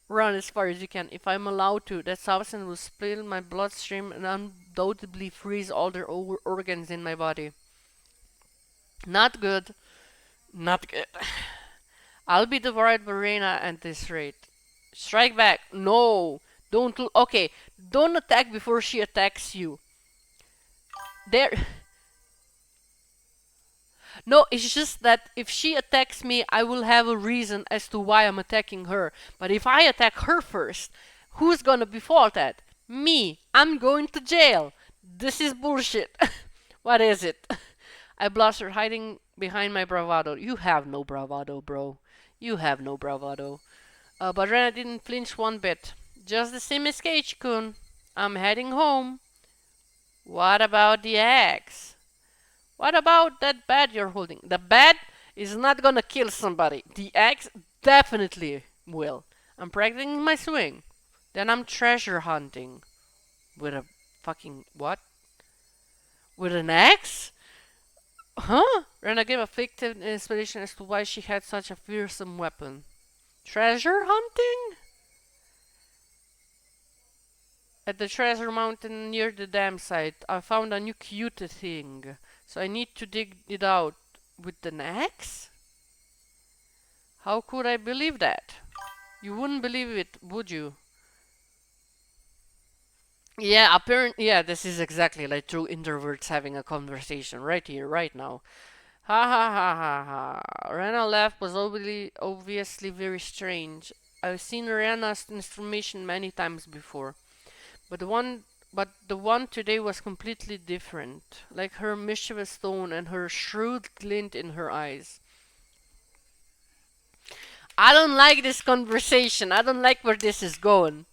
Run as far as you can. If I'm allowed to, that substance will split my bloodstream and undoubtedly freeze all the organs in my body. Not good. Not good. I'll be devoured by Reina at this rate. Strike back. No. Don't. Okay. Don't attack before she attacks you. There. No, it's just that if she attacks me, I will have a reason as to why I'm attacking her. But if I attack her first, who's gonna be fault at? Me. I'm going to jail. This is bullshit. What is it? I blustered, hiding behind my bravado. You have no bravado, bro. You have no bravado. But Rena didn't flinch one bit. Just the same as Cage-kun. I'm heading home. What about the axe? What about that bat you're holding? The bat is not gonna kill somebody. The axe definitely will. I'm practicing my swing. Then I'm treasure hunting. With a fucking what? With an axe? Huh? Rena gave a fictive explanation as to why she had such a fearsome weapon. Treasure hunting? At the treasure mountain near the dam site, I found a new cute thing. So I need to dig it out with an axe? How could I believe that? You wouldn't believe it, would you? Yeah, apparently, yeah, this is exactly like two introverts having a conversation right here, right now. Ha ha ha ha ha. Rana's laugh was obviously very strange. I've seen Rana's transformation many times before, but the one today was completely different. Like her mischievous tone and her shrewd glint in her eyes. I don't like this conversation. I don't like where this is going.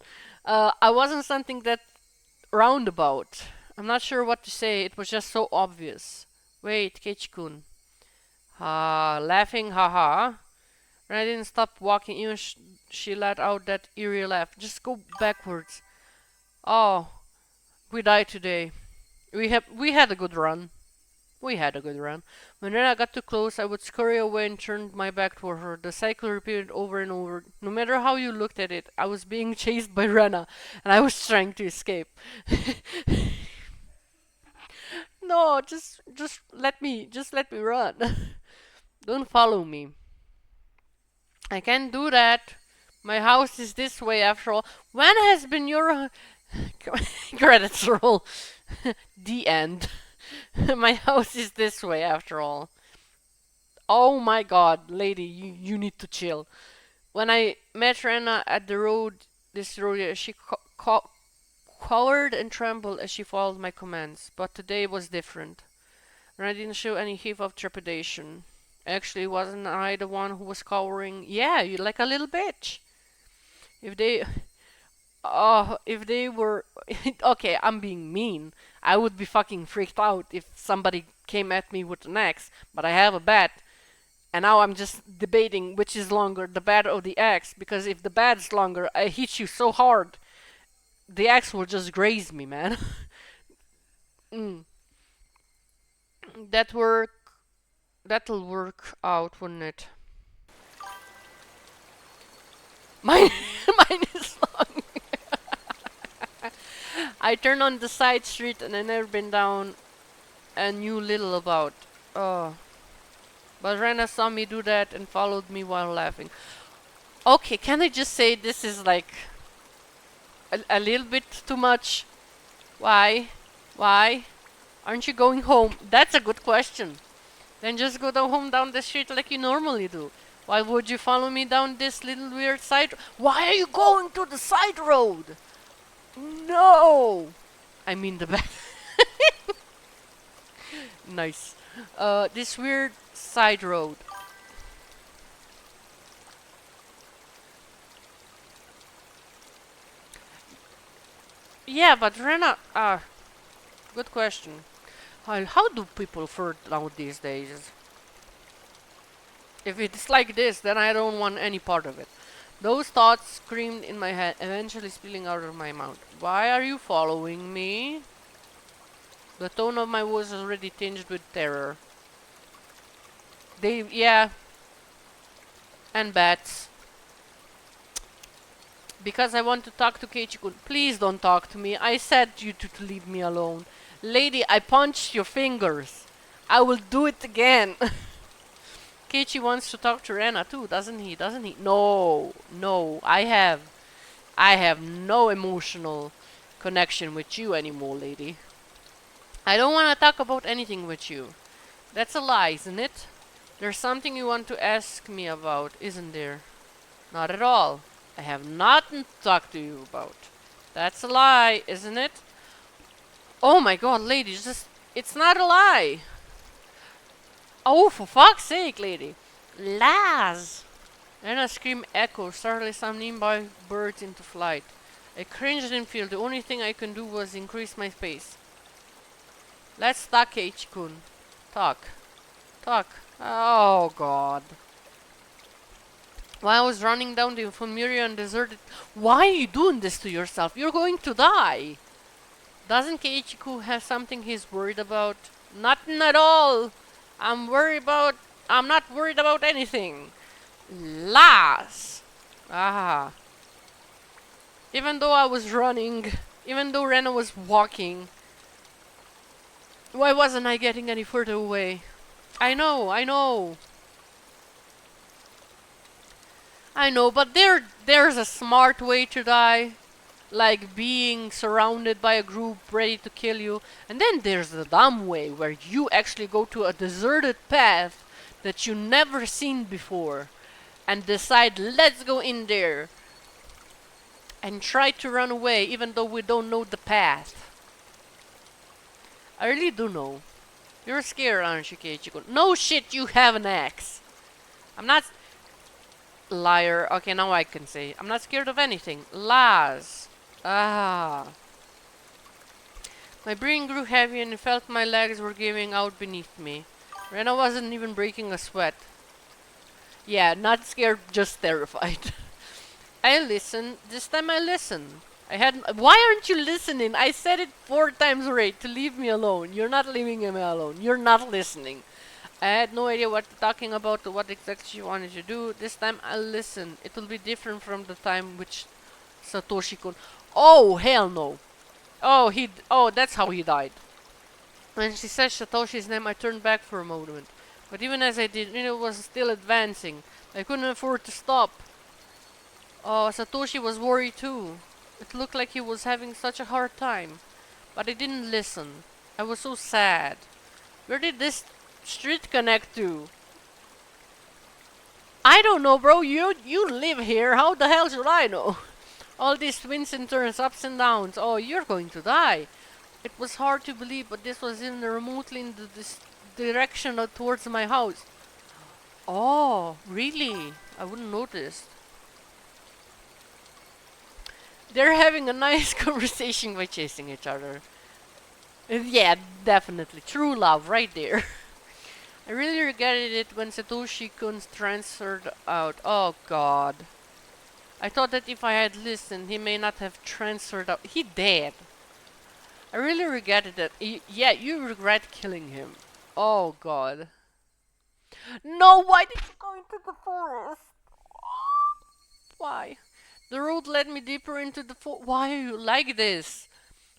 I wasn't something that roundabout. I'm not sure what to say. It was just so obvious. Wait, Keiichi-kun. Laughing, haha. And I didn't stop walking, even she let out that eerie laugh. Just go backwards. Oh, we died today. We had a good run. We had a good run. When Rena got too close, I would scurry away and turn my back toward her. The cycle repeated over and over. No matter how you looked at it, I was being chased by Rena, and I was trying to escape. No, just let me run. Don't follow me. I can't do that. My house is this way after all. When has been your credits roll? The end. My house is this way after all. Oh my god, lady, you need to chill. When I met Rena at the road, this road, she cowered and trembled as she followed my commands. But today was different. Rena didn't show any hint of trepidation. Actually, wasn't I the one who was cowering? Yeah, you like a little bitch. If they, if they were, okay, I'm being mean. I would be fucking freaked out if somebody came at me with an axe. But I have a bat, and now I'm just debating which is longer, the bat or the axe. Because if the bat's longer, I hit you so hard, the axe will just graze me, man. mm. That work, that'll work out, wouldn't it? Mine, mine is long. I turned on the side street and I never been down and knew little about. Oh. But Rena saw me do that and followed me while laughing. Okay, can I just say this is like a little bit too much? Why? Why? Aren't you going home? That's a good question. Then just go home down the street like you normally do. Why would you follow me down this little weird side? Why are you going to the side road? No! I mean the back. Nice. This weird Side road. Yeah, but Rena. Good question. How do people flirt out these days? If it's like this, then I don't want any part of it. Those thoughts screamed in my head, eventually spilling out of my mouth. Why are you following me? The tone of my voice was already tinged with terror. Yeah, and bats. Because I want to talk to Keiichi-kun. Please don't talk to me. I said you to leave me alone. Lady, I punched your fingers. I will do it again. Keiichi wants to talk to Rena too, doesn't he? Doesn't he? No, no. I have no emotional connection with you anymore, lady. I don't want to talk about anything with you. That's a lie, isn't it? There's something you want to ask me about, isn't there? Not at all. I have nothing to talk to you about. That's a lie, isn't it? Oh my god, lady, it's not a lie. Oh, for fuck's sake, lady. Lies. And a scream echoed, startling some nearby birds into flight. I cringed and feel the only thing I could do was increase my pace. Let's talk, Keiichi-kun. Talk. Talk. Oh god. While I was running down the familiar and deserted... Why are you doing this to yourself? You're going to die! Doesn't Keiichi-kun have something he's worried about? Nothing at all! I'm not worried about anything. Lies! Ah. Even though I was running, even though Rena was walking, why wasn't I getting any further away? I know, but there's a smart way to die, like being surrounded by a group ready to kill you, and then there's the dumb way where you actually go to a deserted path that you never seen before and decide let's go in there and try to run away even though we don't know the path. I really do know. You're scared, aren't you, Keiichi-kun? No shit, you have an axe. I'm not... Liar. Okay, now I can say. I'm not scared of anything. Lies. Ah. My breathing grew heavy and I felt my legs were giving out beneath me. Rena wasn't even breaking a sweat. Yeah, not scared, just terrified. I listened. This time I listened. Why aren't you listening? I said it 4 times already to leave me alone. You're not leaving me alone. You're not listening. I had no idea what you're talking about or what exactly she wanted to do. This time I'll listen. It will be different from the time which Satoshi-kun... Oh, hell no. Oh, that's how he died. When she said Satoshi's name, I turned back for a moment. But even as I did, it was still advancing. I couldn't afford to stop. Oh, Satoshi was worried too. It looked like he was having such a hard time. But I didn't listen. I was so sad. Where did this street connect to? I don't know, bro. You live here. How the hell should I know? All these twists and turns, ups and downs. Oh, you're going to die. It was hard to believe, but this was even remotely in this direction towards my house. Oh, really? I wouldn't notice. They're having a nice conversation by chasing each other. Yeah, definitely. True love right there. I really regretted it when Satoshi-kun transferred out. Oh god. I thought that if I had listened, he may not have transferred out. He did. I really regretted it. Yeah, you regret killing him. Oh god. No, why did you go into the forest? Why? The road led me deeper into the forest. Why are you like this?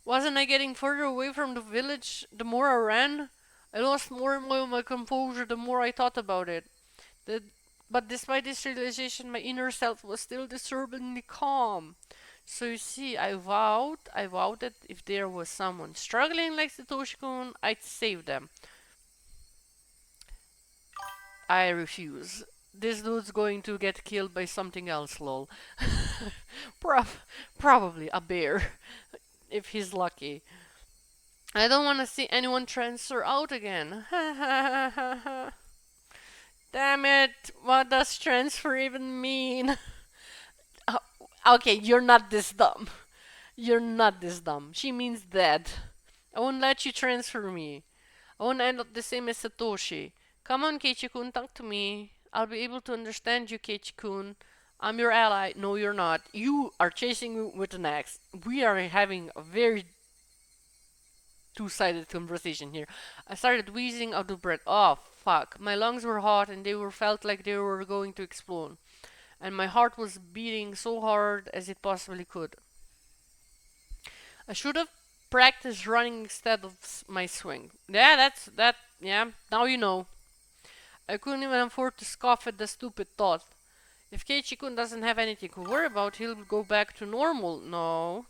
Wasn't I getting further away from the village the more I ran? I lost more and more of my composure the more I thought about it. The, but despite this realization, my inner self was still disturbingly calm. So you see, I vowed that if there was someone struggling like Satoshi-kun, I'd save them. I refuse. This dude's going to get killed by something else, lol. Probably a bear, if he's lucky. I don't want to see anyone transfer out again. Damn it! What does transfer even mean? Uh, okay, you're not this dumb. You're not this dumb. She means dead. I won't let you transfer me. I won't end up the same as Satoshi. Come on, Keiichi-kun, talk to me. I'll be able to understand you, Keiichi-kun. I'm your ally. No, you're not. You are chasing me with an axe. We are having a very two-sided conversation here. I started wheezing out of breath. Oh, fuck. My lungs were hot and they were felt like they were going to explode. And my heart was beating so hard as it possibly could. I should have practiced running instead of my swing. Yeah, that's that. Yeah, now you know. I couldn't even afford to scoff at the stupid thought. If Keiichi-kun doesn't have anything to worry about, he'll go back to normal. No.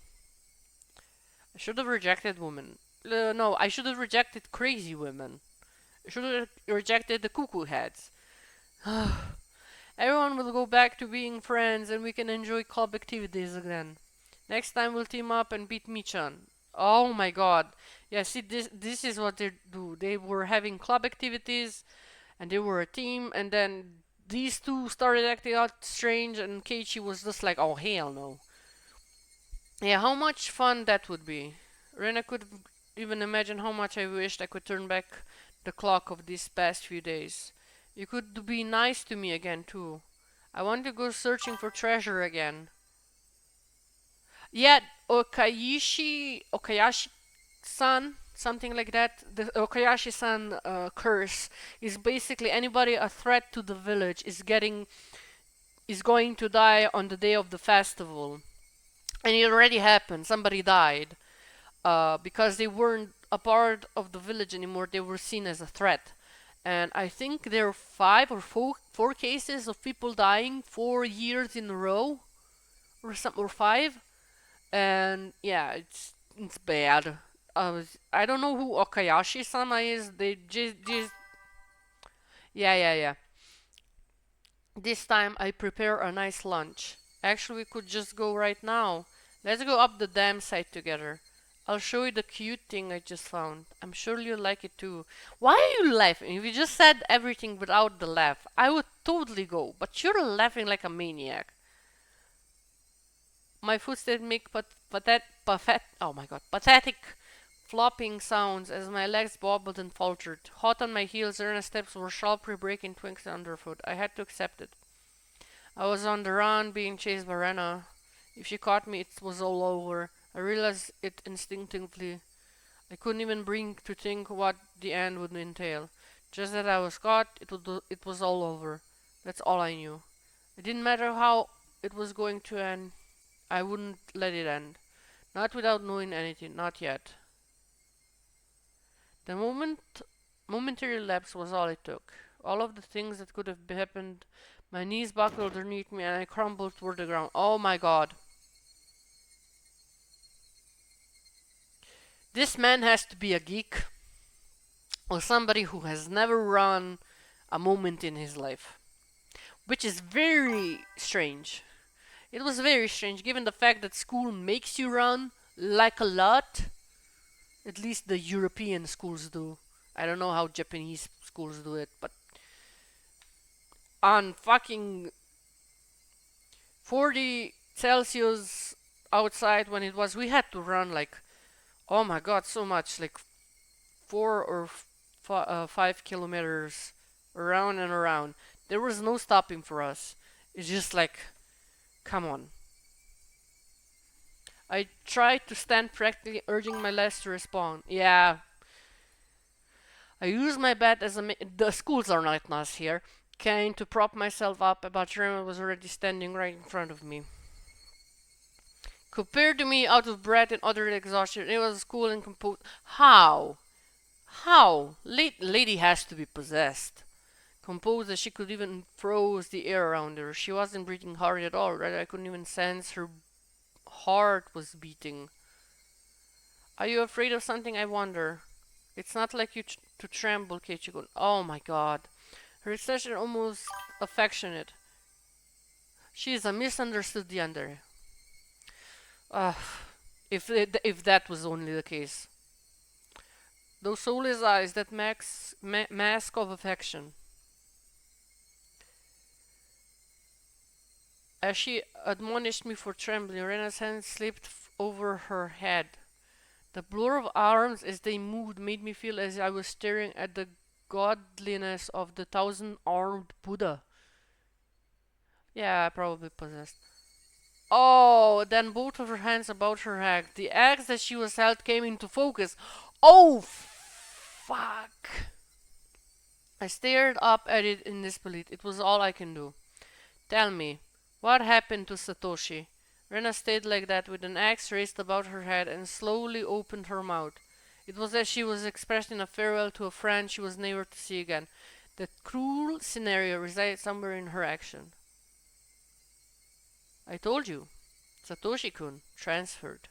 I should have rejected women. No, I should have rejected crazy women. I should have rejected the cuckoo heads. Everyone will go back to being friends and we can enjoy club activities again. Next time we'll team up and beat Michan. Oh my god. Yeah, see this is what they do. They were having club activities and they were a team and then these two started acting out strange and Keiichi was just like, oh hell no. Yeah, how much fun that would be. Rena could even imagine how much I wished I could turn back the clock of these past few days. You could be nice to me again too. I want to go searching for treasure again. Yeah, Okayashi-san, something like that. The Okayashi-san curse is basically anybody a threat to the village is going to die on the day of the festival. And it already happened. Somebody died because they weren't a part of the village anymore. They were seen as a threat. And I think there are four cases of people dying 4 years in a row, or five. And yeah, it's bad. I don't know who Okayashi-sama is. They just yeah, yeah, yeah. This time I prepare a nice lunch. Actually, we could just go right now. Let's go up the dam site together. I'll show you the cute thing I just found. I'm sure you'll like it too. Why are you laughing? If you just said everything without the laugh, I would totally go. But you're laughing like a maniac. My footsteps make oh my god, pathetic flopping sounds as my legs bobbled and faltered. Hot on my heels, Erna's steps were sharply breaking twigs underfoot. I had to accept it. I was on the run, being chased by Rena. If she caught me, it was all over. I realized it instinctively. I couldn't even bring to think what the end would entail. Just that I was caught, it was all over. That's all I knew. It didn't matter how it was going to end. I wouldn't let it end. Not without knowing anything, not yet. The momentary lapse was all it took. All of the things that could have happened. My knees buckled underneath me and I crumbled toward the ground. Oh my god. This man has to be a geek or somebody who has never run a moment in his life. Which is very strange. It was very strange given the fact that school makes you run like a lot. At least the European schools do. I don't know how Japanese schools do it, but on fucking 40 Celsius outside when it was, we had to run like, oh my god, so much, like 4 or 5 kilometers around and around. There was no stopping for us. It's just like, come on. I tried to stand practically, urging my legs to respond. Yeah, I used my bed as the schools are not nice here. Cane to prop myself up, but Raymond was already standing right in front of me. Compared to me, out of breath and utter exhaustion, it was cool and composed. How? How? Lady has to be possessed. Composed as she could even froze the air around her. She wasn't breathing hard at all, right? I couldn't even sense her heart was beating. Are you afraid of something, I wonder? It's not like you to tremble, Keiichi. Oh my god. Her expression almost affectionate. She is a misunderstood yandere. Ah, if that was only the case. Those soulless eyes, that mask of affection. As she admonished me for trembling, Rena's hand slipped over her head. The blur of arms as they moved made me feel as I was staring at the godliness of the thousand-armed Buddha. Yeah, probably possessed. Oh, then both of her hands about her axe. The axe that she was held came into focus. Oh, fuck. I stared up at it in disbelief. It was all I can do. Tell me, what happened to Satoshi? Rena stayed like that with an axe raised above her head and slowly opened her mouth. It was as she was expressing a farewell to a friend she was never to see again. That cruel scenario resided somewhere in her action. I told you, Satoshi-kun transferred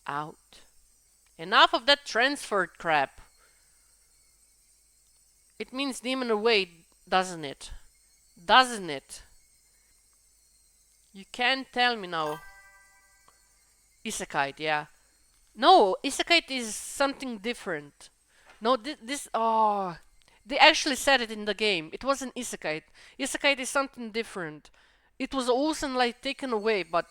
out. Enough of that transferred crap. It means demon away, doesn't it? Doesn't it? You can't tell me now. Isekai, yeah. No, isekai is something different. No, this. Oh. They actually said it in the game. It wasn't isekai. Isekai is something different. It was also like taken away, but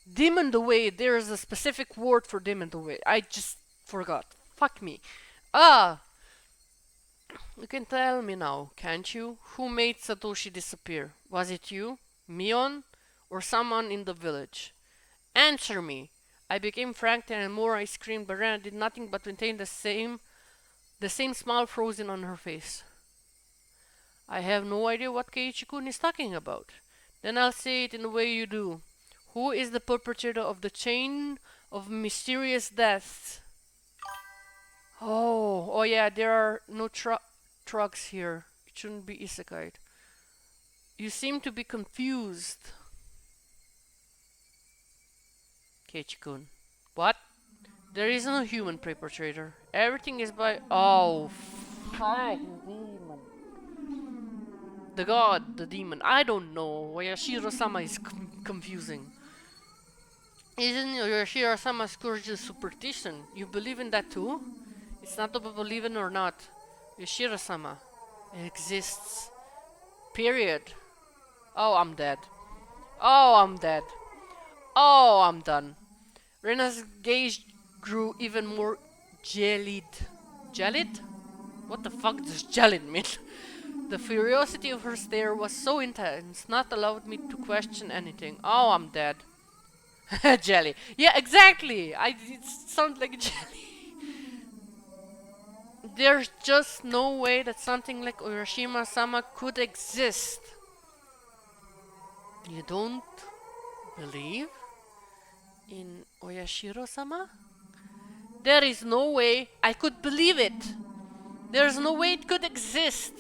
demoned away, there is a specific word for demoned away. I just forgot. Fuck me. Ah! You can tell me now, can't you? Who made Satoshi disappear? Was it you, Mion, or someone in the village? Answer me! I became frantic and more I screamed, but Rena did nothing but maintain the same smile frozen on her face. I have no idea what Keiichi-kun is talking about. Then I'll say it in the way you do. Who is the perpetrator of the chain of mysterious deaths? Oh yeah, there are no trucks here. It shouldn't be isekai. You seem to be confused. Keiichi-kun. What? There is no human perpetrator. Everything is by... Oh, fuck, demon. The god, the demon. I don't know. Yashiro-sama is confusing. Isn't Yashiro-sama's scourge just superstition? You believe in that too? It's not about believing or not. Yashiro-sama exists. Period. Oh, I'm dead. Oh, I'm dead. Oh, I'm done. Rena's gaze grew even more jellied. Jellied? What the fuck does jellied mean? The curiosity of her stare was so intense, not allowed me to question anything. Oh, I'm dead. Jelly. Yeah, exactly. It sounds like jelly. There's just no way that something like Urashima-sama could exist. You don't believe in Oyashiro-sama? There is no way I could believe it. There's no way it could exist.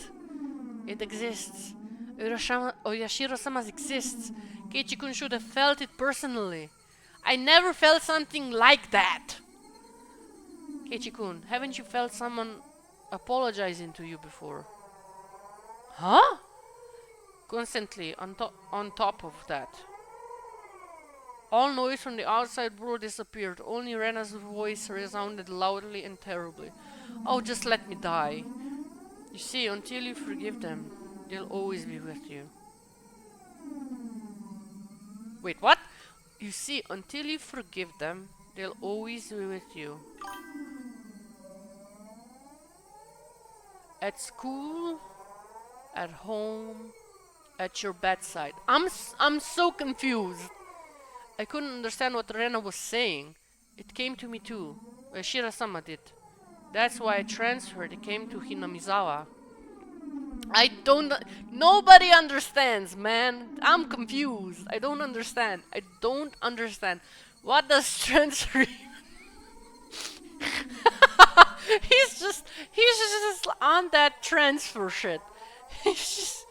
It exists. Oyashiro-sama exists. Keiichi-kun should have felt it personally. I never felt something like that. Keiichi-kun, haven't you felt someone apologizing to you before? Huh? Constantly on top of that. All noise from the outside world disappeared. Only Rena's voice resounded loudly and terribly. Oh, just let me die. You see, until you forgive them, they'll always be with you. Wait, what? You see, until you forgive them, they'll always be with you. At school, at home, at your bedside. I'm so confused. I couldn't understand what Rena was saying. It came to me too. Shira-sama did. That's why I transferred. It came to Hinamizawa. I don't... Nobody understands, man. I'm confused. I don't understand. I don't understand. What does transfer... He's just on that transfer shit. He's just...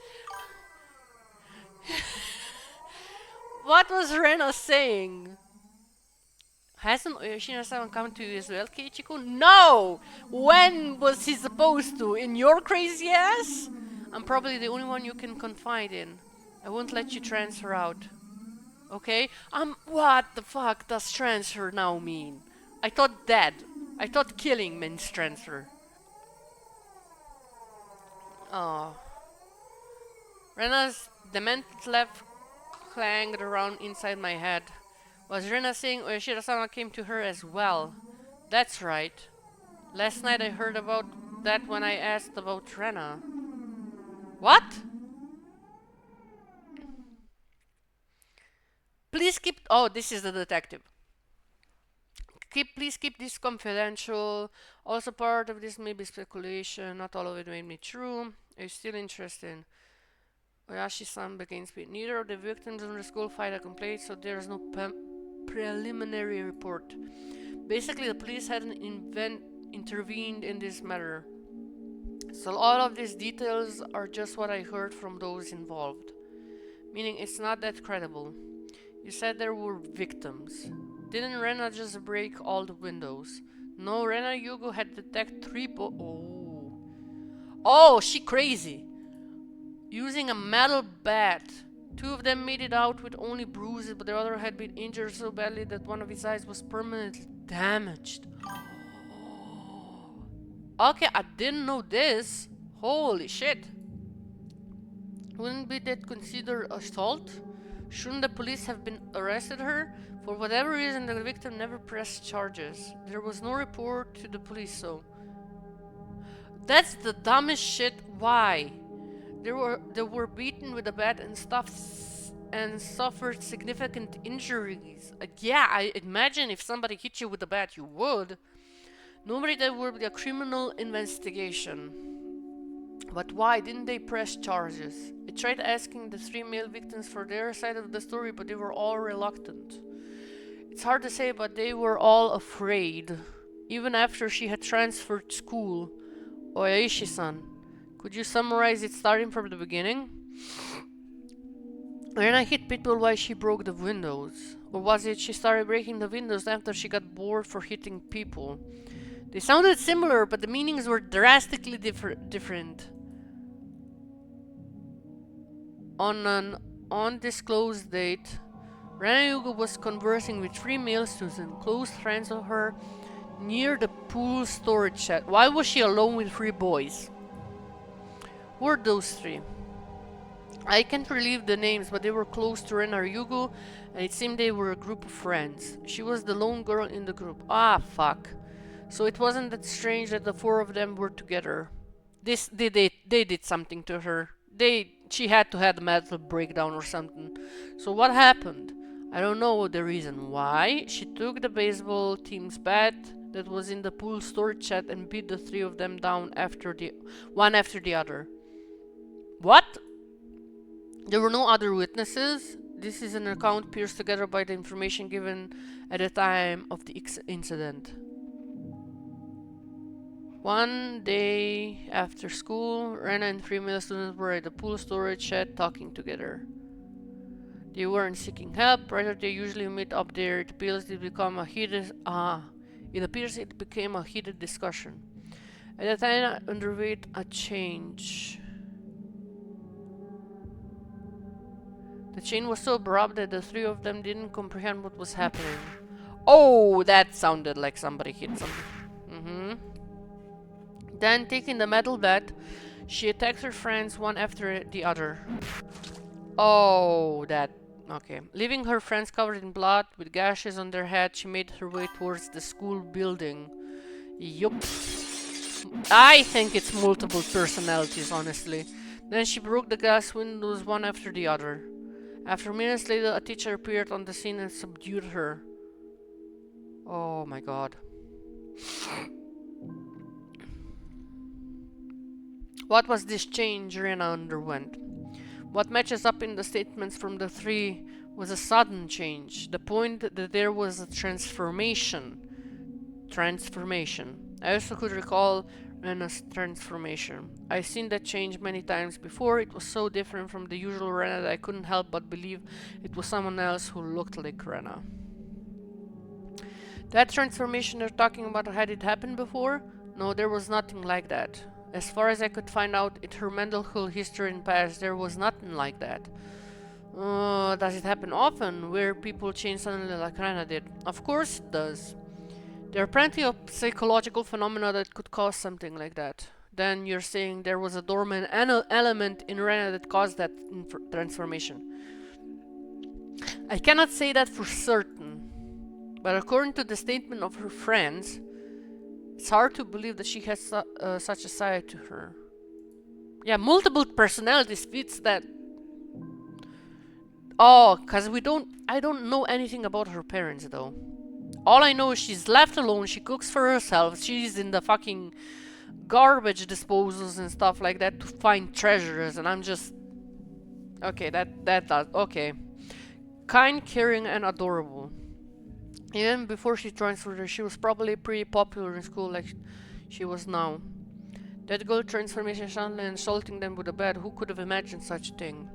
What was Rena saying? Hasn't Yoshino-sama come to you as well, Keiichi-kun? No! When was he supposed to? In your crazy ass? I'm probably the only one you can confide in. I won't let you transfer out. Okay? What the fuck does transfer now mean? I thought dead. I thought killing means transfer. Oh. Rena's demented laugh clanged around inside my head. Was Rena saying Oyoshida-sama came to her as well? That's right. Last night I heard about that when I asked about Rena. What? Please keep... Oh, this is the detective. Please keep this confidential. Also, part of this may be speculation. Not all of it may be true. Are you still interested? Oyashi-san begins with neither of the victims in the school filed a complaint, so there is no preliminary report. Basically, the police hadn't intervened in this matter. So all of these details are just what I heard from those involved. Meaning it's not that credible. You said there were victims. Didn't Rena just break all the windows? No, Rena Yugo had detected three Oh, she crazy! Using a metal bat. Two of them made it out with only bruises, but the other had been injured so badly that one of his eyes was permanently damaged. Okay, I didn't know this. Holy shit. Wouldn't be that considered assault? Shouldn't the police have been arrested her? For whatever reason, the victim never pressed charges. There was no report to the police, so... That's the dumbest shit. Why? They were beaten with a bat and stuff and suffered significant injuries. Yeah, I imagine if somebody hit you with a bat, you would. Normally there would be a criminal investigation. But why didn't they press charges? I tried asking the three male victims for their side of the story, but they were all reluctant. It's hard to say, but they were all afraid. Even after she had transferred school. Oyashi-san, could you summarize it starting from the beginning? Rena hit people while she broke the windows. Or was it she started breaking the windows after she got bored for hitting people? They sounded similar, but the meanings were drastically different. On an undisclosed date, Rena Yugo was conversing with three male students, close friends of her, near the pool storage shed. Why was she alone with three boys? Who were those three? I can't relive the names, but they were close to Rena Yugo, and it seemed they were a group of friends. She was the lone girl in the group. Ah, fuck. So it wasn't that strange that the four of them were together. They did something to her. She had to have a mental breakdown or something. So what happened? I don't know the reason why. She took the baseball team's bat that was in the pool storage shed and beat the three of them down one after the other. What? There were no other witnesses. This is an account pieced together by the information given at the time of the incident. One day after school, Rena and three male students were at the pool storage shed talking together. They weren't seeking help, rather they usually meet up there. It appears it became a heated discussion. At the time I underwent a change. The change was so abrupt that the three of them didn't comprehend what was happening. Oh, that sounded like somebody hit something. Then, taking the metal bat, she attacked her friends one after the other. Oh, that... Okay. Leaving her friends covered in blood, with gashes on their heads, she made her way towards the school building. Yup. I think it's multiple personalities, honestly. Then she broke the glass windows one after the other. After minutes later, a teacher appeared on the scene and subdued her. Oh my god. What was this change Rena underwent? What matches up in the statements from the three was a sudden change. The point that there was a transformation. I also could recall Rena's transformation. I've seen that change many times before. It was so different from the usual Rena that I couldn't help but believe it was someone else who looked like Rena. That transformation they're talking about, had it happened before? No, there was nothing like that. As far as I could find out in her mental history and past, there was nothing like that. Does it happen often, where people change suddenly like Rena did? Of course it does. There are plenty of psychological phenomena that could cause something like that. Then you're saying there was a dormant element in Rena that caused that transformation. I cannot say that for certain, but according to the statement of her friends, it's hard to believe that she has such a side to her. Yeah, multiple personalities fits that. Oh, cause I don't know anything about her parents though. All I know is she's left alone, she cooks for herself, she's in the fucking garbage disposals and stuff like that to find treasures, and I'm just... Okay, that does... Okay. Kind, caring, and adorable. Even before she transferred her, she was probably pretty popular in school like she was now. That girl transformation suddenly insulting them with a bed, who could have imagined such a thing?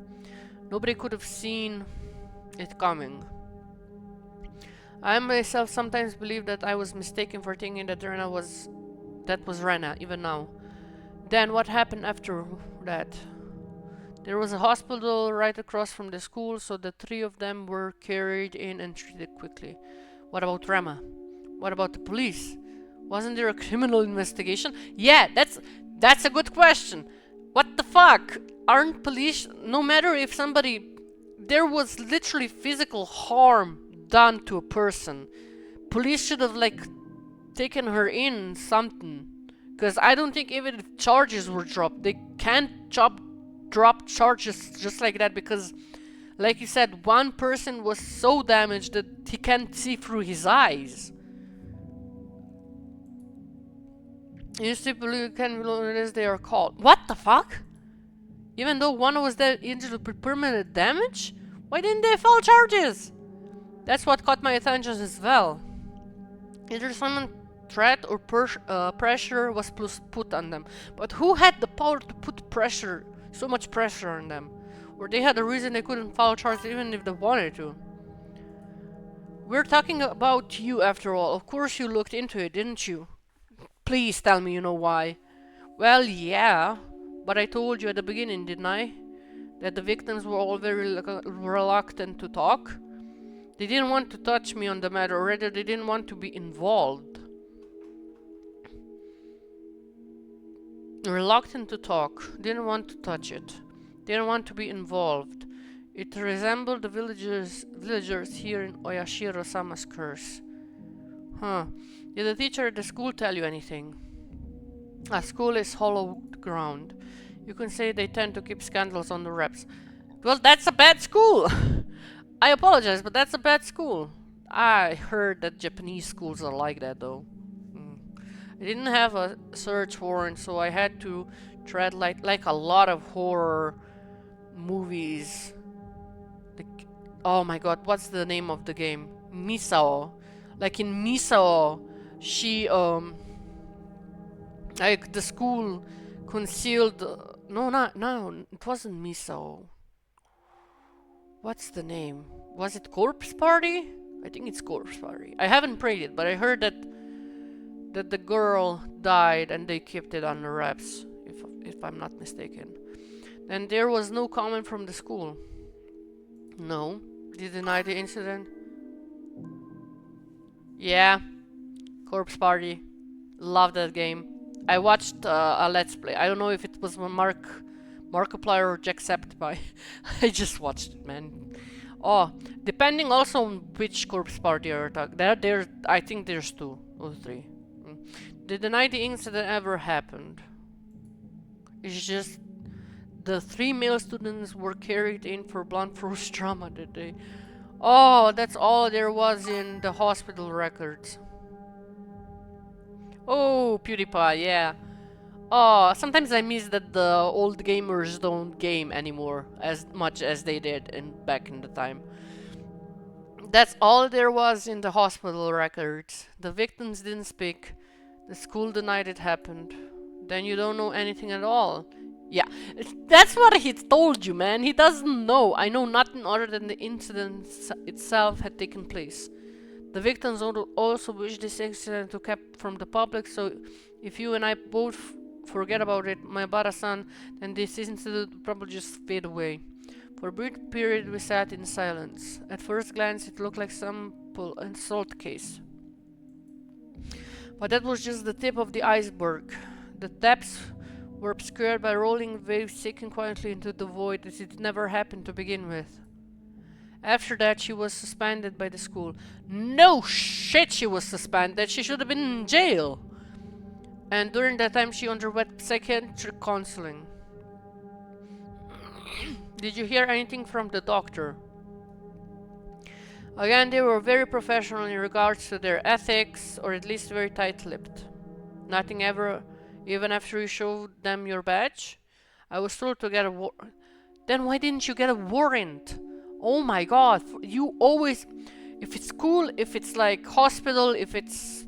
Nobody could have seen it coming. I myself sometimes believe that I was mistaken for thinking that was Rena, even now. Then what happened after that? There was a hospital right across from the school, so the three of them were carried in and treated quickly. What about Rama? What about the police? Wasn't there a criminal investigation? Yeah, that's a good question. What the fuck? Aren't police... No matter if somebody... There was literally physical harm done to a person. Police should have, like, taken her in something. Because I don't think even if charges were dropped, they can't drop charges just like that, because, like you said, one person was so damaged that he can't see through his eyes. You simply can't believe as they are called. What the fuck? Even though one was injured with permanent damage? Why didn't they file charges? That's what caught my attention as well. Either some threat or pressure was put on them. But who had the power to put pressure, so much pressure on them? Or they had a reason they couldn't file charges even if they wanted to. We're talking about you after all. Of course you looked into it, didn't you? Please tell me you know why. Well, yeah. But I told you at the beginning, didn't I? That the victims were all very reluctant to talk. They didn't want to touch me on the matter, or rather they didn't want to be involved. Reluctant to talk, didn't want to touch it. Didn't want to be involved. It resembled the villagers here in Oyashiro-sama's curse. Huh. Did the teacher at the school tell you anything? A school is hollowed ground. You can say they tend to keep scandals on the reps. Well, that's a bad school! I apologize, but that's a bad school. I heard that Japanese schools are like that, though. I didn't have a search warrant, so I had to tread like a lot of horror movies. Oh my god, what's the name of the game? Misao. Like in Misao, she, like the school concealed... no, it wasn't Misao. What's the name? Was it Corpse Party? I think it's Corpse Party. I haven't played it, but I heard that the girl died and they kept it on the wraps, if I'm not mistaken. And there was no comment from the school. No. They denied the incident. Yeah. Corpse Party. Love that game. I watched a Let's Play. I don't know if it was Markiplier or Jacksepticeye. I just watched it, man. Oh, depending also on which Corpse Party you're talking. I think there's two or three. They deny the incident ever happened. It's just the 3 male students were carried in for blunt force trauma that day. Oh, that's all there was in the hospital records. Oh, PewDiePie, yeah. Oh, sometimes I miss that the old gamers don't game anymore as much as they did back in the time. That's all there was in the hospital records. The victims didn't speak. The school denied it happened. Then you don't know anything at all. Yeah, that's what he told you, man. He doesn't know. I know nothing other than the incident itself had taken place. The victims also wish this incident to be kept from the public, so if you and I both forget about it, my Bara-san, then this incident will probably just fade away. For a brief period we sat in silence. At first glance it looked like some assault case. But that was just the tip of the iceberg. The depths were obscured by rolling waves sinking quietly into the void as it never happened to begin with. After that, she was suspended by the school. No shit, she was suspended. She should have been in jail. And during that time, she underwent psychiatric counseling. Did you hear anything from the doctor? Again, they were very professional in regards to their ethics, or at least very tight-lipped. Nothing ever, even after you showed them your badge? I was told to get a warrant. Then why didn't you get a warrant? Oh my god, you always... If it's school, if it's like hospital, if it's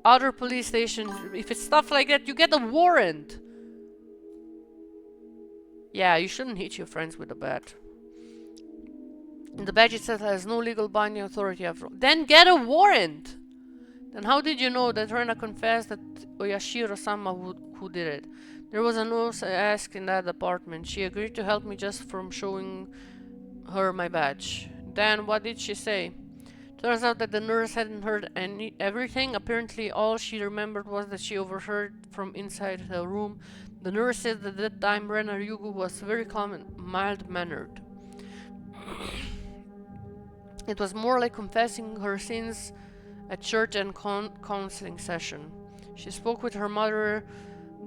other police station, if it's stuff like that, you get a warrant. Yeah, you shouldn't hit your friends with a bat. And the badge itself has no legal binding authority after all. Then get a warrant! Then how did you know that Rena confessed that Oyashiro-sama who did it? There was a nurse I asked in that apartment. She agreed to help me just from showing her my badge. Then what did she say? Turns out that the nurse hadn't heard everything. Apparently all she remembered was that she overheard from inside the room. The nurse said that at that time Rena Ryugu was very calm and mild-mannered. It was more like confessing her sins at church and counseling session. She spoke with her mother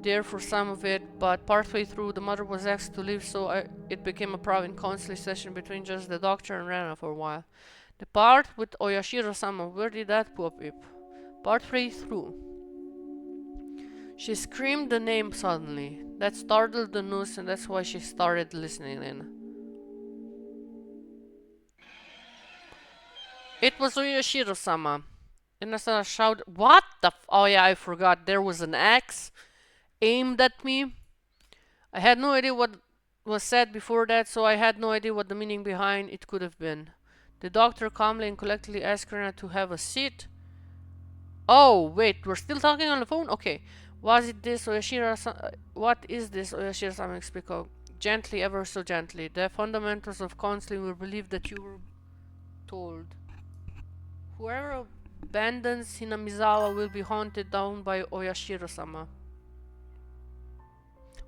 there for some of it, but partway through the mother was asked to leave, so it became a private counseling session between just the doctor and Rena for a while. The part with Oyashiro-sama, where did that pop up? Partway through. She screamed the name suddenly. That startled the nurse, and that's why she started listening in. It was Oyashiro-sama. And I started shouting, what the oh yeah, I forgot. There was an axe aimed at me. I had no idea what was said before that, so I had no idea what the meaning behind it could have been. The doctor calmly and collectedly asked Rena to have a seat. Oh, wait, we're still talking on the phone? Okay. Was it this Oyashiro-sama? What is this Oyashiro-sama? Speak out gently, ever so gently. The fundamentals of counseling will believe that you were told. Whoever abandons Hinamizawa will be haunted down by Oyashiro-sama.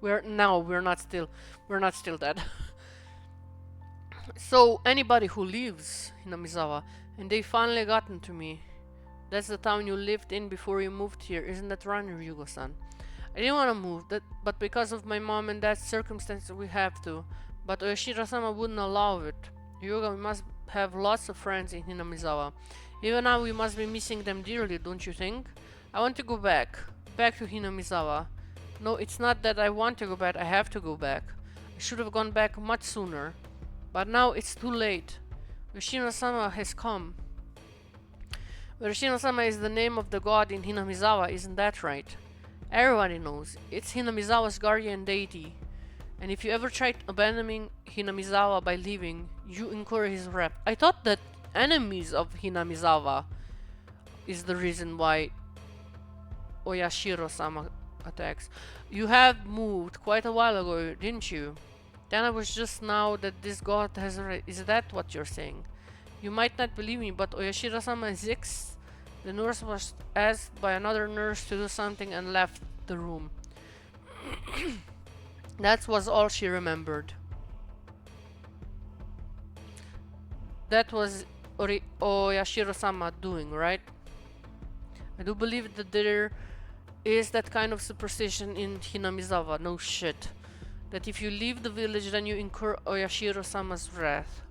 We're not still dead. So anybody who leaves Hinamizawa, and they finally gotten to me. That's the town you lived in before you moved here, isn't that right, Ryugo-san? I didn't want to move, but because of my mom and dad's circumstances we have to. But Oyashiro-sama wouldn't allow it. Ryuga, we must have lots of friends in Hinamizawa. Even now we must be missing them dearly, don't you think? I want to go back to Hinamizawa. No, it's not that I want to go back, I have to go back. I should have gone back much sooner. But now it's too late. Yoshino-sama has come. Yoshino-sama is the name of the god in Hinamizawa, isn't that right? Everybody knows. It's Hinamizawa's guardian deity. And if you ever tried abandoning Hinamizawa by leaving, you incur his wrath. I thought that enemies of Hinamizawa is the reason why Oyashiro-sama attacks. You have moved quite a while ago, didn't you? Then I was just now that this god has... Is that what you're saying? You might not believe me, but Oyashiro-sama exists. The nurse was asked by another nurse to do something and left the room. That was all she remembered. That was Oyashiro-sama doing, right? I do believe that there is that kind of superstition in Hinamizawa. No shit. That if you leave the village, then you incur Oyashiro-sama's wrath.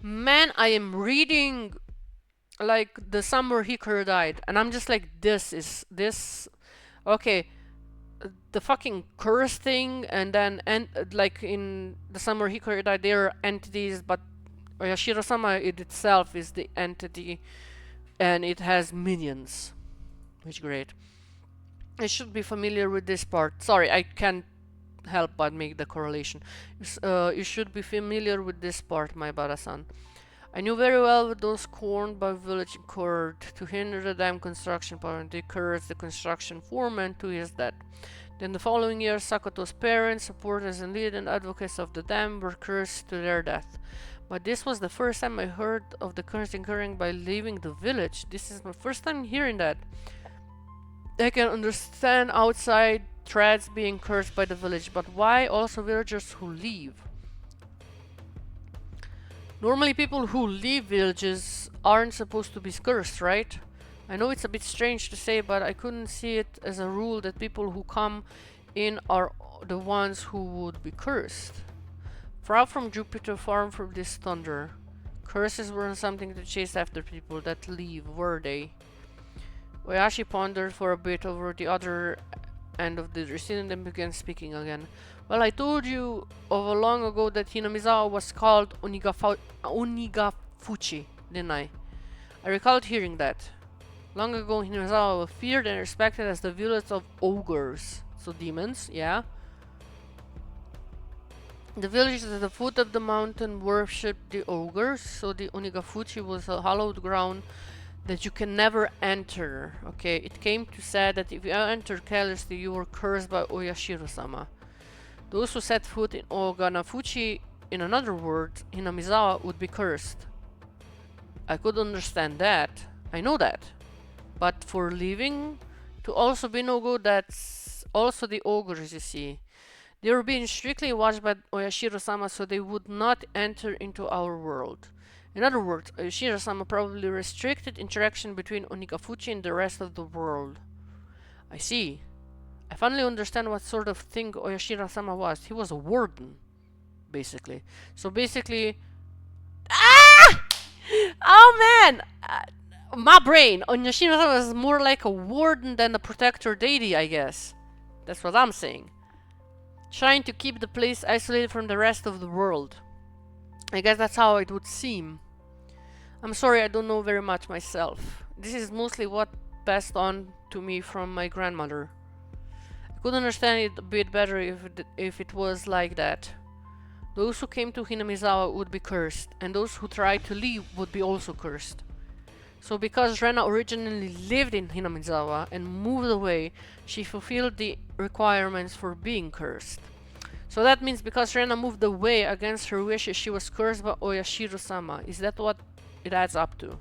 Man, I am reading like the summer Hikaru died, and I'm just like, this. Okay, the fucking curse thing, and then like in the summer Hikaru died, there are entities, but Oyashiro-sama itself is the entity, and it has minions, which is great. I should be familiar with this part. Sorry, I can't help but make the correlation. You should be familiar with this part, my Bada-san. I knew very well what those corned by village incurred to hinder the dam construction project. They cursed the construction foreman to his death. Then the following year, Sakoto's parents, supporters and lead and advocates of the dam were cursed to their death. But this was the first time I heard of the curse incurring by leaving the village. This is my first time hearing that. I can understand outside threats being cursed by the village, but why also villagers who leave? Normally people who leave villages aren't supposed to be cursed, right? I know it's a bit strange to say, but I couldn't see it as a rule that people who come in are the ones who would be cursed. Far from Jupiter, far from this thunder. Curses weren't something to chase after people that leave, were they? Oyashi pondered for a bit over the other end of the receipt and then began speaking again. Well, I told you of a long ago that Hinamizawa was called Onigafuchi, didn't I? I recalled hearing that. Long ago, Hinamizawa was feared and respected as the village of ogres. So demons, yeah. The village at the foot of the mountain worshipped the ogres, so the Onigafuchi was a hallowed ground that you can never enter. Okay, it came to say that if you entered carelessly, you were cursed by Oyashiro-sama. Those who set foot in Oganafuchi, in another word, Hinamizawa, would be cursed. I could understand that. I know that. But for leaving, to also be no good, that's also the ogres, you see. They were being strictly watched by Oyashiro-sama so they would not enter into our world. In other words, Oyashiro-sama probably restricted interaction between Onigafuchi and the rest of the world. I see. I finally understand what sort of thing Oyashiro-sama was. He was a warden, basically. So basically... Ah! Oh man! My brain! Oyashiro-sama was more like a warden than a protector deity, I guess. That's what I'm saying. Trying to keep the place isolated from the rest of the world. I guess that's how it would seem. I'm sorry, I don't know very much myself. This is mostly what passed on to me from my grandmother. I could understand it a bit better if it was like that. Those who came to Hinamizawa would be cursed, and those who tried to leave would be also cursed. So because Rena originally lived in Hinamizawa and moved away, she fulfilled the requirements for being cursed. So that means because Rena moved away against her wishes, she was cursed by Oyashiro-sama. Is that what it adds up to?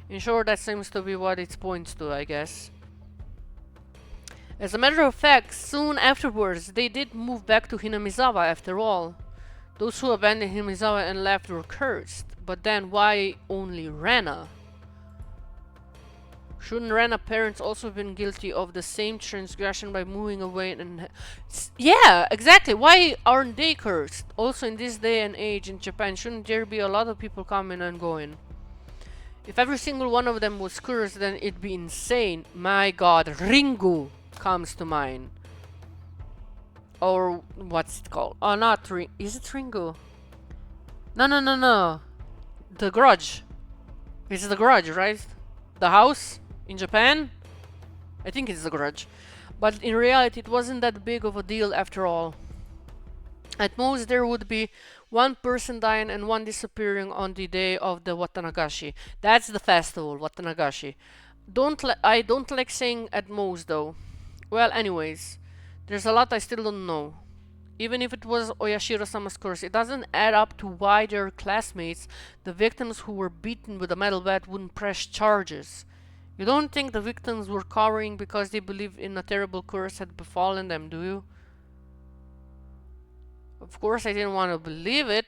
In short, that seems to be what it points to, I guess. As a matter of fact, soon afterwards, they did move back to Hinamizawa after all. Those who abandoned Hinamizawa and left were cursed. But then why only Rena? Shouldn't Rena parents also have been guilty of the same transgression by moving away and... Yeah, exactly. Why aren't they cursed? Also in this day and age in Japan, shouldn't there be a lot of people coming and going? If every single one of them was cursed, then it'd be insane. My god, Ringu comes to mind. Or what's it called? Oh, not Ringu. Is it Ringu? No. The Grudge. It's The Grudge, right? The house in Japan? I think it's The Grudge. But in reality, it wasn't that big of a deal after all. At most, there would be one person dying and one disappearing on the day of the Watanagashi. That's the festival, Watanagashi. I don't like saying at most, though. Well, anyways, there's a lot I still don't know. Even if it was Oyashiro-sama's curse, it doesn't add up to why their classmates, the victims who were beaten with a metal bat, wouldn't press charges. You don't think the victims were cowering because they believed in a terrible curse had befallen them, do you? Of course I didn't want to believe it,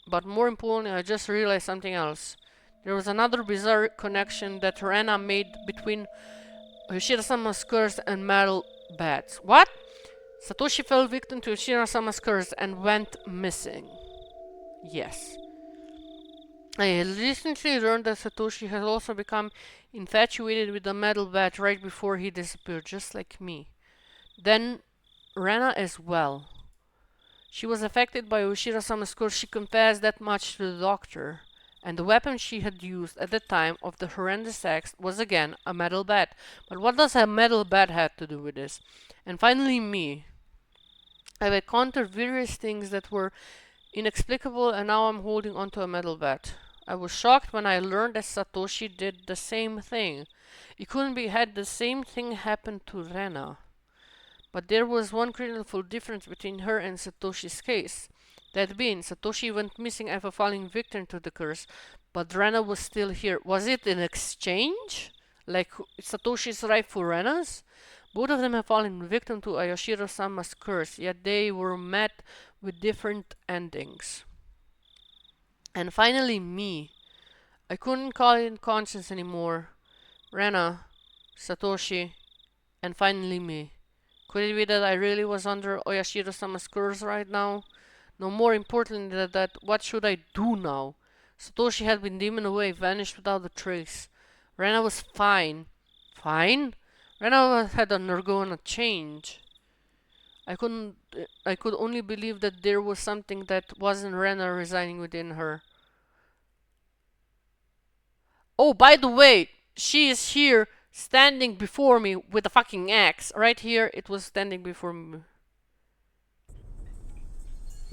but more importantly I just realized something else. There was another bizarre connection that Rena made between Yoshida-sama's curse and metal bats. What? Satoshi fell victim to Yoshida-sama's curse and went missing. Yes. I recently learned that Satoshi has also become infatuated with the metal bat right before he disappeared, just like me. Then Rena as well. She was affected by Yoshida-sama's curse. She confessed that much to the doctor. And the weapon she had used at the time of the horrendous act was again a metal bat. But what does a metal bat have to do with this? And finally me. I've encountered various things that were inexplicable and now I'm holding onto a metal bat. I was shocked when I learned that Satoshi did the same thing. It couldn't be had the same thing happen to Rena. But there was one critical difference between her and Satoshi's case. That being, Satoshi went missing after falling victim to the curse, but Rena was still here. Was it an exchange? Like Satoshi's right for Rena's? Both of them have fallen victim to Yoshida-sama's curse, yet they were met with different endings. And finally me. I couldn't call it conscience anymore. Rena, Satoshi, and finally me. Could it be that I really was under Oyashiro-sama's curse right now? No, more importantly than that, what should I do now? Satoshi had been demon away, vanished without a trace. Rena was fine. Fine? Rena had undergone a change. I could only believe that there was something that wasn't Rena residing within her. Oh, by the way, she is here standing before me with a fucking axe. Right here, it was standing before me.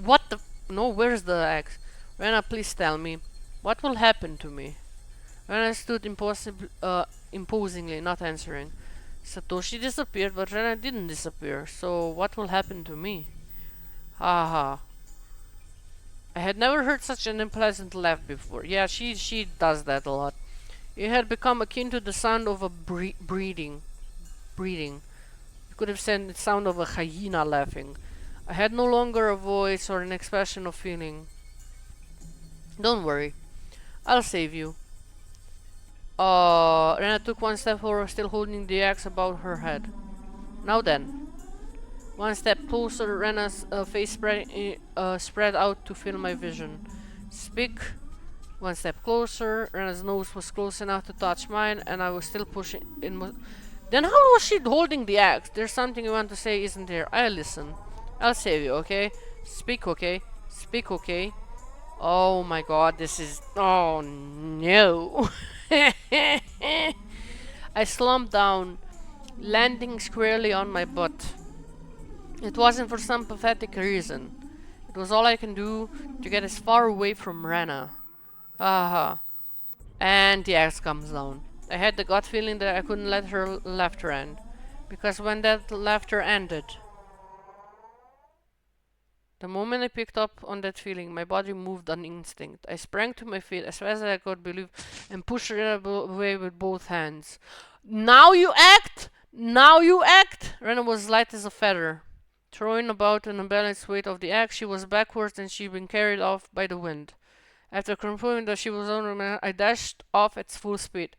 What the? No, where's the axe? Rena, please tell me. What will happen to me? Rena stood imposingly, not answering. Satoshi disappeared, but Rena didn't disappear. So what will happen to me? Haha. I had never heard such an unpleasant laugh before. Yeah, she does that a lot. It had become akin to the sound of a breeding. Breeding. You could have said the sound of a hyena laughing. I had no longer a voice or an expression of feeling. Don't worry, I'll save you. Rena took one step forward, still holding the axe above her head. Now then. One step closer, Rena's face spread out to fill my vision. Speak. One step closer, Rena's nose was close enough to touch mine, and I was still pushing in. Then how was she holding the axe? There's something you want to say, isn't there? I'll listen. I'll save you, okay? Speak, okay? Speak, okay? Oh my god, this is... Oh no. I slumped down, landing squarely on my butt. It wasn't for some pathetic reason. It was all I can do to get as far away from Rena. Aha. And the axe comes down. I had the gut feeling that I couldn't let her laughter end. Because when that laughter ended, the moment I picked up on that feeling, my body moved on instinct. I sprang to my feet as fast as I could believe and pushed Rena away with both hands. Now you act! Now you act! Rena was light as a feather. Throwing about an unbalanced weight of the axe, she was backwards and she'd been carried off by the wind. After confirming that she was on me, I dashed off at full speed.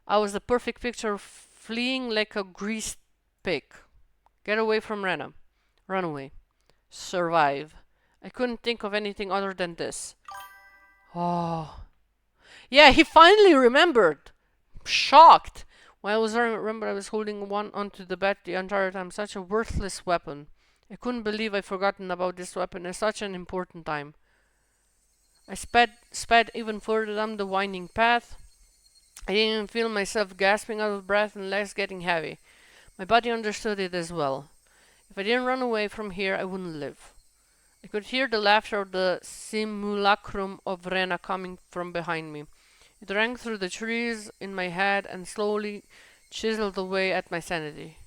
I was the perfect picture of fleeing like a greased pig. Get away from Rena. Run away. Survive. I couldn't think of anything other than this. Oh. Yeah, he finally remembered. Shocked. While I was remembered, I was holding one onto the bed the entire time. Such a worthless weapon. I couldn't believe I'd forgotten about this weapon at such an important time. I sped even further down the winding path. I didn't even feel myself gasping out of breath and legs getting heavy. My body understood it as well. If I didn't run away from here, I wouldn't live. I could hear the laughter of the simulacrum of Rena coming from behind me. It rang through the trees in my head and slowly chiseled away at my sanity.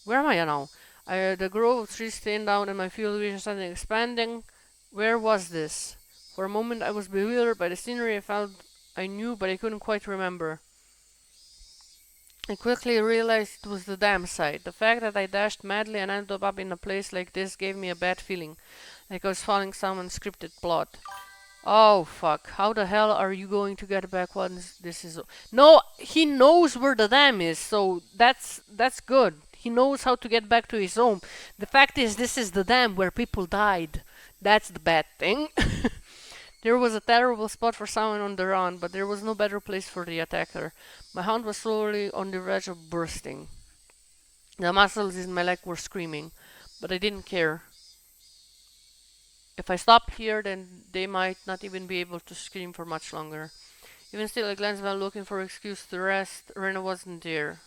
Where am I now? The grove of trees thinned down and my field of vision started expanding. Where was this? For a moment I was bewildered by the scenery. I felt I knew, but I couldn't quite remember. I quickly realized it was the dam site. The fact that I dashed madly and ended up in a place like this gave me a bad feeling, like I was following some unscripted plot. Oh fuck, how the hell are you going to get back once this is... No, he knows where the dam is, so that's good. He knows how to get back to his home. The fact is, this is the dam where people died. That's the bad thing. There was a terrible spot for someone on the run, but there was no better place for the attacker. My hand was slowly on the verge of bursting. The muscles in my leg were screaming, but I didn't care. If I stopped here, then they might not even be able to scream for much longer. Even still, I glanced around looking for an excuse to rest. Rena wasn't there.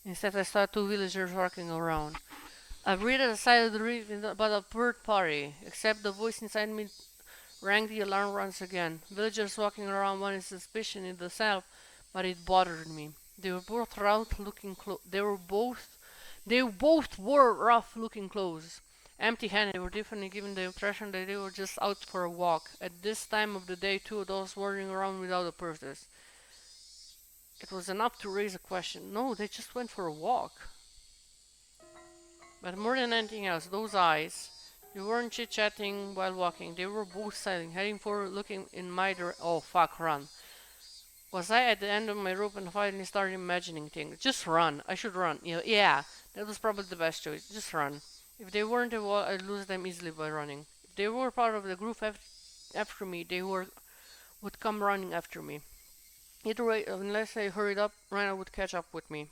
Instead, I saw two villagers walking around. I breathed a sigh of relief about a bird party, except the voice inside me rang the alarm once again. Villagers walking around wanted suspicion in themselves, but it bothered me. They were both rough-looking clothes. They both wore rough-looking clothes. Empty-handed, they were definitely given the impression that they were just out for a walk. At this time of the day, two adults wandering around without a purpose. It was enough to raise a question. No, they just went for a walk. But more than anything else, those eyes, They weren't chit-chatting while walking. They were both silent, heading forward, looking in my direction. Oh, fuck, run. Was I at the end of my rope and finally started imagining things? Just run. I should run. Yeah, that was probably the best choice. Just run. If they weren't a wall, I'd lose them easily by running. If they were part of the group after me, would come running after me. Either way, unless I hurried up, Rhino would catch up with me.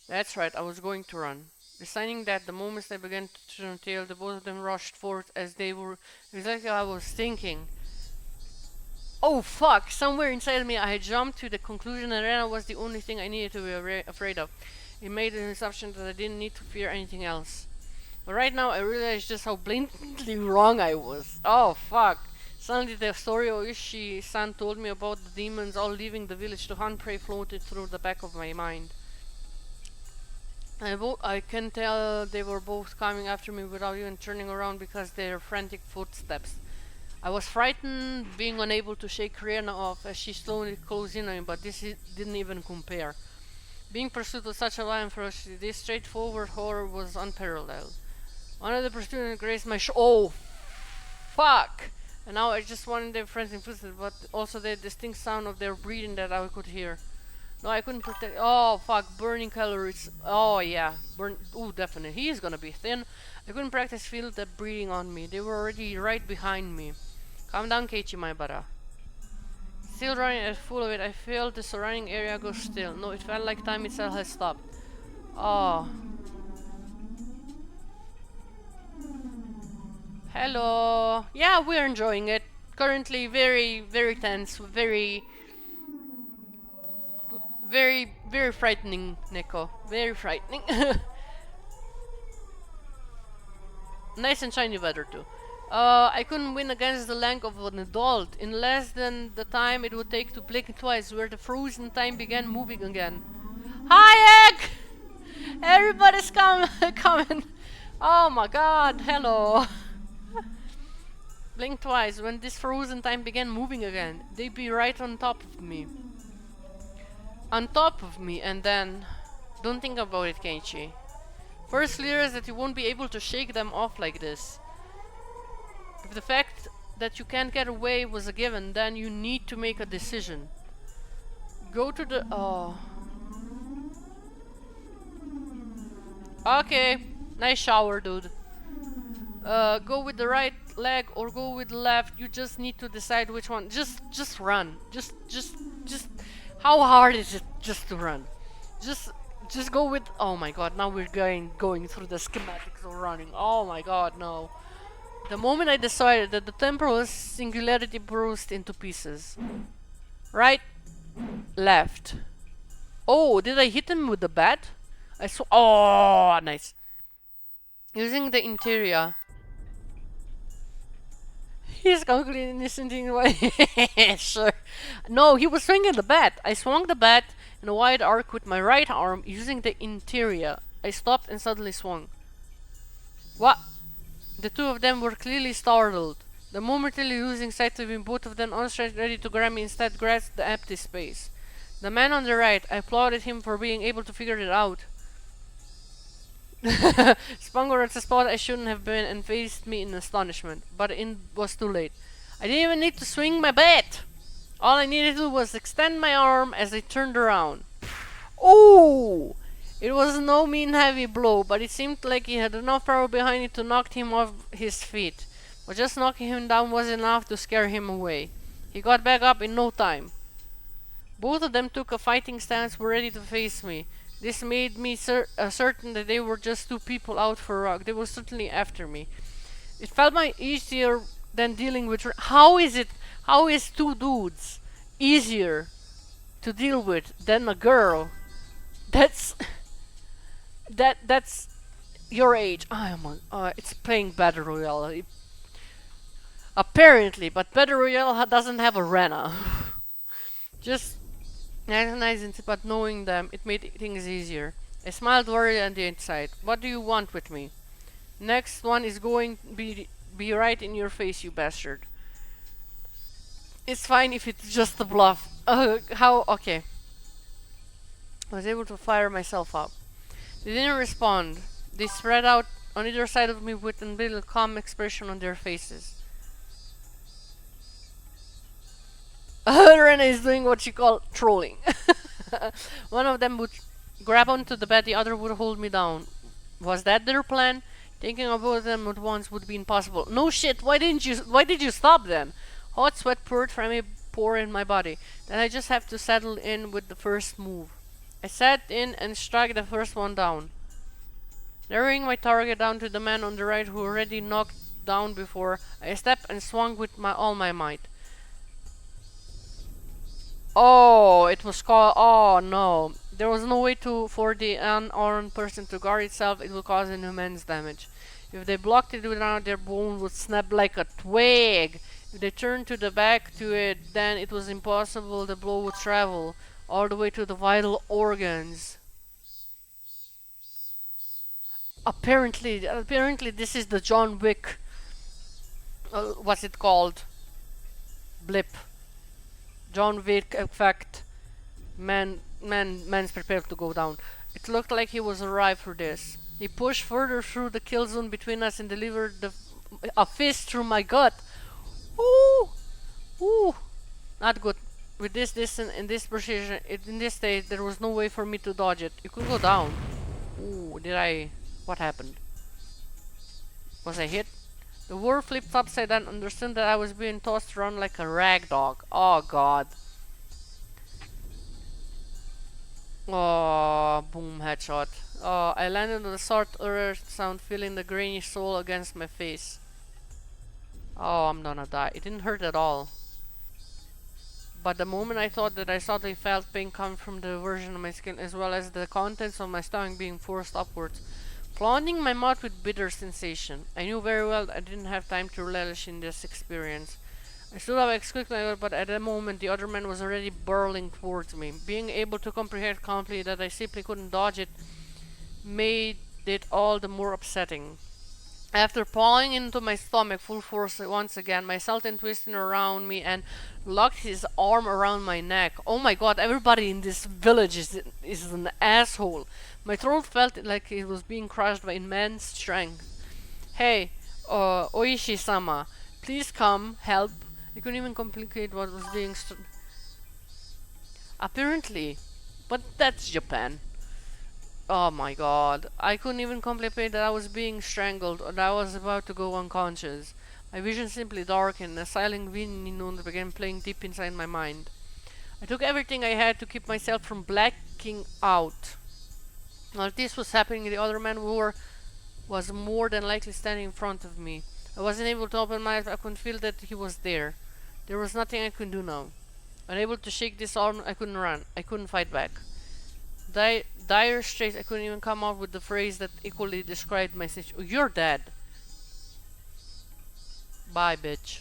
That's right, I was going to run. Deciding that the moment I began to turn tail, the both of them rushed forward as they were exactly what I was thinking. Oh fuck! Somewhere inside me, I had jumped to the conclusion that Rena was the only thing I needed to be afraid of. It made an assumption that I didn't need to fear anything else. But right now, I realize just how blatantly wrong I was. Oh fuck! Suddenly, the story Oishi-san told me about the demons all leaving the village to hunt prey floated through the back of my mind. I can tell they were both coming after me without even turning around because their frantic footsteps. I was frightened, being unable to shake Rihanna off as she slowly closed in on me, but didn't even compare. Being pursued with such a violent ferocity, this straightforward horror was unparalleled. One of the pursuers grazed my oh, fuck! And now I just wanted their friends in footsteps, but also the distinct sound of their breathing that I could hear. No, I couldn't protect. Oh, fuck. Burning calories. Oh, yeah. Ooh, definitely. He is gonna be thin. I couldn't practice feel that breathing on me. They were already right behind me. Calm down, Keiichi Maibara. Still running at full of it, I felt the surrounding area go still. No, it felt like time itself had stopped. Oh. Hello. Yeah, we're enjoying it. Currently very, very tense. Very frightening, Neko. Very frightening. Nice and shiny weather too. I couldn't win against the length of an adult. In less than the time it would take to blink twice, where the frozen time began moving again. Hi, Egg! Everybody's coming. Oh my god, hello. Blink twice, when this frozen time began moving again. They'd be right on top of me. On top of me, and then... Don't think about it, Keiichi. First realize that you won't be able to shake them off like this. If the fact that you can't get away was a given, then you need to make a decision. Go to the... Oh. Okay. Nice shower, dude. Go with the right leg or go with the left. You just need to decide which one. Just run. Just... How hard is it just to run? Just go with... Oh my god, now we're going through the schematics of running. Oh my god, no. The moment I decided that the temporal singularity burst into pieces. Right, left. Oh, did I hit him with the bat? I saw. Oh, nice. Using the interior. He's calculating this in way. Sure. No, he was swinging the bat. I swung the bat in a wide arc with my right arm using the interior. I stopped and suddenly swung. What? The two of them were clearly startled. The momentarily losing sight of him, both of them outstretched ready to grab me, instead grasped the empty space. The man on the right, I applauded him for being able to figure it out. Spun at the spot I shouldn't have been and faced me in astonishment, but it was too late. I didn't even need to swing my bat! All I needed to do was extend my arm as I turned around. Oh! It was no mean heavy blow, but it seemed like he had enough power behind it to knock him off his feet. But just knocking him down was enough to scare him away. He got back up in no time. Both of them took a fighting stance, were ready to face me. This made me certain that they were just two people out for a rock. They were certainly after me. It felt much easier than dealing with... How is two dudes easier to deal with than a girl? That's your age. It's playing Battle Royale. Apparently, but Battle Royale doesn't have a Rena. Just recognizing it, but knowing them, it made things easier. I smiled worried on the inside. What do you want with me? Next one is going to be right in your face, you bastard. It's fine if it's just a bluff. How? Okay. I was able to fire myself up. They didn't respond. They spread out on either side of me with a little calm expression on their faces. Rena is doing what she called trolling. One of them would grab onto the bed, the other would hold me down. Was that their plan? Thinking of both of them at once would be impossible. No shit, why did you stop then? Hot sweat poured from me, pour in my body. Then I just have to settle in with the first move. I sat in and struck the first one down, narrowing my target down to the man on the right who already knocked down before. I stepped and swung with all my might. Oh, it was called. Oh no. There was no way for the unarmed person to guard itself. It would cause an immense damage. If they blocked it without, their bone would snap like a twig. If they turned to the back to it, then it was impossible. The blow would travel all the way to the vital organs. Apparently, this is the John Wick. What's it called? Blip. John Wick effect. Man's prepared to go down. It looked like he was arrived for this. He pushed further through the kill zone between us and delivered a fist through my gut. Ooh, ooh, not good. With this distance and this precision, in this state, there was no way for me to dodge it. You could go down. Ooh, did I? What happened? Was I hit? The world flipped upside down. Understood that I was being tossed around like a rag dog. Oh god. Oh, boom, headshot. Oh, I landed on the soft earth sound, feeling the grainy soul against my face. Oh, I'm gonna die. It didn't hurt at all. But the moment I thought that I suddenly felt pain come from the version of my skin, as well as the contents of my stomach being forced upwards, clogging my mouth with bitter sensation. I knew very well that I didn't have time to relish in this experience. I stood up as quickly as I could, but at that moment the other man was already burrowing towards me. Being able to comprehend calmly that I simply couldn't dodge it made it all the more upsetting. After pawing into my stomach full force once again, my sultan twisted around me and locked his arm around my neck. Oh my god, everybody in this village is an asshole. My throat felt like it was being crushed by immense strength. Hey, Oishi-sama, please come, help. I couldn't even complicate what was being apparently, but that's Japan. Oh my god. I couldn't even contemplate that I was being strangled or that I was about to go unconscious. My vision simply darkened, and a silent wind began playing deep inside my mind. I took everything I had to keep myself from blacking out. While this was happening, the other man was more than likely standing in front of me. I wasn't able to open my eyes, but I could feel that he was there. There was nothing I could do now. Unable to shake this arm, I couldn't run. I couldn't fight back. Dire straits, I couldn't even come up with the phrase that equally described my situation. Oh, you're dead. Bye, bitch.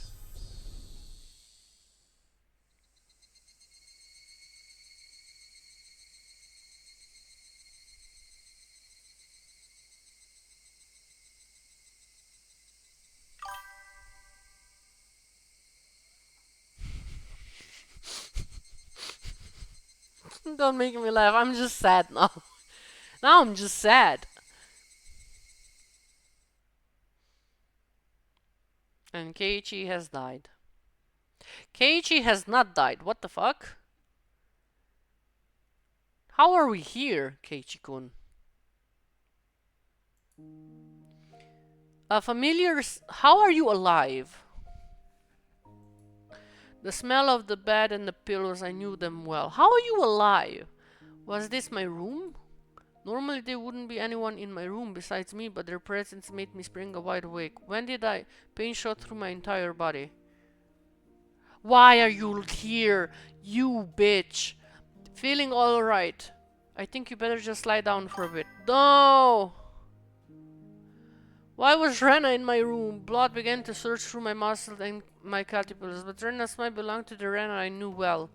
Don't make me laugh. I'm just sad now. Now I'm just sad. And Keiichi has died. Keiichi has not died. What the fuck? How are we here, Keiichi-kun? A familiar... How are you alive? The smell of the bed and the pillows, I knew them well. How are you alive? Was this my room? Normally there wouldn't be anyone in my room besides me, but their presence made me spring wide awake. When did I? Pain shot through my entire body. Why are you here, you bitch? Feeling alright. I think you better just lie down for a bit. No! Why was Rena in my room? Blood began to surge through my muscles and my calipers, but Rena's smile belonged to the Rena I knew well.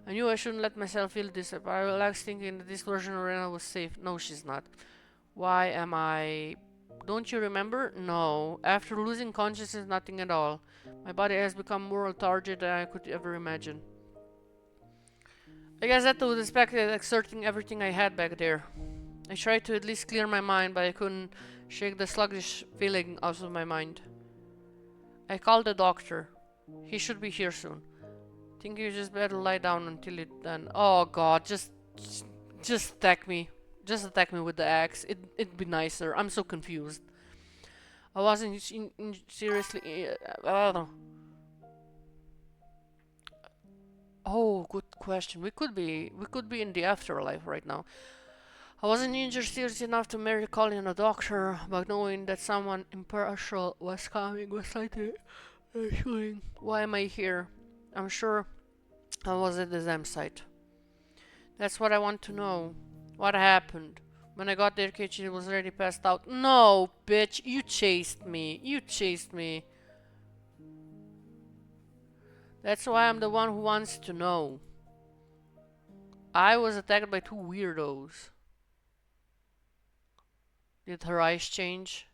I knew I shouldn't let myself feel this, but I relaxed thinking that this version of Rena was safe. No, she's not. Why am I... Don't you remember? No. After losing consciousness, nothing at all. My body has become more lethargic than I could ever imagine. I guess that would expect exerting everything I had back there. I tried to at least clear my mind, but I couldn't shake the sluggish feeling out of my mind. I called the doctor. He should be here soon. Think you just better lie down until it then. Oh god, just attack me. Just attack me with the axe. It'd be nicer. I'm so confused. I wasn't seriously. Oh, good question. We could be in the afterlife right now. I wasn't injured seriously enough to merit calling a doctor, but knowing that someone impartial was coming was slightly reassuring. Why am I here? I'm sure I was at the exam site. That's what I want to know. What happened? When I got there, Keiichi was already passed out. No, bitch, you chased me. You chased me. That's why I'm the one who wants to know. I was attacked by two weirdos. Did her eyes change?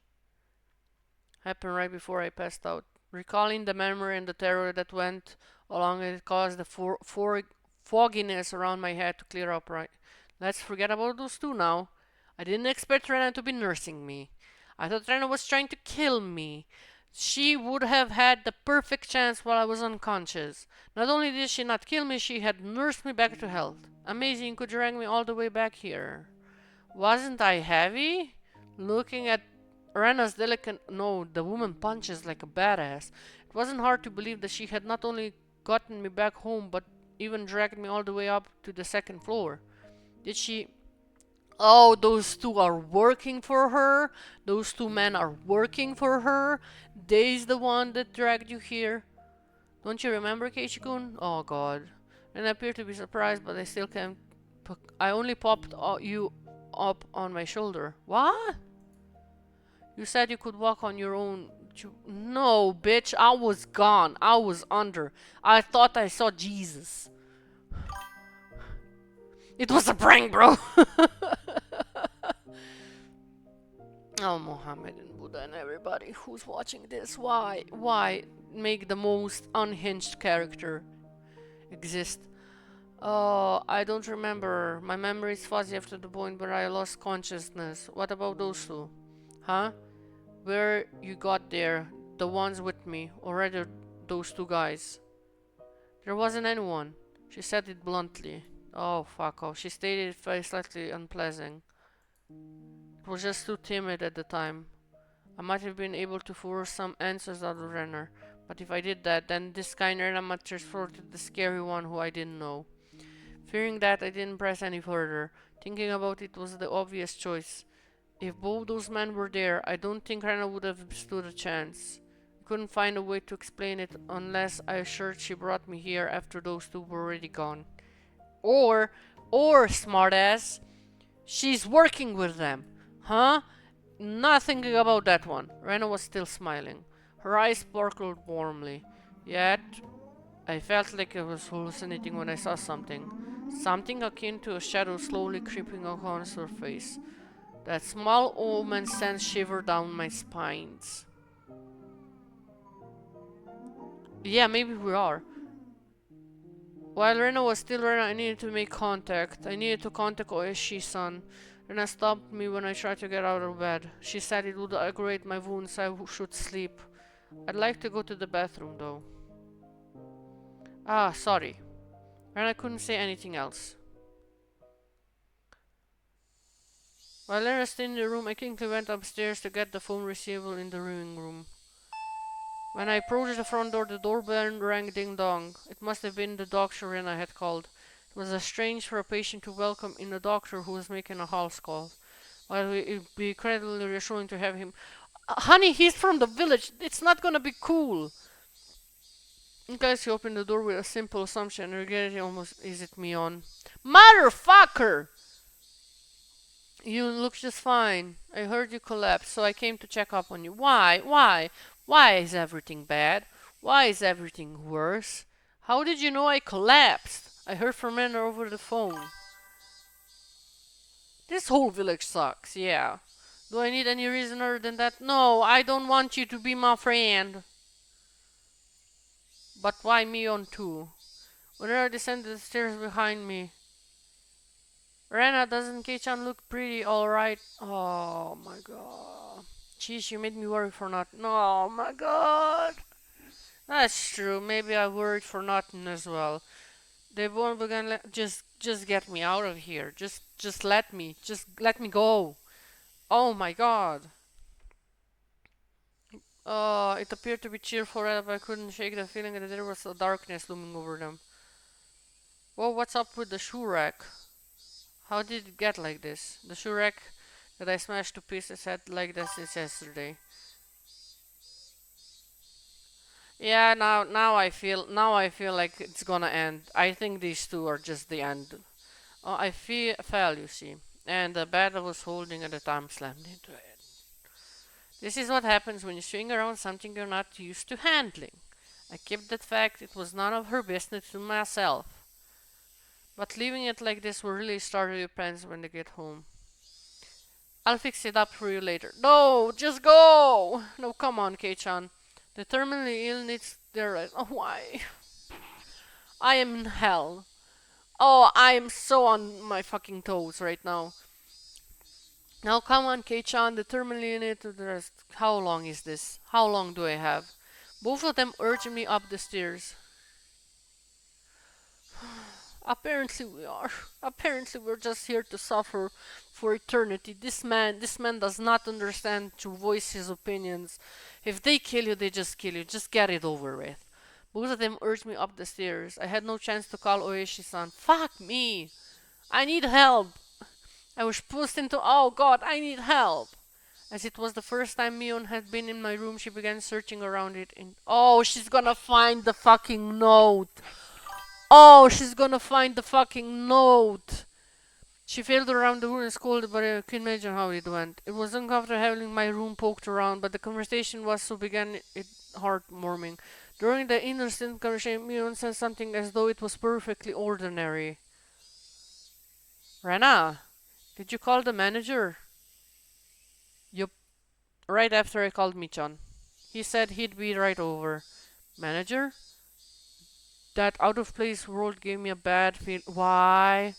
Happened right before I passed out. Recalling the memory and the terror that went along it caused the fogginess around my head to clear up right. Let's forget about those two now. I didn't expect Rena to be nursing me. I thought Rena was trying to kill me. She would have had the perfect chance while I was unconscious. Not only did she not kill me, she had nursed me back to health. Amazing you could drag me all the way back here. Wasn't I heavy? Looking at Rena's delicate... No, the woman punches like a badass. It wasn't hard to believe that she had not only gotten me back home, but even dragged me all the way up to the second floor. Did she... Oh, those two are working for her? Those two men are working for her? They's the one that dragged you here? Don't you remember, Keiichi-kun? Oh god. And I appear to be surprised, but I still can't... I only popped you up on my shoulder. What? You said you could walk on your own. No, bitch, I was gone. I was under. I thought I saw Jesus. It was a prank, bro. Oh, Mohammed and Buddha and everybody who's watching this. Why make the most unhinged character exist? Oh, I don't remember. My memory is fuzzy after the point where I lost consciousness. What about those two? Huh? Where you got there? The ones with me? Or rather, those two guys? There wasn't anyone. She said it bluntly. Oh, fuck off. She stated it very slightly unpleasant. It was just too timid at the time. I might have been able to force some answers out of Renner, but if I did that, then this kind Renner might transfer to the scary one who I didn't know. Fearing that, I didn't press any further. Thinking about it was the obvious choice. If both those men were there, I don't think Renner would have stood a chance. I couldn't find a way to explain it unless I assured she brought me here after those two were already gone. Or, smartass, she's working with them. Huh? Not thinking about that one. Rena was still smiling. Her eyes sparkled warmly. Yet, I felt like I was hallucinating when I saw something. Something akin to a shadow slowly creeping across her face. That small omen sent shiver down my spines. Yeah, maybe we are. While Rena was still Rena, I needed to make contact. I needed to contact Oishi-san. Rena stopped me when I tried to get out of bed. She said it would aggravate my wounds, I should sleep. I'd like to go to the bathroom, though. Ah, sorry. Rena couldn't say anything else. While Rena stayed in the room, I quickly went upstairs to get the phone receiver in the living room. When I approached the front door, the doorbell rang ding-dong. It must have been the doctor Rena had called. It was strange for a patient to welcome in a doctor who was making a house call. While it would be incredibly reassuring to have him... Honey, he's from the village. It's not gonna be cool. In case he opened the door with a simple assumption and regretted almost eased me on. Motherfucker! You look just fine. I heard you collapsed, so I came to check up on you. Why? Why? Why is everything bad? Why is everything worse? How did you know I collapsed? I heard from Renner over the phone. This whole village sucks, yeah. Do I need any reason other than that? No, I don't want you to be my friend. But why me on too? When I descended the stairs behind me, Rena, doesn't Kei-chan look pretty alright? Oh my god. Jeez, you made me worry for nothing. Oh my god. That's true. Maybe I worried for nothing as well. They won't begin. Just get me out of here. Just let me go. Oh my god. It appeared to be cheerful, but I couldn't shake the feeling that there was a darkness looming over them. Whoa, what's up with the shoe rack? How did it get like this? The shoe rack that I smashed to pieces had like this since yesterday. Yeah, now I feel like it's gonna end. I think these two are just the end. I fell, you see, and the bat I was holding at the time slammed into it. This is what happens when you swing around something you're not used to handling. I kept that fact, it was none of her business, to myself. But leaving it like this will really startle your parents when they get home. I'll fix it up for you later. No, just go! No, come on, Kei-chan. The terminally ill needs their rest. Oh, why? I am in hell. Oh, I am so on my fucking toes right now. Now come on, Kei-chan, the terminally ill need to the rest. How long is this? How long do I have? Both of them urging me up the stairs. Apparently we are. Apparently we're just here to suffer for eternity. This man does not understand to voice his opinions. If they kill you, they just kill you. Just get it over with. Both of them urged me up the stairs. I had no chance to call Oishi-san. Fuck me! I need help! I was pushed into. Oh god, I need help! As it was the first time Mion had been in my room, she began searching around it. Oh, she's gonna find the fucking note! Oh, she's gonna find the fucking note! She felt around the room and scolded, but I can imagine how it went. It was uncomfortable having my room poked around, but the conversation was so began it heartwarming. During the innocent conversation, Mion said something as though it was perfectly ordinary. Rana, did you call the manager? Yup, right after I called Michan. He said he'd be right over. Manager? That out of place world gave me a bad feel. Why?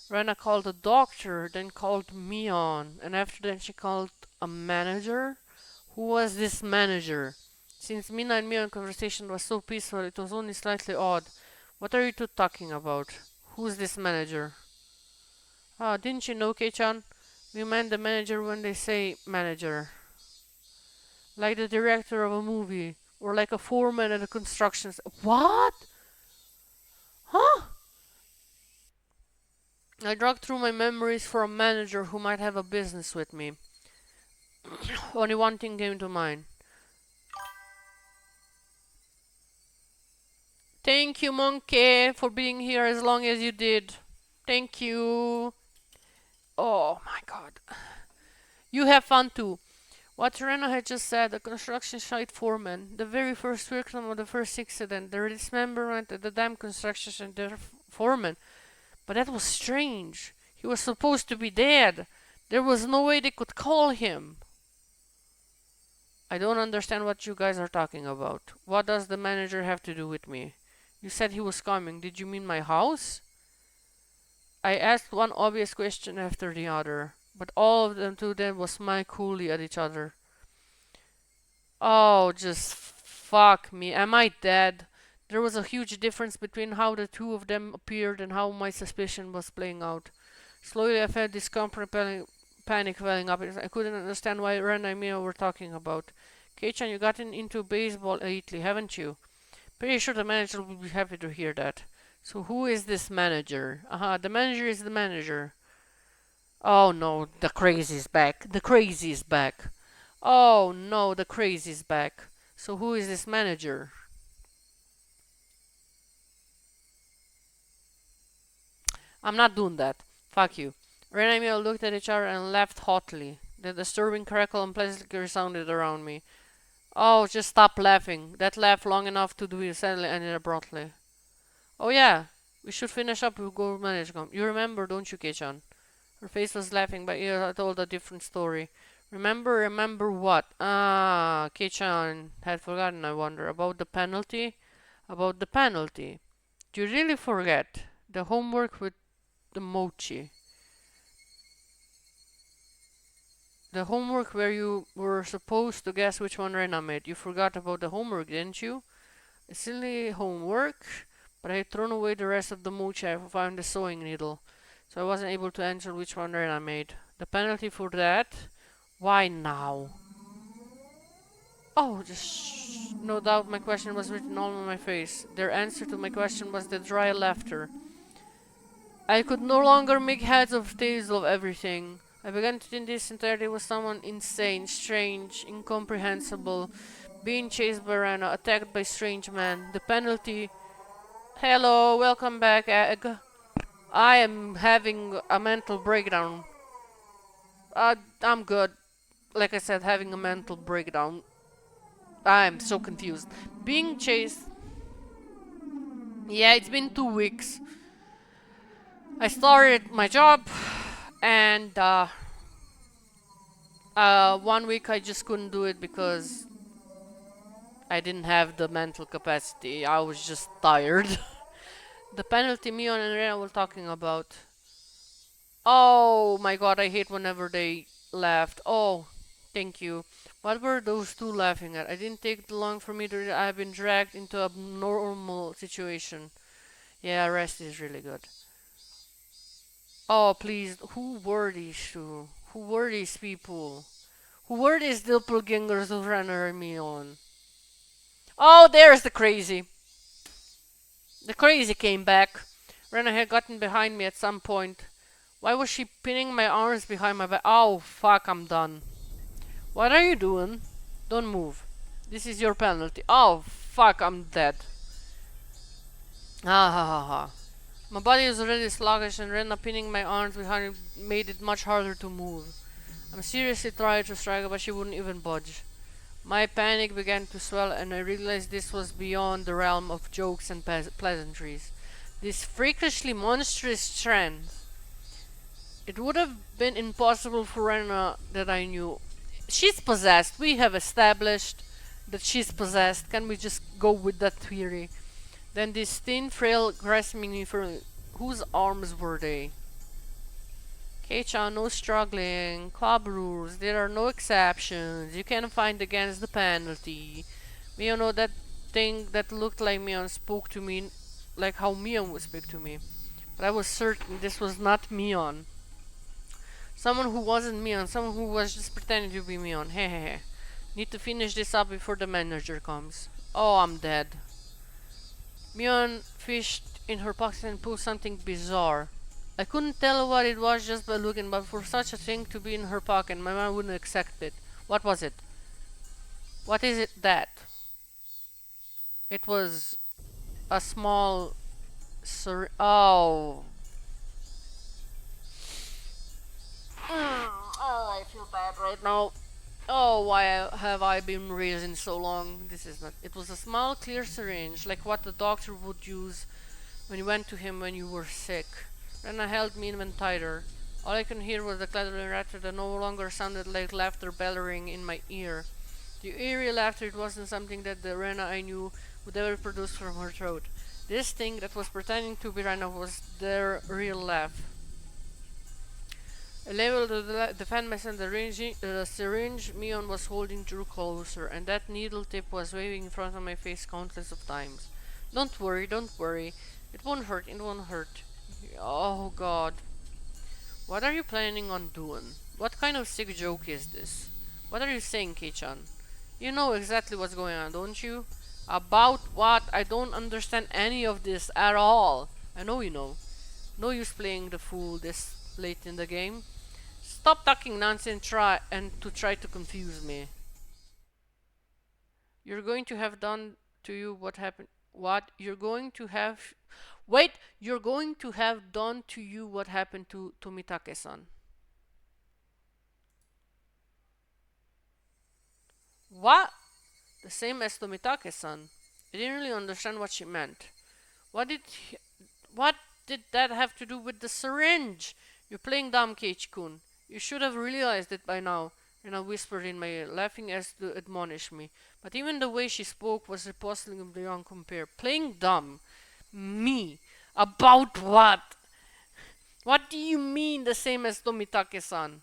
Rena called a doctor, then called Mion, and after that she called a manager? Who was this manager? Since Mina and Mion conversation was so peaceful, it was only slightly odd. What are you two talking about? Who's this manager? Ah, didn't you know, Kei-chan? We meant the manager when they say manager. Like the director of a movie, or like a foreman at a construction. What? Huh? I dug through my memories for a manager who might have a business with me. Only one thing came to mind. Thank you, Monkey, for being here as long as you did. Thank you. Oh my god. You have fun too. What Reno had just said, the construction site foreman, the very first victim of the first accident, the dismemberment at the damn construction site, the foreman. But that was strange. He was supposed to be dead. There was no way they could call him. I don't understand what you guys are talking about. What does the manager have to do with me? You said he was coming. Did you mean my house? I asked one obvious question after the other, but all of them to them was smile coolly at each other. Oh, just fuck me. Am I dead? There was a huge difference between how the two of them appeared and how my suspicion was playing out. Slowly I felt discomfort panic welling up. I couldn't understand why Ren and Mia were talking about. Kei-chan, you gotten into baseball lately, haven't you? Pretty sure the manager will be happy to hear that. So who is this manager? The manager is the manager. Oh no, the crazy is back. The crazy is back. Oh no, the crazy is back. So who is this manager? I'm not doing that. Fuck you. Ren and Mia looked at each other and laughed haughtily. The disturbing crackle unpleasantly resounded around me. Oh, just stop laughing. That laugh long enough to do it suddenly ended abruptly. Oh yeah, we should finish up with Gold Management. You remember, don't you, Kei-chan? Her face was laughing, but I told a different story. Remember what? Ah, Kei-chan had forgotten, I wonder. About the penalty? About the penalty. Do you really forget? The homework with the mochi. The homework where you were supposed to guess which one Rena made. You forgot about the homework, didn't you? It's silly homework, but I had thrown away the rest of the mochi. I found the sewing needle, so I wasn't able to answer which one Rena made. The penalty for that? Why now? Oh, just no doubt my question was written all on my face. Their answer to my question was the dry laughter. I could no longer make heads or tails of everything. I began to think this entirely was someone insane, strange, incomprehensible, being chased by Rana, attacked by strange men. The penalty. Hello, welcome back, Egg. I am having a mental breakdown. I'm good. Like I said, having a mental breakdown. I'm so confused. Being chased. Yeah, it's been 2 weeks. I started my job, and 1 week I just couldn't do it because I didn't have the mental capacity. I was just tired. The penalty Mion and Rena were talking about. Oh my god, I hate whenever they laughed. Oh, thank you. What were those two laughing at? I didn't take long for me to. I've been dragged into a normal situation. Yeah, rest is really good. Oh, please. Who were these two? Who were these people? Who were these doppelgangers who ran me on? Oh, there's the crazy. The crazy came back. Rena had gotten behind me at some point. Why was she pinning my arms behind my back? Oh, fuck, I'm done. What are you doing? Don't move. This is your penalty. Oh, fuck, I'm dead. Ah ha ha ha. My body was already sluggish and Rena pinning my arms behind me made it much harder to move. I'm seriously trying to strike her, but she wouldn't even budge. My panic began to swell, and I realized this was beyond the realm of jokes and pleasantries. This freakishly monstrous strength. It would have been impossible for Rena that I knew. She's possessed. We have established that she's possessed. Can we just go with that theory? Then this thin, frail, grasping me for whose arms were they? Kei-chan, no struggling. Club rules. There are no exceptions. You can find against the penalty. Mion, know that thing that looked like Mion spoke to me like how Mion would speak to me. But I was certain this was not Mion. Someone who wasn't Mion. Someone who was just pretending to be Mion. Hehehe. Need to finish this up before the manager comes. Oh, I'm dead. Mion fished in her pocket and pulled something bizarre. I couldn't tell what it was just by looking, but for such a thing to be in her pocket, my mind wouldn't accept it. What was it? What is it that? It was a small oh. Oh, I feel bad right now. Oh, why have I been raising so long? This is not. It was a small, clear syringe, like what the doctor would use when you went to him when you were sick. Rena held me even tighter. All I could hear was the clattering laughter that no longer sounded like laughter bellowing in my ear. The eerie laughter, it wasn't something that the Rena I knew would ever produce from her throat. This thing that was pretending to be Rena was their real laugh. I leveled to defend myself. The syringe Mion was holding drew closer, and that needle tip was waving in front of my face countless of times. Don't worry, don't worry. It won't hurt, it won't hurt. Oh god. What are you planning on doing? What kind of sick joke is this? What are you saying, Kei-chan? You know exactly what's going on, don't you? About what? I don't understand any of this at all. I know you know. No use playing the fool this late in the game. Stop talking nonsense to try to confuse me. You're going to have done to you what happened. What? You're going to have. Wait! You're going to have done to you what happened to Tomitake-san. What? The same as Tomitake-san. I didn't really understand what she meant. What did he, what did that have to do with the syringe? You're playing dumb, Keiichi-kun. You should have realized it by now. Rena whispered in my ear, laughing as to admonish me. But even the way she spoke was repulsively beyond compare. Playing dumb? Me? About what? What do you mean the same as Tomitake-san?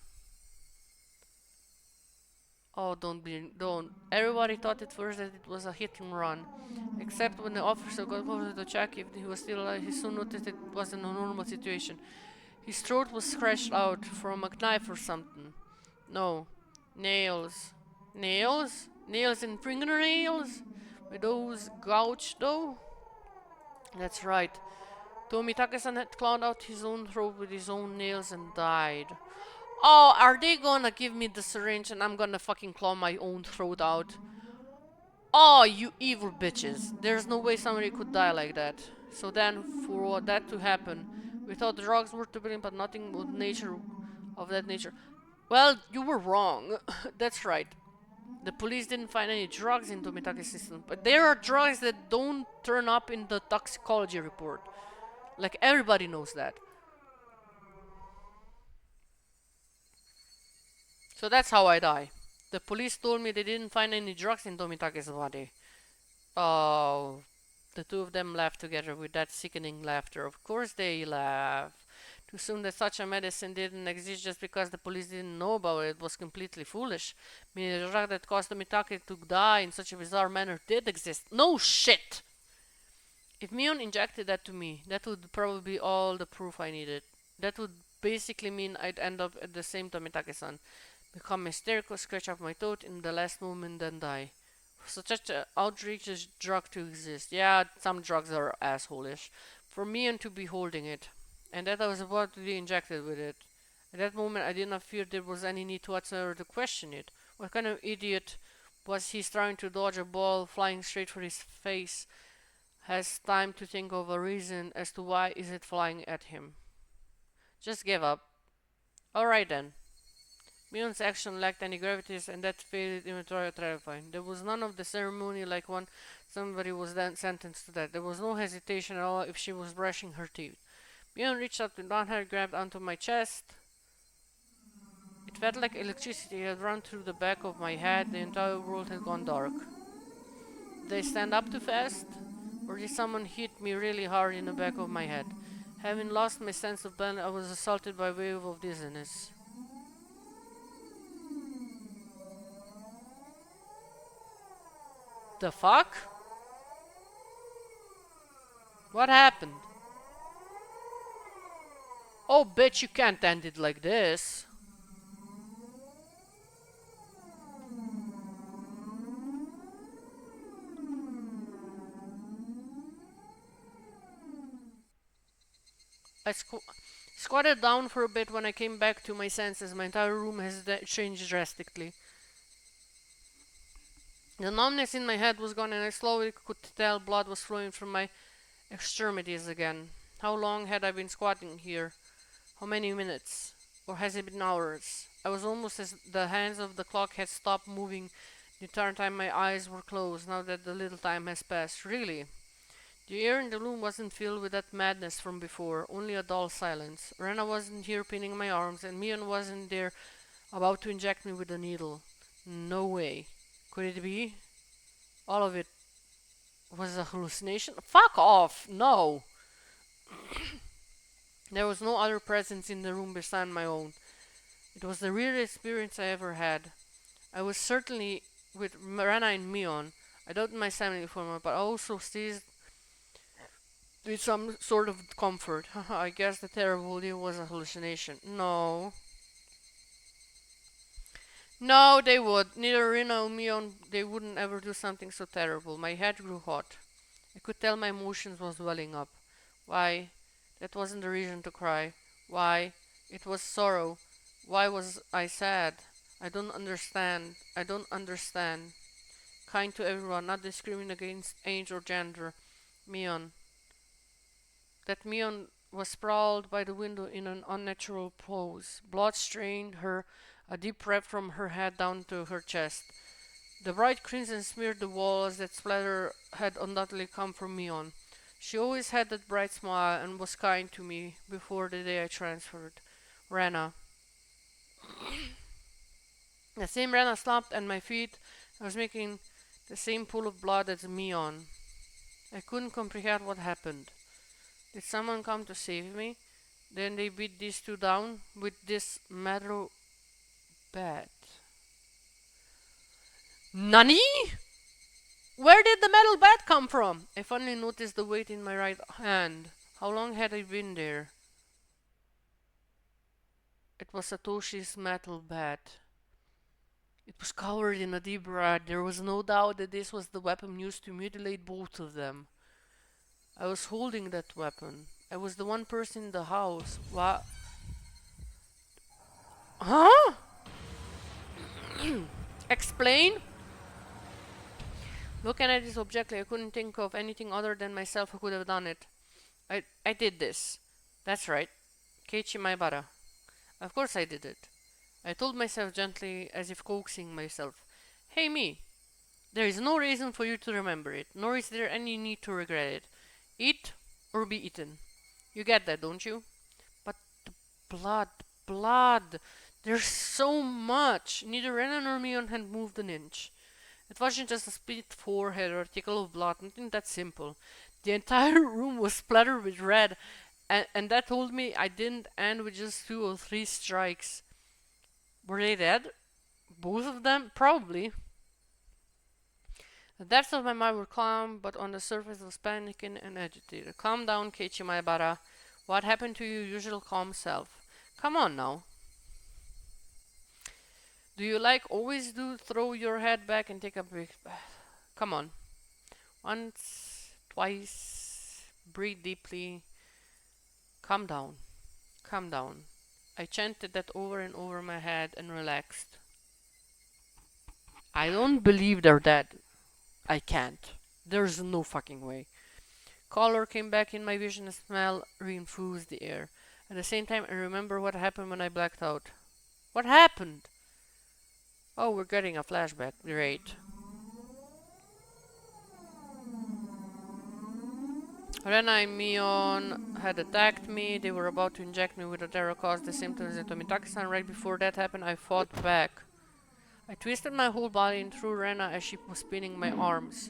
Oh, don't. Everybody thought at first that it was a hit and run. Except when the officer got closer to check if he was still alive, he soon noticed it wasn't a normal situation. His throat was scratched out from a knife or something. No. Nails. Nails? Nails and fingernails? Were those gouged though? That's right. Tommy Takesan had clawed out his own throat with his own nails and died. Oh, are they gonna give me the syringe and I'm gonna fucking claw my own throat out? Oh, you evil bitches. There's no way somebody could die like that. So then, for that to happen, we thought drugs were to blame, but nothing of nature of that nature. Well, you were wrong. That's right. The police didn't find any drugs in Tomitake's system, but there are drugs that don't turn up in the toxicology report. Like everybody knows that. So that's how I die. The police told me they didn't find any drugs in Tomitake's body. Oh, the two of them laughed together with that sickening laughter. Of course they laugh. To assume that such a medicine didn't exist just because the police didn't know about it was completely foolish. Meaning the drug that caused Mitake to die in such a bizarre manner did exist. No shit! If Mion injected that to me, that would probably be all the proof I needed. That would basically mean I'd end up at the same Tomitake-san, become hysterical, scratch up my throat in the last moment, then die. For such an outrageous drug to exist. Yeah, some drugs are assholish. For Mion to be holding it, and that I was about to be injected with it. At that moment, I did not feel there was any need whatsoever to question it. What kind of idiot was he trying to dodge a ball flying straight for his face? Has time to think of a reason as to why is it flying at him. Just give up. Alright then. Mion's action lacked any gravitas and that faded inventory terrifying. There was none of the ceremony like when somebody was then sentenced to death. There was no hesitation at all if she was brushing her teeth. Mion reached out with one hand, grabbed onto my chest. It felt like electricity had run through the back of my head. The entire world had gone dark. Did I stand up too fast? Or did someone hit me really hard in the back of my head? Having lost my sense of balance, I was assaulted by a wave of dizziness. The fuck? What happened? Oh, bitch, you can't end it like this. I squatted down for a bit. When I came back to my senses, my entire room has changed drastically. The numbness in my head was gone, and I slowly could tell blood was flowing from my extremities again. How long had I been squatting here? How many minutes? Or has it been hours? I was almost as the hands of the clock had stopped moving the entire time my eyes were closed, now that the little time has passed. Really? The air in the room wasn't filled with that madness from before, only a dull silence. Rena wasn't here pinning my arms, and Mion wasn't there about to inject me with a needle. No way. Could it be? All of it was a hallucination? Fuck off! No! There was no other presence in the room beside my own. It was the weirdest experience I ever had. I was certainly with Rana and Mion. I doubted my sanity for a moment, but I also seized with some sort of comfort. I guess the terrible deal was a hallucination. No. No, they would. Neither Rina nor Mion, they wouldn't ever do something so terrible. My head grew hot. I could tell my emotions was welling up. Why? That wasn't the reason to cry. Why? It was sorrow. Why was I sad? I don't understand. I don't understand. Kind to everyone, not discriminating against age or gender. Mion. That Mion was sprawled by the window in an unnatural pose. Blood stained her, a deep red from her head down to her chest. The bright crimson smeared the walls. That splatter had undoubtedly come from Mion. She always had that bright smile and was kind to me before the day I transferred. Rana. The same Rana slumped at my feet. I was making the same pool of blood as Mion. I couldn't comprehend what happened. Did someone come to save me? Then they beat these two down with this metal bat. Nani? Where did the metal bat come from? I finally noticed the weight in my right hand. How long had I been there? It was Satoshi's metal bat. It was covered in a deep red. There was no doubt that this was the weapon used to mutilate both of them. I was holding that weapon. I was the one person in the house. What? Huh? Explain? Looking at this objectively, I couldn't think of anything other than myself who could have done it. I did this. That's right. Keiichi Maebara. Of course I did it. I told myself gently, as if coaxing myself. Hey me, there is no reason for you to remember it, nor is there any need to regret it. Eat or be eaten. You get that, don't you? But the blood. There's so much. Neither Rena nor Mion had moved an inch. It wasn't just a split forehead or a tickle of blood, nothing that simple. The entire room was splattered with red, and that told me I didn't end with just 2 or 3 strikes. Were they dead? Both of them? Probably. The depths of my mind were calm, but on the surface was panicking and agitated. Calm down, Keiichi Maebara. What happened to your usual calm self? Come on now. Do you like always do throw your head back and take a big bath? Come on. Once, twice, breathe deeply. Calm down. Calm down. I chanted that over and over my head and relaxed. I don't believe they're dead. I can't. There's no fucking way. Color came back in my vision and smell reinfused the air. At the same time, I remember what happened when I blacked out. What happened? Oh, we're getting a flashback. Great. Rena and Mion had attacked me. They were about to inject me with a terror caused the symptoms in Tomitaki-san. Right before that happened, I fought back. I twisted my whole body and threw Rena as she was spinning my arms.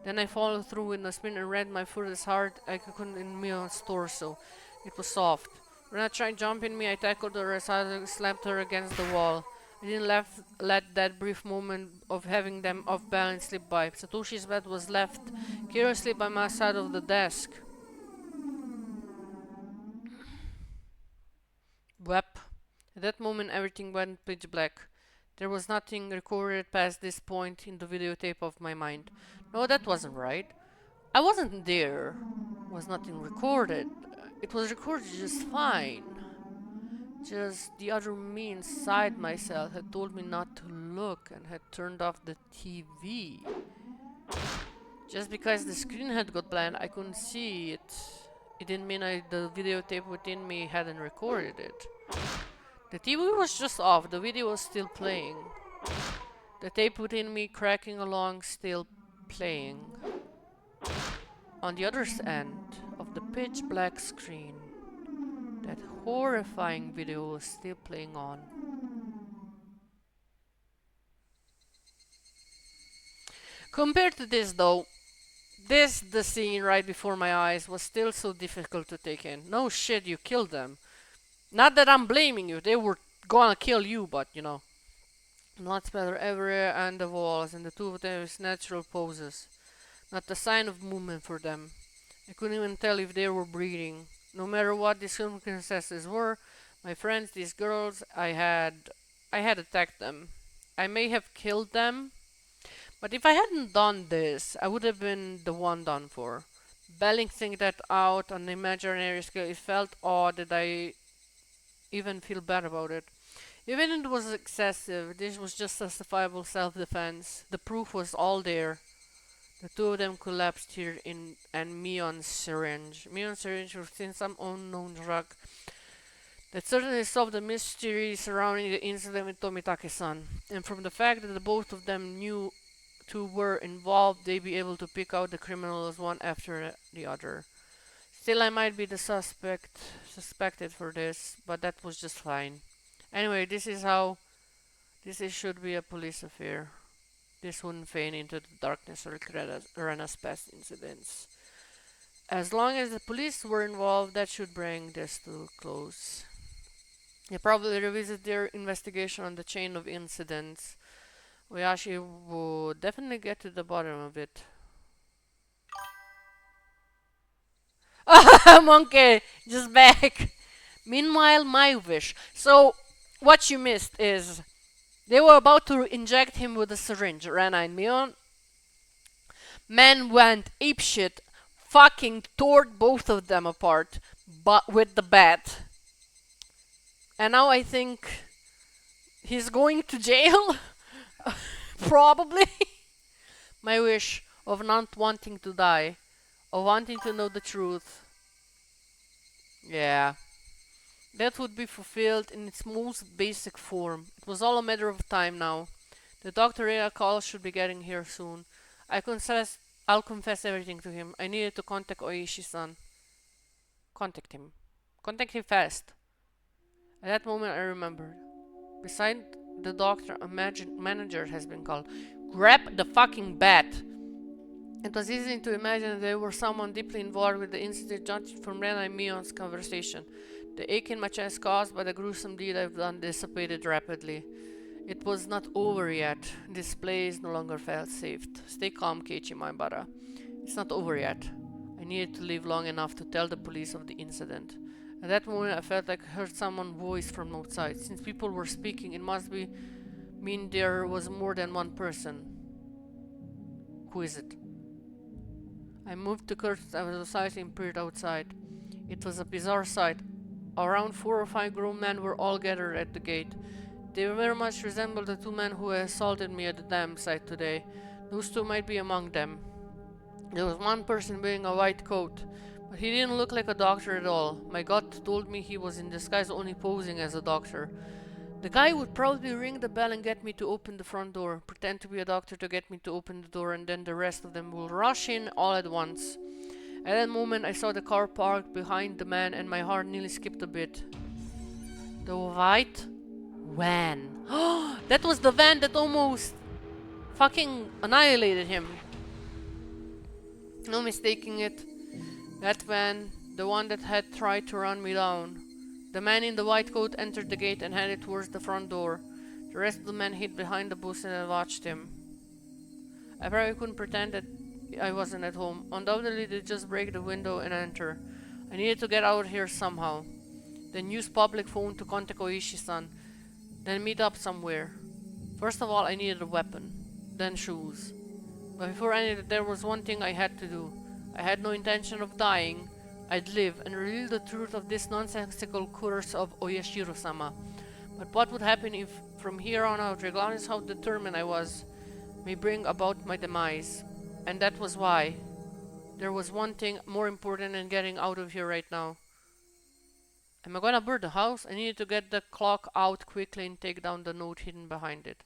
Then I followed through in a spin and rammed my foot as hard as I could in Mion's torso. It was soft. Rena tried jumping me. I tackled her as I slapped her against the wall. I didn't let that brief moment of having them off balance slip by. Satoshi's bed was left carelessly by my side of the desk. Wep. At that moment, everything went pitch black. There was nothing recorded past this point in the videotape of my mind. No, that wasn't right. I wasn't there. Was nothing recorded. It was recorded just fine. Just the other me inside myself had told me not to look and had turned off the TV. Just because the screen had got blank, I couldn't see it. It didn't mean the videotape within me hadn't recorded it. The TV was just off, the video was still playing. The tape within me cracking along, still playing. On the other end of the pitch black screen, that horrifying video was still playing on. Compared to this though, the scene right before my eyes was still so difficult to take in. No shit, you killed them. Not that I'm blaming you, they were gonna kill you, but you know. Blood splatter everywhere and the walls, and the two of them with natural poses. Not a sign of movement for them. I couldn't even tell if they were breathing. No matter what the circumstances were, my friends, these girls, I had attacked them. I may have killed them, but if I hadn't done this, I would have been the one done for. Balancing that out on the imaginary scale, it felt odd that I even feel bad about it. Even if it was excessive, this was just justifiable self-defense. The proof was all there. The two of them collapsed here in Mion's syringe. Mion's syringe was in some unknown drug that certainly solved the mystery surrounding the incident with Tomitaki-san. And from the fact that the both of them knew two were involved, they'd be able to pick out the criminals one after the other. Still, I might be the suspected for this, but that was just fine. Anyway, this should be a police affair. This wouldn't fade into the darkness or Rena's past incidents. As long as the police were involved, that should bring this to a close. They probably revisit their investigation on the chain of incidents, Oyashi would definitely get to the bottom of it. Monkey, just back. Meanwhile, my wish. So, what you missed is they were about to inject him with a syringe. Rana and Mion. Man went apeshit, fucking tore both of them apart, but with the bat. And now I think he's going to jail. Probably. My wish of not wanting to die, of wanting to know the truth. Yeah. That would be fulfilled in its most basic form. It was all a matter of time now. The Dr. Rea call should be getting here soon. I'll confess everything to him. I needed to contact Oishi-san. Contact him. Contact him fast. At that moment I remembered. Beside the doctor, a manager has been called. Grab the fucking bat! It was easy to imagine that there was someone deeply involved with the incident judged from Rena and Mion's conversation. The ache in my chest caused by the gruesome deed I've done dissipated rapidly. It was not over yet. This place no longer felt safe. Stay calm, Keiichi Maibara. It's not over yet. I needed to live long enough to tell the police of the incident. At that moment I felt like I heard someone's voice from outside. Since people were speaking, it must mean there was more than one person. Who is it? I moved the curtains of the side and peered outside. It was a bizarre sight. Around 4 or 5 grown men were all gathered at the gate. They very much resembled the 2 men who assaulted me at the dam site today. Those 2 might be among them. There was one person wearing a white coat, but he didn't look like a doctor at all. My gut told me he was in disguise, only posing as a doctor. The guy would probably ring the bell and get me to open the front door, pretend to be a doctor to get me to open the door, and then the rest of them will rush in all at once. At that moment I saw the car parked behind the man and my heart nearly skipped a bit. The white van. That was the van that almost fucking annihilated him. No mistaking it. That van, the one that had tried to run me down. The man in the white coat entered the gate and headed towards the front door. The rest of the men hid behind the bush and watched him. I probably couldn't pretend that I wasn't at home. Undoubtedly they'd just break the window and enter. I needed to get out of here somehow. Then use public phone to contact Oishi-san. Then meet up somewhere. First of all I needed a weapon. Then shoes. But before any of that, there was one thing I had to do. I had no intention of dying. I'd live and reveal the truth of this nonsensical curse of Oyashiro-sama. But what would happen if, from here on out, regardless how determined I was, may bring about my demise? And that was why. There was one thing more important than getting out of here right now. Am I gonna burn the house? I needed to get the clock out quickly and take down the note hidden behind it.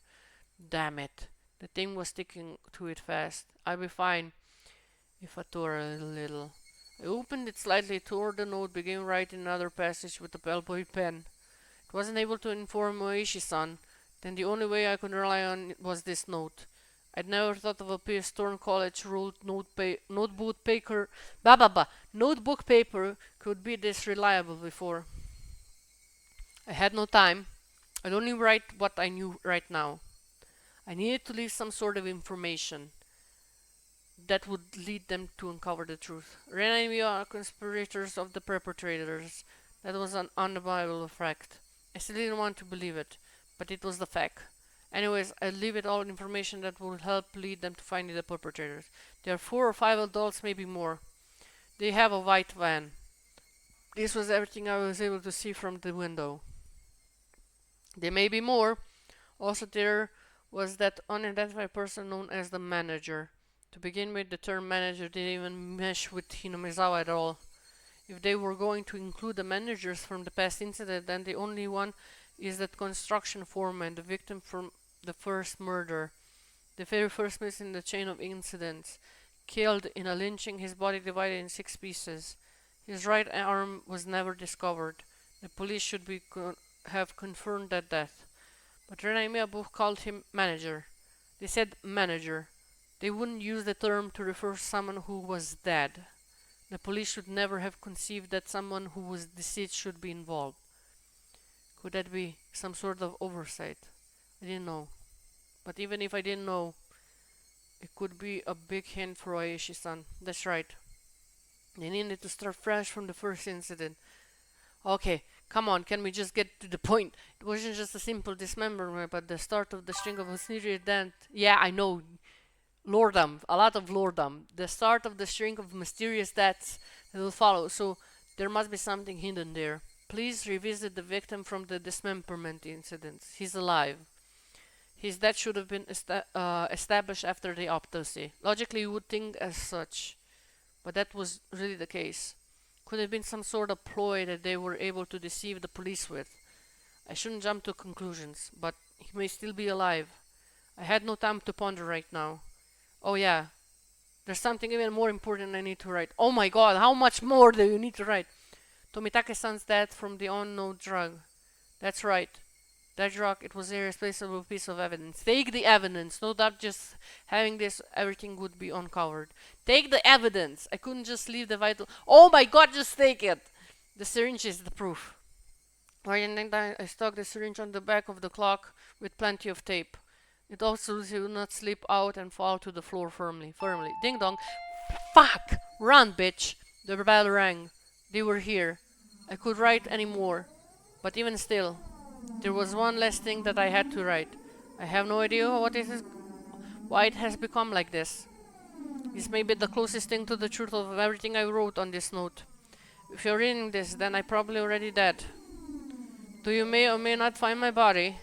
Damn it. The thing was sticking to it fast. I'll be fine if I tore a little. I opened it slightly, tore the note, began writing another passage with a bellboy pen. It wasn't able to inform Moishi-san. Then the only way I could rely on was this note. I'd never thought of a Storm College ruled notebook paper could be this reliable before. I had no time. I'd only write what I knew right now. I needed to leave some sort of information that would lead them to uncover the truth. Ren and we are conspirators of the perpetrators. That was an undeniable fact. I still didn't want to believe it, but it was the fact. Anyways, I'd leave it all information that would help lead them to finding the perpetrators. There are 4 or 5 adults, maybe more. They have a white van. This was everything I was able to see from the window. There may be more. Also, there was that unidentified person known as the manager. To begin with, the term manager didn't even mesh with Hinamizawa at all. If they were going to include the managers from the past incident, then the only one is that construction foreman, the victim from the first murder, the very first miss in the chain of incidents, killed in a lynching, his body divided in 6 pieces. His right arm was never discovered. The police should have confirmed that death. But Ren and Mia both called him manager. They said manager. They wouldn't use the term to refer to someone who was dead. The police should never have conceived that someone who was deceased should be involved. Could that be some sort of oversight? I didn't know. But even if I didn't know, it could be a big hint for Oishi-san. That's right. They needed to start fresh from the first incident. Okay, come on, can we just get to the point? It wasn't just a simple dismemberment, but the start of the string of a mysterious death. Yeah, I know. Lordom, a lot of lordom. The start of the string of mysterious deaths that will follow. So there must be something hidden there. Please revisit the victim from the dismemberment incidents. He's alive. His death should have been established after the autopsy. Logically, you would think as such, but that was really the case. Could have been some sort of ploy that they were able to deceive the police with. I shouldn't jump to conclusions, but he may still be alive. I had no time to ponder right now. Oh yeah, there's something even more important I need to write. Oh my god, how much more do you need to write? Tomitake-san's death from the unknown drug. That's right. That drug, it was a irreplaceable piece of evidence. Take the evidence. No doubt just having this, everything would be uncovered. Take the evidence. I couldn't just leave the vital... Oh my god, just take it! The syringe is the proof. I stuck the syringe on the back of the clock with plenty of tape. It also would not slip out and fall to the floor firmly. Ding dong. Fuck! Run, bitch! The bell rang. They were here. I could write any more. But even still, there was one less thing that I had to write. I have no idea why it has become like this. This may be the closest thing to the truth of everything I wrote on this note. If you're reading this, then I'm probably already dead. Though you may or may not find my body,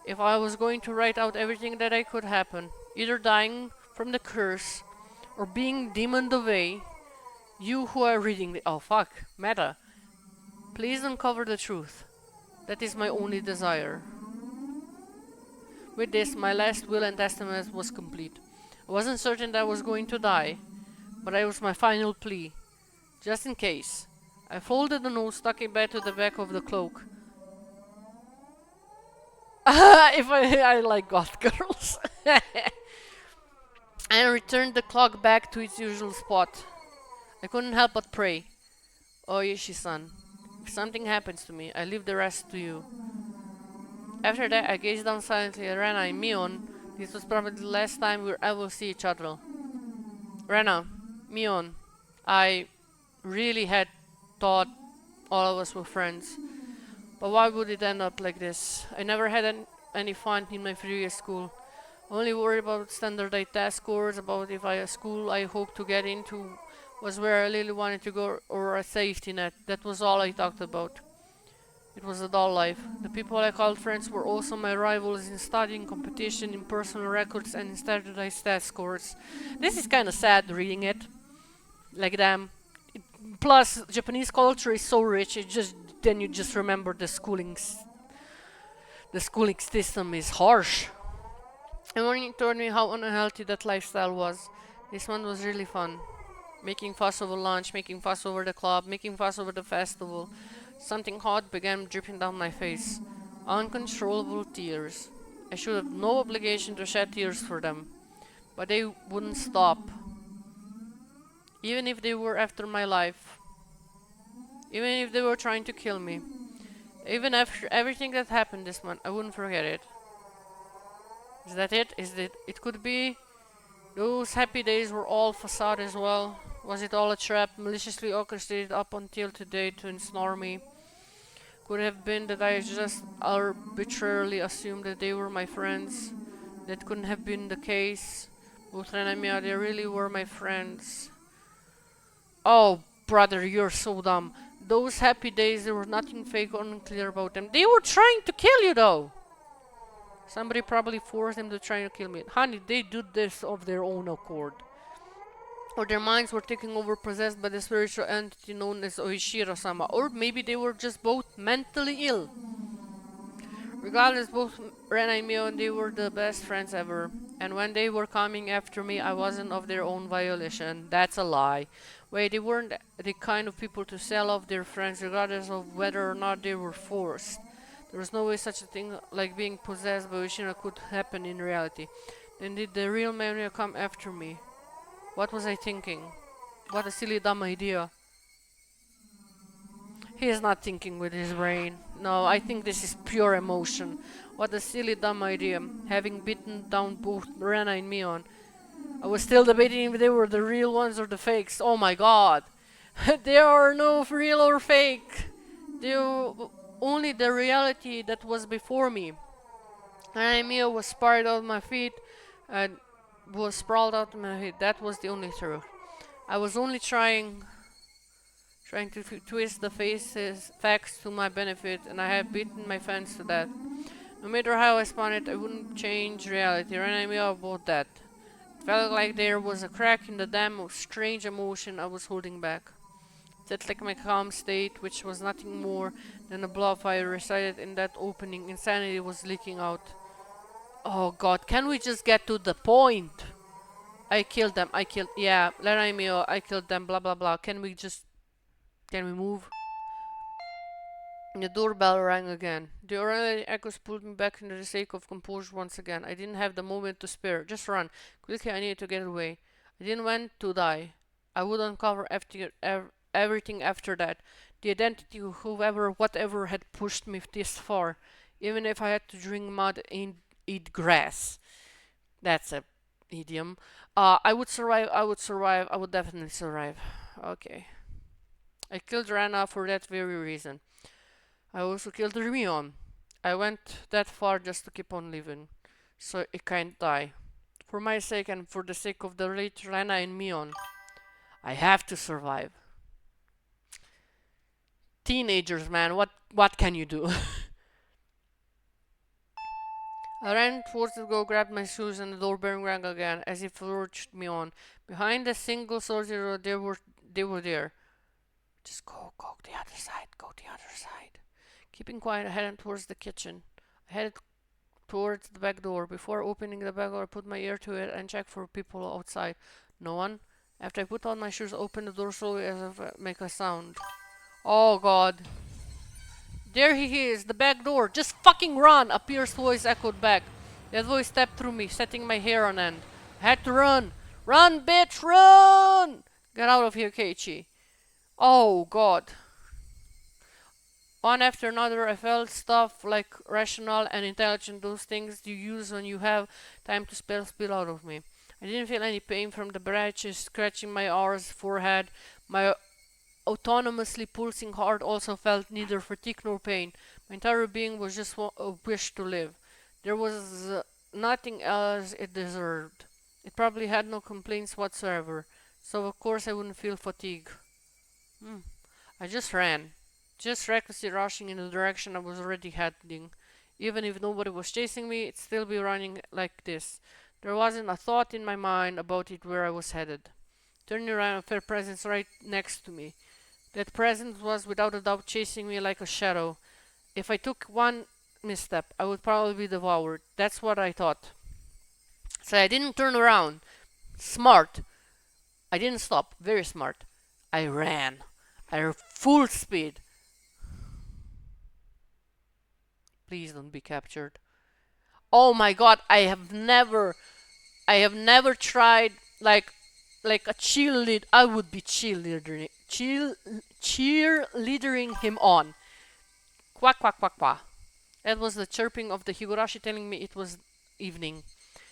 if I was going to write out everything that I could happen, either dying from the curse or being demoned away, you who are reading the... Oh fuck, meta. Please uncover the truth. That is my only desire. With this, my last will and testament was complete. I wasn't certain that I was going to die, but it was my final plea. Just in case. I folded the note, stuck it back to the back of the cloak. If I like goth girls. And returned the clock back to its usual spot. I couldn't help but pray. Oh, Yoshi-san, if something happens to me, I leave the rest to you. After that, I gazed down silently at Rena and Mion. This was probably the last time we'll ever see each other. Rena, Mion, I really had thought all of us were friends. But why would it end up like this? I never had any fun in my previous school. Only worried about standardized test scores, about if a school I hoped to get into was where I really wanted to go, or a safety net. That was all I talked about. It was a dull life. The people I called friends were also my rivals in studying, competition, in personal records, and in standardized test scores. This is kind of sad reading it. Like them. Plus, Japanese culture is so rich, then you just remember the schooling system is harsh. And when you told me how unhealthy that lifestyle was, this one was really fun. Making fuss over lunch, making fuss over the club, making fuss over the festival. Something hot began dripping down my face. Uncontrollable tears. I should have no obligation to shed tears for them. But they wouldn't stop. Even if they were after my life. Even if they were trying to kill me. Even after everything that happened this month, I wouldn't forget it. Is that it? It could be those happy days were all facade as well. Was it all a trap, maliciously orchestrated up until today to ensnare me? Could it have been that I just arbitrarily assumed that they were my friends? That couldn't have been the case. Both Ren and Mia, they really were my friends. Oh, brother, you're so dumb. Those happy days, there was nothing fake or unclear about them. They were trying to kill you, though. Somebody probably forced them to try to kill me. Honey, they did this of their own accord. Or their minds were taken over, possessed by the spiritual entity known as Oishiro-sama. Or maybe they were just both mentally ill. Regardless, both Ren and Mio, they were the best friends ever. And when they were coming after me, I wasn't of their own violation. That's a lie. Wait, they weren't the kind of people to sell off their friends regardless of whether or not they were forced. There was no way such a thing like being possessed by Oishiro could happen in reality. Then did the real mania come after me? What was I thinking? What a silly dumb idea. He is not thinking with his brain. No, I think this is pure emotion. What a silly, dumb idea. Having beaten down both Rena and Mion, I was still debating if they were the real ones or the fakes. Oh my god. There are no real or fake. There only the reality that was before me. And Mia was sprawled out of my feet and was sprawled out of my feet. That was the only truth. I was only trying to twist the faces facts to my benefit, and I have beaten my fans to that. No matter how I spun it, I wouldn't change reality. And I knew about that. It felt like there was a crack in the dam of strange emotion I was holding back. Just like my calm state, which was nothing more than a bluff I recited in that opening, insanity was leaking out. Oh god, can we just get to the point? I killed them, yeah, Leraimio, I killed them, blah blah blah. Can we move? The doorbell rang again. The early echoes pulled me back into the sake of composure once again. I didn't have the moment to spare. Just run. Quickly, I needed to get away. I didn't want to die. I would uncover everything after that. The identity of whoever, whatever had pushed me this far. Even if I had to drink mud and eat grass. That's a idiom. I would survive, I would definitely survive. Okay. I killed Rana for that very reason. I also killed Remion. I went that far just to keep on living, so it can't die. For my sake and for the sake of the late Rana and Mion, I have to survive. Teenagers, man, what can you do? I ran towards the door, grabbed my shoes, and the doorbell rang again, as if it urged me on. Behind the single soldier, they were there. Just go the other side, go the other side. Keeping quiet, I headed towards the kitchen. I headed towards the back door. Before opening the back door, I put my ear to it and checked for people outside. No one. After I put on my shoes, I opened the door slowly as if I make a sound. Oh god. There he is, the back door. Just fucking run! A pierced voice echoed back. That voice stepped through me, setting my hair on end. I had to run. Run, bitch, run! Get out of here, Keiichi. Oh god. One after another, I felt stuff like rational and intelligent, those things you use when you have time to spill out of me. I didn't feel any pain from the branches scratching my arse forehead. My autonomously pulsing heart also felt neither fatigue nor pain. My entire being was just a wish to live. There was nothing else it deserved. It probably had no complaints whatsoever, so of course I wouldn't feel fatigue. I just ran, just recklessly rushing in the direction I was already heading. Even if nobody was chasing me, it'd still be running like this. There wasn't a thought in my mind about it where I was headed. Turning around, I felt presence right next to me. That presence was without a doubt chasing me like a shadow. If I took one misstep, I would probably be devoured. That's what I thought. So I didn't turn around. Smart. I didn't stop. Very smart. I ran. I full speed. Please don't be captured. Oh my god, I have never tried like a cheerlead. I would be cheerleadering him on. Quack quack quack quack. That was the chirping of the Higurashi telling me it was evening,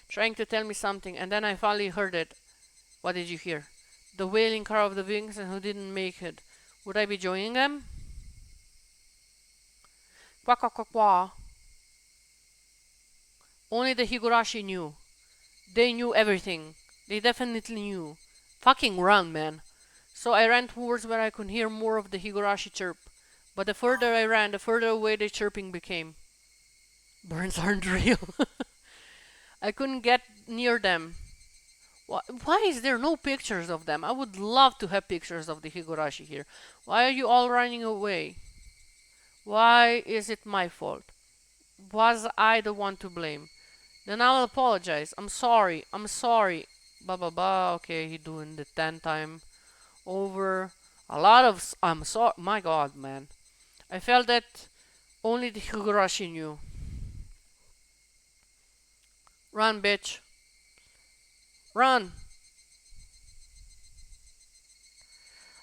trying to tell me something, and then I finally heard it. What did you hear? The wailing cry of the wings and who didn't make it. Would I be joining them? Quack quack quack quack. Only the Higurashi knew. They knew everything. They definitely knew. Fucking run, man. So I ran towards where I could hear more of the Higurashi chirp. But the further I ran, the further away the chirping became. Burns aren't real. I couldn't get near them. Why is there no pictures of them? I would love to have pictures of the Higurashi here. Why are you all running away? Why is it my fault? Was I the one to blame? Then I'll apologize. I'm sorry. I'm sorry. Blah blah blah. Okay, he doing the 10 time over. A lot of I'm sorry. My god, man. I felt that only the Higurashi knew. Run, bitch. Run.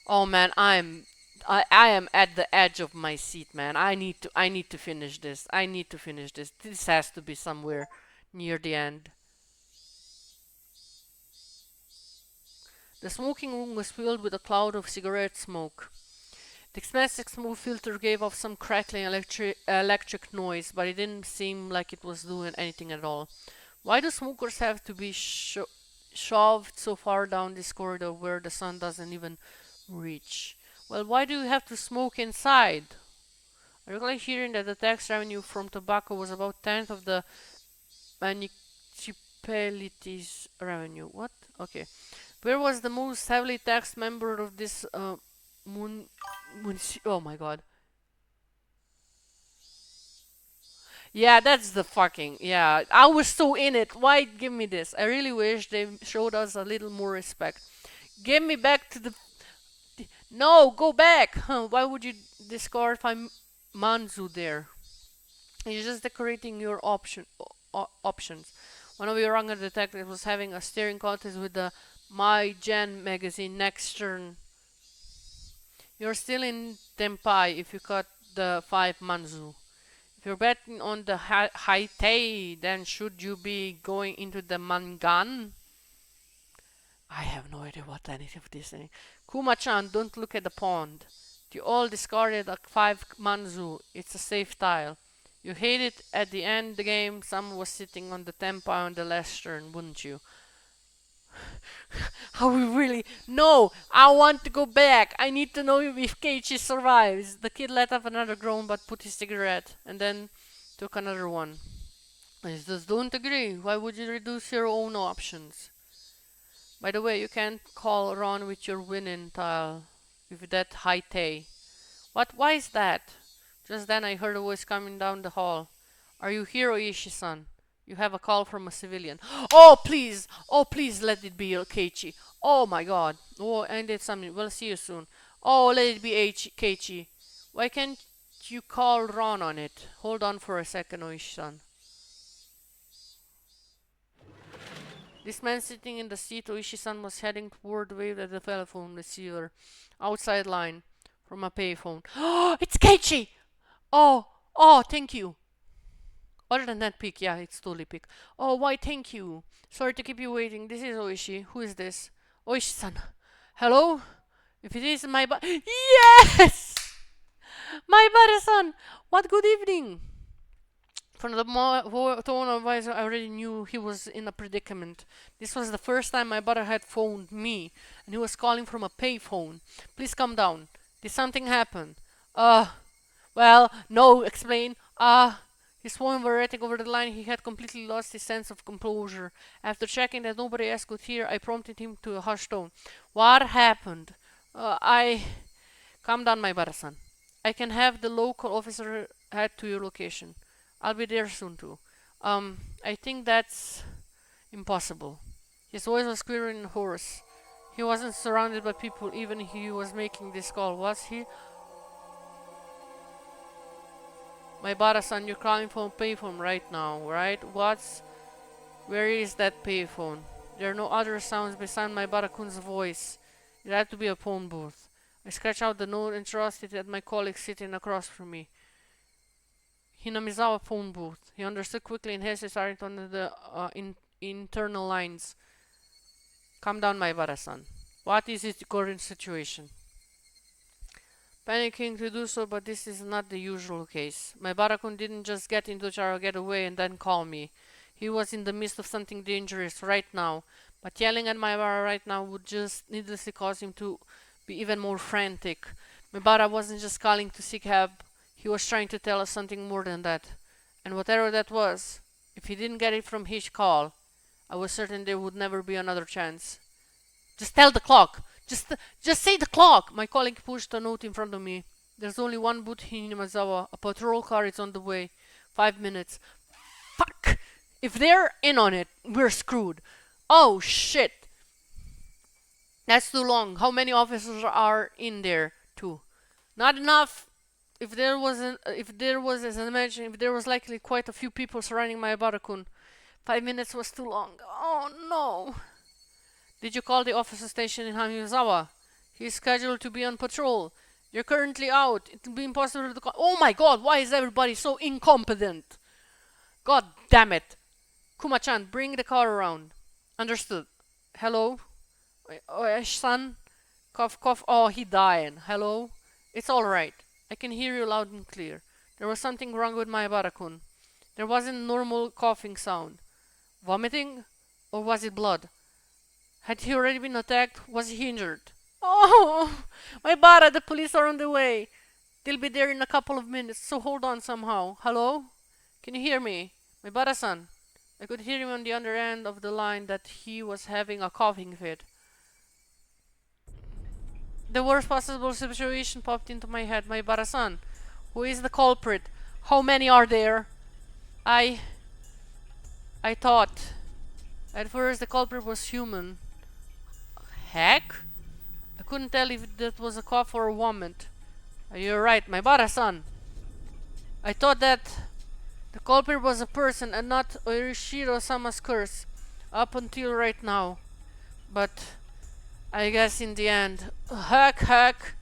Oh man, I'm I am at the edge of my seat, man. I need to finish this. I need to finish this. This has to be somewhere near the end. The smoking room was filled with a cloud of cigarette smoke. The expensive smoke filter gave off some crackling electric noise, but it didn't seem like it was doing anything at all. Why do smokers have to be shoved so far down this corridor where the sun doesn't even reach? Well, why do you have to smoke inside? I recall hearing that the tax revenue from tobacco was about a tenth of the municipality's revenue. What? Okay. Where was the most heavily taxed member of this oh my god. Yeah, that's the fucking yeah. I was so in it. Why give me this? I really wish they showed us a little more respect. Give me back to the no, go back. Huh, why would you disqualify Manzu there? You're just decorating your options. One of your younger detectives was having a staring contest with the My Gen magazine next turn. You're still in Tempai if you cut the 5 Manzu. If you're betting on the Haitei, then should you be going into the Mangan? I have no idea what any of this is. Kuma-chan, don't look at the pond. You all discarded a 5 Manzu. It's a safe tile. You hate it at the end of the game. Someone was sitting on the Tempai on the last turn, wouldn't you? How we really? No, I want to go back. I need to know if Keiichi survives. The kid let off another groan but put his cigarette and then took another one. I just don't agree. Why would you reduce your own options? By the way, you can't call Ron with your winning tile with that Haitei. What? Why is that? Just then I heard a voice coming down the hall. Are you here, Oishi-san? You have a call from a civilian. Oh, please! Oh, please let it be Keiichi. Oh my god. Oh, and it's something. We'll see you soon. Oh, let it be Keiichi. Why can't you call Ron on it? Hold on for a second, Oishi-san. This man sitting in the seat, Oishi-san, was heading toward the wave at the telephone receiver. Outside line. From a payphone. Oh, it's Keiichi! Oh, thank you. Other than that pick, yeah, it's totally pick. Oh, why, thank you. Sorry to keep you waiting. This is Oishi. Who is this? Oishi-san. Hello? If it is my yes! My buddy-san! What good evening! From the tone of voice, I already knew he was in a predicament. This was the first time my brother had phoned me, and he was calling from a payphone. Please come down. Did something happen? Well, no, explain. His phone vibrating over the line, he had completely lost his sense of composure. After checking that nobody else could hear, I prompted him to a hushed tone. What happened? Calm down, my brother-san. I can have the local officer head to your location. I'll be there soon, too. I think that's impossible. His voice was queer and hoarse. He wasn't surrounded by people, even if he was making this call, was he? My Bara-san, you're calling from a payphone right now, right? Where is that payphone? There are no other sounds besides my Bara-kun's voice. It had to be a phone booth. I scratched out the note and thrust it at my colleague sitting across from me. Hinamizawa phone booth. He understood quickly and hastily started on the internal lines. Calm down, my Bara-san. What is the current situation? Panicking to do so, but this is not the usual case. My Barakun didn't just get into jar or get away and then call me. He was in the midst of something dangerous right now, but yelling at my Bara right now would just needlessly cause him to be even more frantic. My Bara wasn't just calling to seek help, he was trying to tell us something more than that. And whatever that was, if he didn't get it from his call, I was certain there would never be another chance. Just tell the clock! Just say the clock! My colleague pushed a note in front of me. There's only one boot in Himazawa. A patrol car is on the way. 5 minutes. Fuck! If they're in on it, we're screwed. Oh, shit! That's too long. How many officers are in there, too? Not enough. If there was, as I mentioned, if there was likely quite a few people surrounding my Barakun. 5 minutes was too long. Oh, no. Did you call the officer station in Hamizawa? He's scheduled to be on patrol. You're currently out. It will be impossible to. Oh my god, why is everybody so incompetent? God damn it. Kuma-chan, bring the car around. Understood. Hello? Oh, son? Cough, cough. Oh, he dying. Hello? It's alright. I can hear you loud and clear. There was something wrong with my Barakun. There wasn't normal coughing sound. Vomiting? Or was it blood? Had he already been attacked? Was he injured? Oh, my Bara, the police are on the way. They'll be there in a couple of minutes, so hold on somehow. Hello? Can you hear me? My Bara-san. I could hear him on the other end of the line that he was having a coughing fit. The worst possible situation popped into my head. My Bara-san. Who is the culprit? How many are there? I thought. At first the culprit was human. Heck? I couldn't tell if that was a cough or a vomit. You're right, my Bara-san. I thought that the culprit was a person and not Oirishiro-sama's curse. Up until right now. But I guess in the end, heck,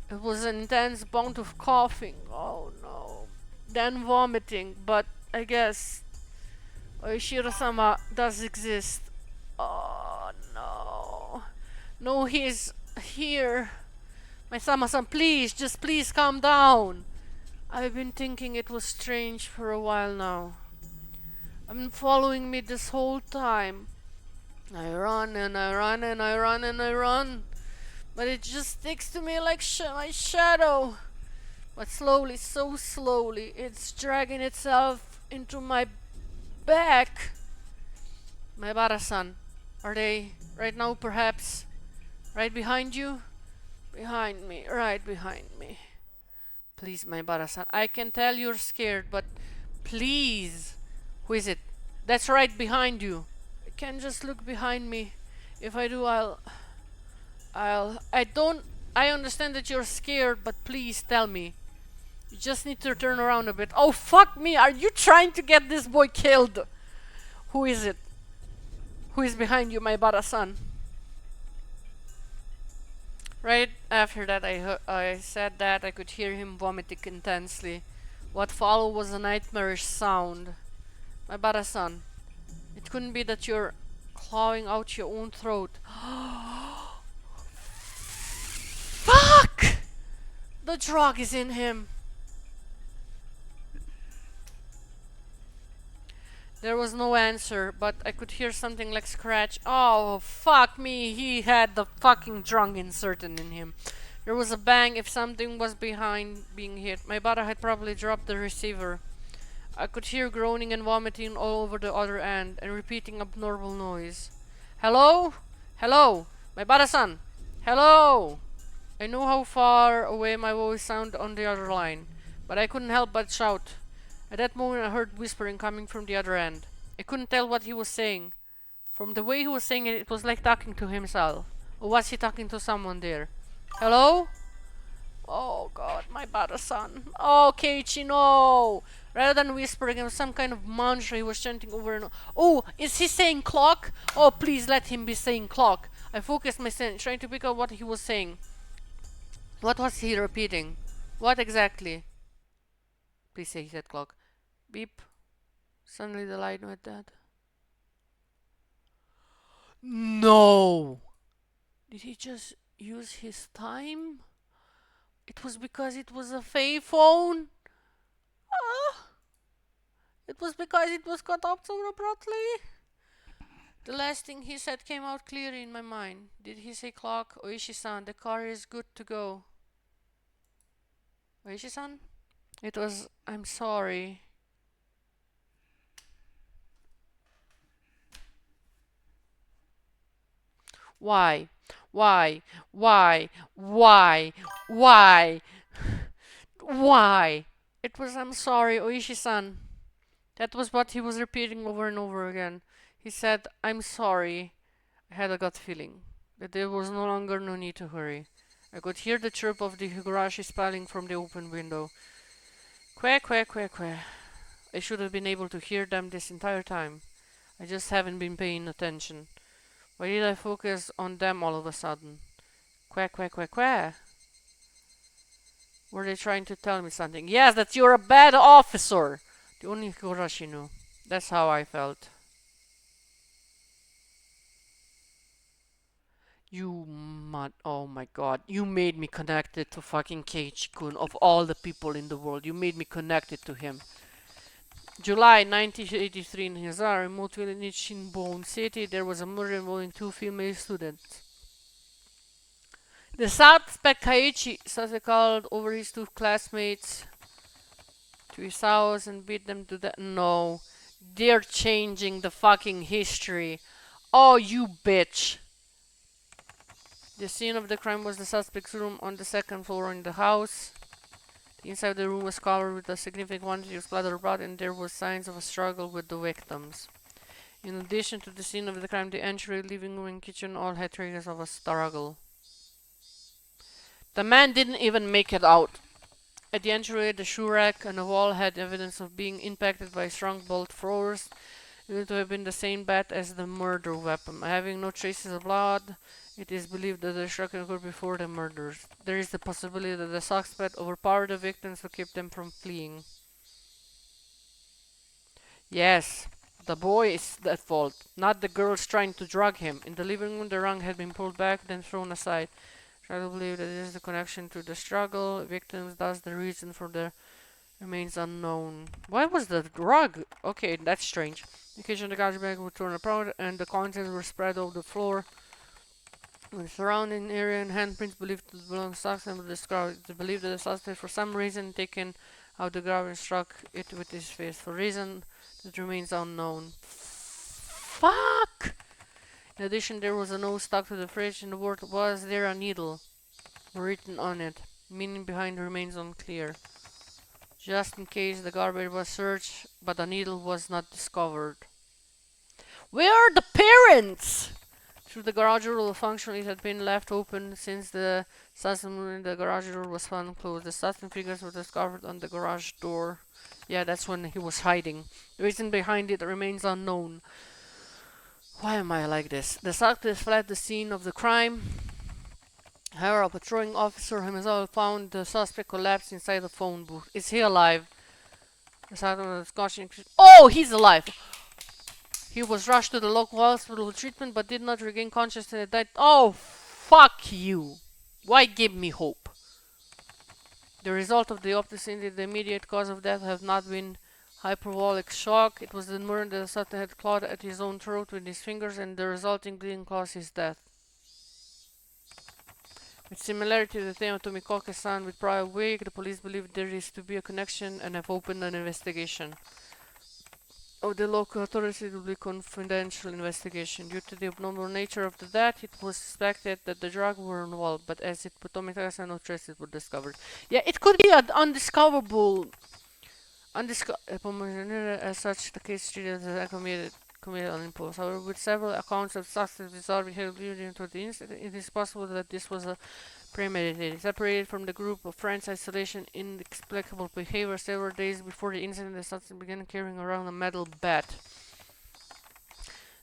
it was an intense bout of coughing. Oh no. Then vomiting, but I guess Oishiro-sama does exist. Oh no. No, he's here. My Sama-san, please, just please calm down. I've been thinking it was strange for a while now. I've been following me this whole time. I run and I run and I run and I run. But it just sticks to me like my shadow. But slowly, so slowly, it's dragging itself into my back. My Bara-san, are they right now perhaps right behind you? Behind me, right behind me. Please, my Bara-san, I can tell you're scared, but please. Who is it? That's right behind you. I can't just look behind me. If I do, I understand that you're scared, but please tell me. You just need to turn around a bit. Oh, fuck me. Are you trying to get this boy killed? Who is it? Who is behind you, my Bara-san? Right after that, I said that I could hear him vomiting intensely. What followed was a nightmarish sound. My Bara-san, it couldn't be that you're clawing out your own throat. Fuck! The drug is in him. There was no answer, but I could hear something like scratch. Oh, fuck me. He had the fucking drug inserted in him. There was a bang if something was behind being hit. My Bara had probably dropped the receiver. I could hear groaning and vomiting all over the other end and repeating abnormal noise. Hello? Hello? My Bara-san? Hello? I knew how far away my voice sounded on the other line, but I couldn't help but shout. At that moment I heard whispering coming from the other end. I couldn't tell what he was saying. From the way he was saying it, it was like talking to himself. Or was he talking to someone there? Hello? Oh god, my Bara-san. Oh, Keiichi, no! Rather than whispering, it was some kind of mantra he was chanting over and over. Oh, is he saying clock? Oh, please let him be saying clock. I focused my sense, trying to pick up what he was saying. What was he repeating? What exactly? Please say he said clock. Beep. Suddenly the light went dead. No! Did he just use his time? It was because it was a Fey phone? Ah! It was because it was cut off so abruptly? The last thing he said came out clearly in my mind. Did he say clock? Oishi-san, the car is good to go. Oishi-san? It was, I'm sorry. Why? Why? Why? Why? Why? Why? It was, I'm sorry, Oishi-san. That was what he was repeating over and over again. He said, I'm sorry. I had a gut feeling that there was no longer no need to hurry. I could hear the chirp of the Higurashi spelling from the open window. Quack, quack, quack, quack. I should have been able to hear them this entire time. I just haven't been paying attention. Why did I focus on them all of a sudden? Quack, quack, quack, quack. Were they trying to tell me something? Yes, that you're a bad officer. The only Higurashi knew. That's how I felt. You mud. Oh my god. You made me connected to fucking Keiichi-kun of all the people in the world. You made me connected to him. July 1983 in Hizar, remote village in Shinbone City, there was a murder involving two female students. The suspect Kaiichi called over his two classmates to his house and beat them to death. No, they're changing the fucking history. Oh, you bitch. The scene of the crime was the suspect's room on the second floor in the house. The inside of the room was covered with a significant quantity of splatter blood, and there were signs of a struggle with the victims. In addition to the scene of the crime, the entry, living room, and kitchen all had traces of a struggle. The man didn't even make it out. At the entryway, the shoe rack and the wall had evidence of being impacted by strong bolt throwers. It would have been the same bat as the murder weapon. Having no traces of blood, it is believed that the destruction occurred before the murders. There is the possibility that the suspect overpowered the victims to keep them from fleeing. Yes, the boy is at fault, not the girls trying to drug him. In the living room, the rug had been pulled back, then thrown aside. Try to believe that it is the connection to the struggle. Victims, thus the reason for the remains unknown. Why was the rug? Okay, that's strange. The kitchen, the garbage bag was torn apart, and the contents were spread over the floor. The surrounding area and handprints believed to belong to suspect were described. It's believed that the suspect, for some reason, taken out the garbage and struck it with his fist. For reason that remains unknown. Fuck! In addition, there was a note stuck to the fridge, and the word "was there a needle" written on it. Meaning behind remains unclear. Just in case, the garbage was searched, but the needle was not discovered. Where are the parents? Through the garage door function, it had been left open since the assassin. The garage door was found closed. The assassin figures were discovered on the garage door. Yeah, that's when he was hiding. The reason behind it remains unknown. Why am I like this? The suspect fled the scene of the crime. However, a patrolling officer himself found the suspect collapsed inside the phone booth. Is he alive? The suspect was cautioning. Oh, he's alive! He was rushed to the local hospital with treatment but did not regain consciousness and died. Oh, fuck you! Why give me hope? The result of the autopsy indicated the immediate cause of death have not been hyperbolic shock. It was the murder that the suspect had clawed at his own throat with his fingers, and the resulting bleeding caused his death. With similarity to the theme of Tomikoke's son with Playig, the police believe there is to be a connection and have opened an investigation. Of the local authorities, it will be confidential investigation. Due to the abnormal nature of the death, it was suspected that the drugs were involved, but as it Tomikoke's no traces were discovered. Yeah, it could be an undiscoverable. As such, the case treated as a committed on impulse. However, with several accounts of suspects bizarre behavior toward the incident, it is possible that this was a premeditated. Separated from the group of friends, isolation, inexplicable behavior. Several days before the incident, the suspect began carrying around a metal bat.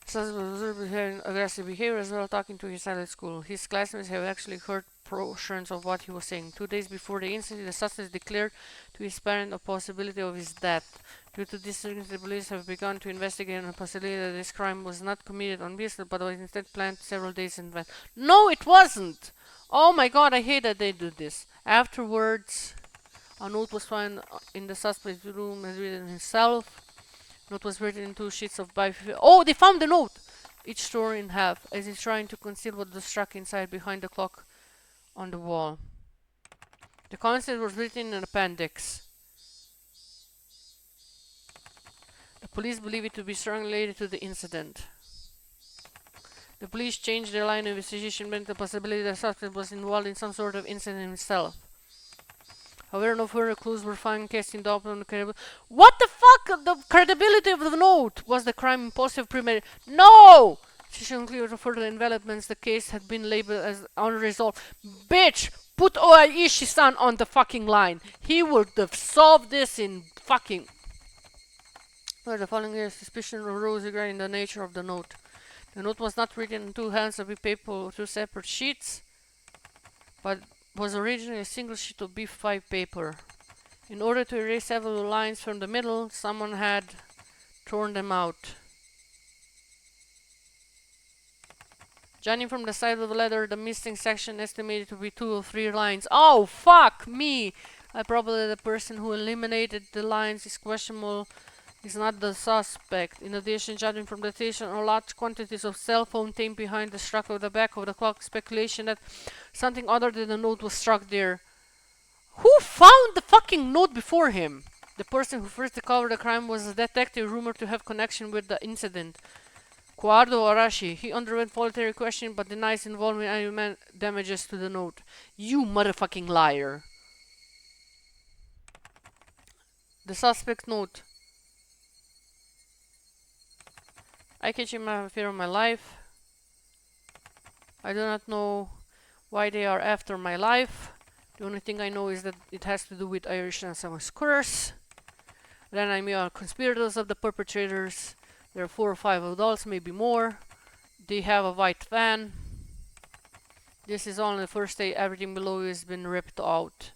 Suspect was observed having aggressive behavior as well, talking to his at school. His classmates have actually heard portions of what he was saying. 2 days before the incident, the suspect declared to his parent a possibility of his death. Due to this, the police have begun to investigate on the possibility that this crime was not committed on business, but was instead planned several days in advance. No, it wasn't! Oh my god, I hate that they do this. Afterwards, a note was found in the suspect's room as written himself. Note was written in 2 sheets of bifold. Oh, they found the note! Each torn in half, as he's trying to conceal what was struck inside behind the clock on the wall. The content was written in an appendix. The police believe it to be strongly related to the incident. The police changed their line of investigation based on the possibility that the suspect was involved in some sort of incident himself. However, no further clues were found, casting doubt on the credibility. What the fuck? The credibility of the note? Was the crime impulsive premeditated? No! Decision clear to further developments. The case had been labeled as unresolved. Bitch! Put Oishi-san on the fucking line. He would have solved this in fucking. For the following year, suspicion arose regarding the nature of the note. The note was not written in 2 hands of paper or 2 separate sheets, but was originally a single sheet of B5 paper. In order to erase several lines from the middle, someone had torn them out. Judging from the side of the letter, the missing section estimated to be 2 or 3 lines. Oh, fuck me! Probably the person who eliminated the lines is questionable, is not the suspect. In addition, judging from the station or large quantities of cell phone tape behind the struck of the back of the clock, speculation that something other than the note was struck there. Who found the fucking note before him? The person who first discovered the crime was a detective rumored to have connection with the incident. Higurashi. He underwent voluntary questioning but denies involvement in any damages to the note. You motherfucking liar. The suspect note. I catch him a fear of my life. I do not know why they are after my life. The only thing I know is that it has to do with Irish and some curse. Then I'm conspirators of the perpetrators. There are 4 or 5 adults, maybe more. They have a white van. This is only the first day. Everything below has been ripped out.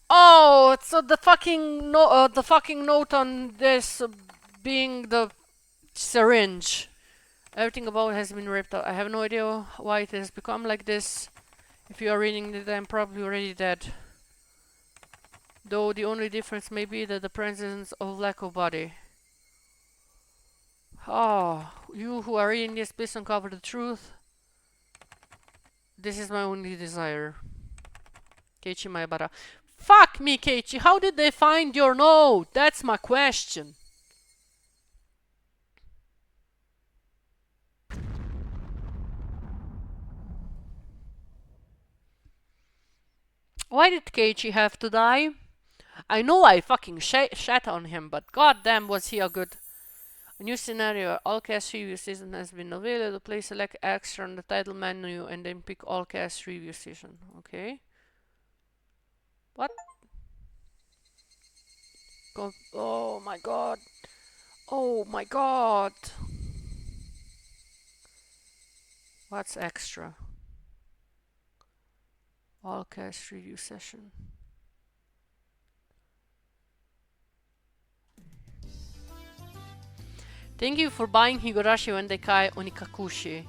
Oh, so the fucking note on this being the syringe. Everything about it has been ripped out. I have no idea why it has become like this. If you are reading it, I'm probably already dead. Though the only difference may be that the presence of lack of body. Oh, you who are reading this, please uncover the truth. This is my only desire. Keiichi Maebara. Fuck me, Keiichi. How did they find your note? That's my question. Why did Keiichi have to die? I know I fucking shat on him, but goddamn was he a good... A new scenario. All cast review season has been available. Please select extra on the title menu and then pick all cast review season. Okay. What? Oh my god. Oh my god. What's extra? All cast review session. Thank you for buying Higurashi Wendekai Onikakushi,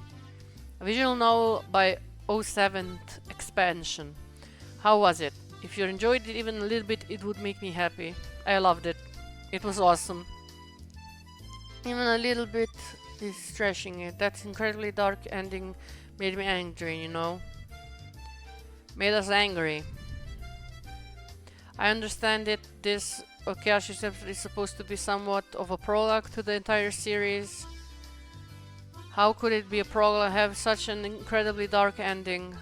a visual novel by 07th expansion. How was it? If you enjoyed it even a little bit, it would make me happy. I loved it. It was awesome. Even a little bit is stretching it. That incredibly dark ending made me angry, you know? Made us angry. I understand that this Higurashi chapter is supposed to be somewhat of a prologue to the entire series. How could it be a prologue and have such an incredibly dark ending?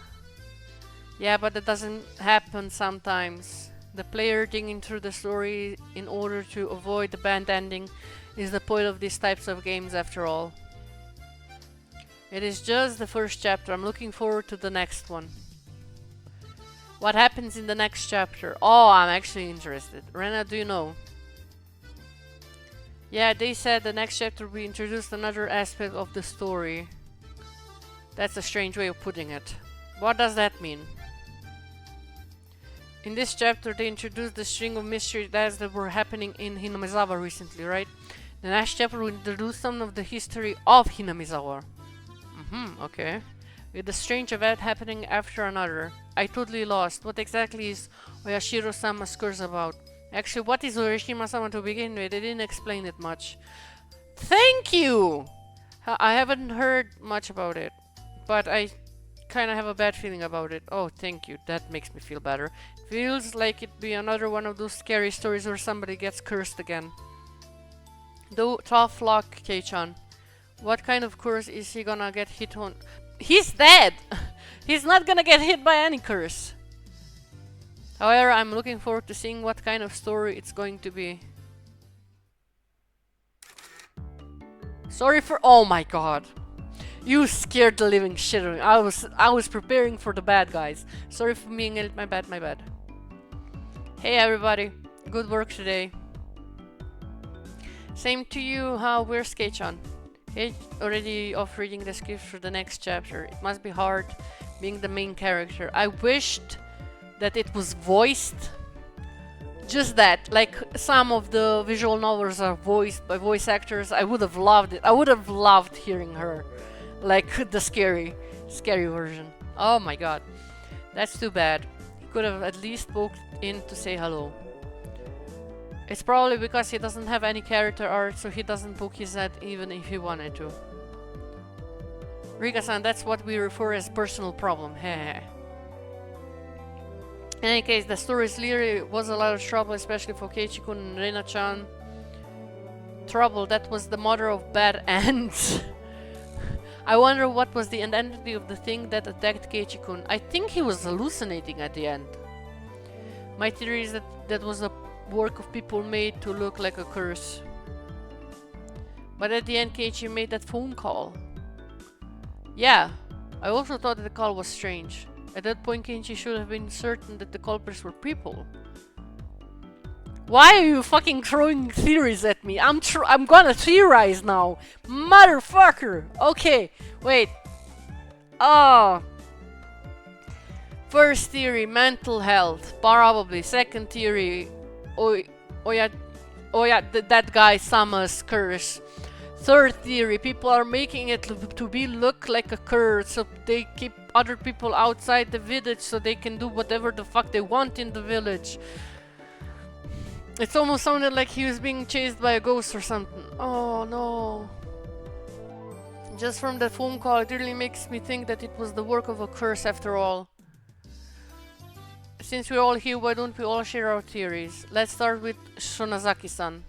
Yeah, but that doesn't happen sometimes. The player digging through the story in order to avoid the bad ending is the point of these types of games after all. It is just the first chapter. I'm looking forward to the next one. What happens in the next chapter? Oh, I'm actually interested. Rena, do you know? Yeah, they said the next chapter will introduce another aspect of the story. That's a strange way of putting it. What does that mean? In this chapter, they introduced the string of mystery deaths that were happening in Hinamizawa recently, right? The next chapter will introduce some of the history of Hinamizawa. Okay. With a strange event happening after another. I totally lost. What exactly is Oyashiro-sama's curse about? Actually, what is Orishima-sama to begin with? They didn't explain it much. Thank you! I haven't heard much about it, but I kind of have a bad feeling about it. Oh, thank you. That makes me feel better. Feels like it'd be another one of those scary stories where somebody gets cursed again. Though, tough luck, Kei-chan. What kind of curse is he gonna get hit on? He's dead! He's not gonna get hit by any curse. However, I'm looking forward to seeing what kind of story it's going to be. Sorry for— oh my god. You scared the living shit out of me. I was preparing for the bad guys. Sorry for being ill. My bad, my bad. Hey everybody. Good work today. Same to you. Where's Kei-chan? Hey, already off reading the script for the next chapter. It must be hard being the main character. I wished that it was voiced. Just that, like some of the visual novels are voiced by voice actors. I would have loved it. I would have loved hearing her, like the scary version. Oh my god, that's too bad. He could have at least poked in to say hello. It's probably because he doesn't have any character art, so he doesn't poke his head even if he wanted to. Rika-san, that's what we refer as personal problem. Heh. In any case, the story's lyric was a lot of trouble, especially for Keiichi-kun and Reina-chan. Trouble, that was the mother of bad ends. I wonder what was the identity of the thing that attacked Keiichi-kun. I think he was hallucinating at the end. My theory is that that was a work of people made to look like a curse. But at the end, Keiichi made that phone call. Yeah, I also thought that the call was strange. At that point, Keiichi should have been certain that the culprits were people. Why are you fucking throwing theories at me? I'm gonna theorize now. Motherfucker! Okay, wait. Oh. First theory, mental health. Probably. Second theory, that guy Sama's curse. Third theory, people are making it to look like a curse, so they keep other people outside the village so they can do whatever the fuck they want in the village. It's almost sounded like he was being chased by a ghost or something. Oh no. Just from that phone call, it really makes me think that it was the work of a curse after all. Since we're all here, why don't we all share our theories? Let's start with Shonazaki-san.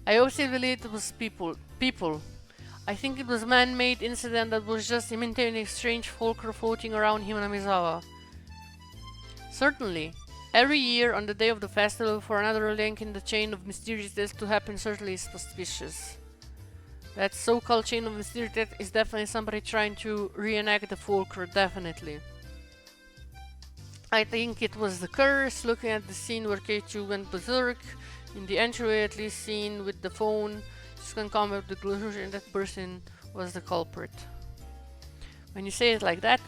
I also believe it was people. I think it was a man-made incident that was just imitating strange folklore floating around Hinamizawa. Certainly. Every year, on the day of the festival, for another link in the chain of mysterious deaths to happen certainly is suspicious. That so-called chain of mysterious death is definitely somebody trying to reenact the folklore, definitely. I think it was the curse, looking at the scene where Keiichi went berserk, in the entryway at least seen with the phone, just can come up with the conclusion that person was the culprit. When you say it like that,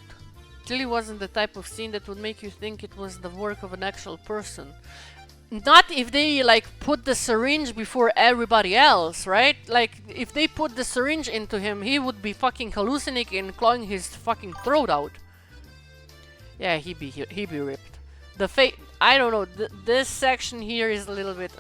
it really wasn't the type of scene that would make you think it was the work of an actual person. Not if they like put the syringe before everybody else, right? Like if they put the syringe into him, he would be fucking hallucinating and clawing his fucking throat out. Yeah, he'd be ripped. The I don't know. This section here is a little bit.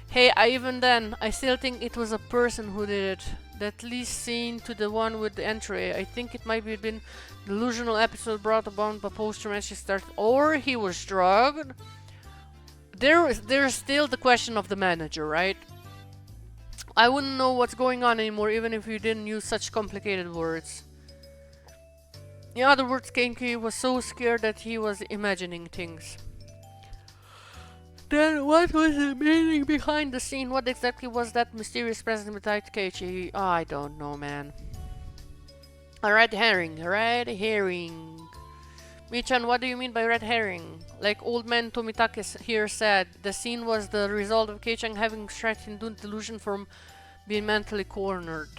Hey, I still think it was a person who did it. That least scene to the one with the entry. I think it might have been delusional episode brought about by post-traumatic start, or he was drugged. There's still the question of the manager, right? I wouldn't know what's going on anymore, even if you didn't use such complicated words. In other words, Kenki was so scared that he was imagining things. Then what was the meaning behind the scene? What exactly was that mysterious presence beside Keiichi? Oh, I don't know, man. A red herring. Michan, what do you mean by red herring? Like old man Tomitake here said, the scene was the result of Keiichi having straight-induced delusion from being mentally cornered.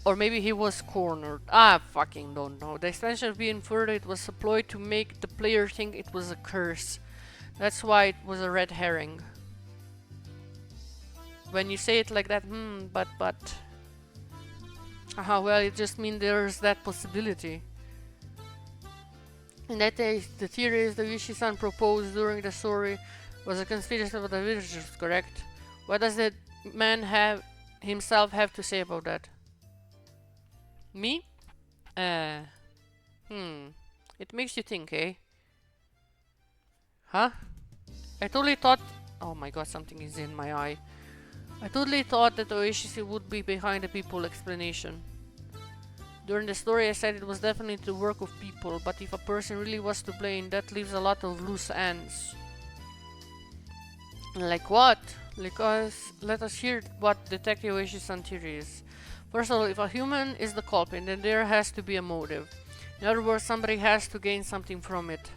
Or maybe he was cornered. I fucking don't know. The extension of being further, it was employed to make the player think it was a curse. That's why it was a red herring. When you say it like that, but... well, it just means there's that possibility. In that case, the theory the Yushi-san proposed during the story was a conspiracy of the villagers, correct? What does that man himself have to say about that? Me? It makes you think, eh? Huh? I totally thought... Oh my god, something is in my eye. I totally thought that Oishi would be behind the people explanation. During the story I said it was definitely the work of people, but if a person really was to blame, that leaves a lot of loose ends. Like what? Let us hear what Detective Oishi-san theory is. First of all, if a human is the culprit, then there has to be a motive. In other words, somebody has to gain something from it.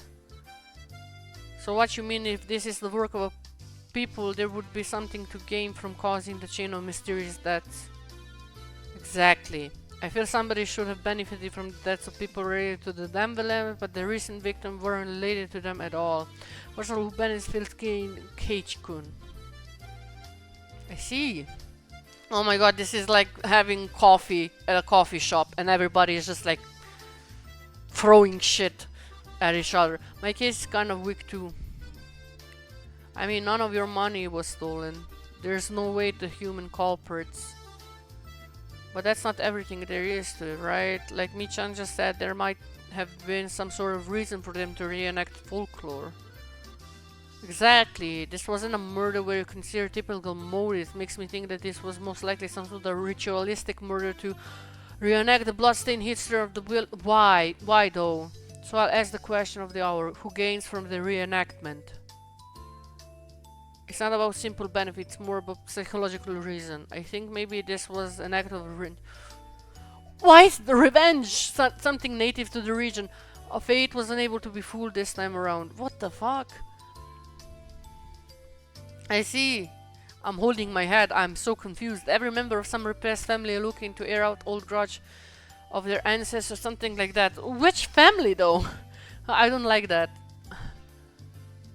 So what you mean, if this is the work of a people, there would be something to gain from causing the chain of mysterious deaths? Exactly. I feel somebody should have benefited from the deaths of people related to the Damveler, but the recent victims weren't related to them at all. Person who benefits Cage-kun. I see. Oh my god, this is like having coffee at a coffee shop and everybody is just like throwing shit at each other. My case is kind of weak too. I mean, none of your money was stolen. There's no way to human culprits. But that's not everything there is to it, right? Like Michan just said, there might have been some sort of reason for them to reenact folklore. Exactly. This wasn't a murder where you consider typical motives. Makes me think that this was most likely some sort of ritualistic murder to reenact the bloodstained history of the will. Why? Why though? So I'll ask the question of the hour. Who gains from the reenactment? It's not about simple benefit, it's more about psychological reason. I think maybe this was an act of why is the revenge something native to the region? Fate was unable to be fooled this time around. What the fuck? I see. I'm holding my head. I'm so confused. Every member of some repressed family looking to air out old grudge of their ancestors, something like that. Which family though? I don't like that.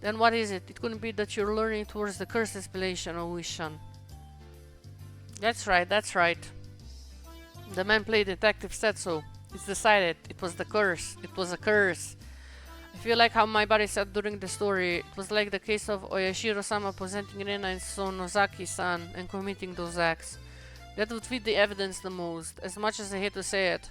Then what is it? It couldn't be that you're learning towards the curse explanation, Oishan. That's right, that's right. The man played detective said so. It's decided. It was the curse. It was a curse. I feel like how my body said during the story. It was like the case of Oyashiro-sama presenting Rena and Sonozaki-san and committing those acts. That would fit the evidence the most, as much as I hate to say it.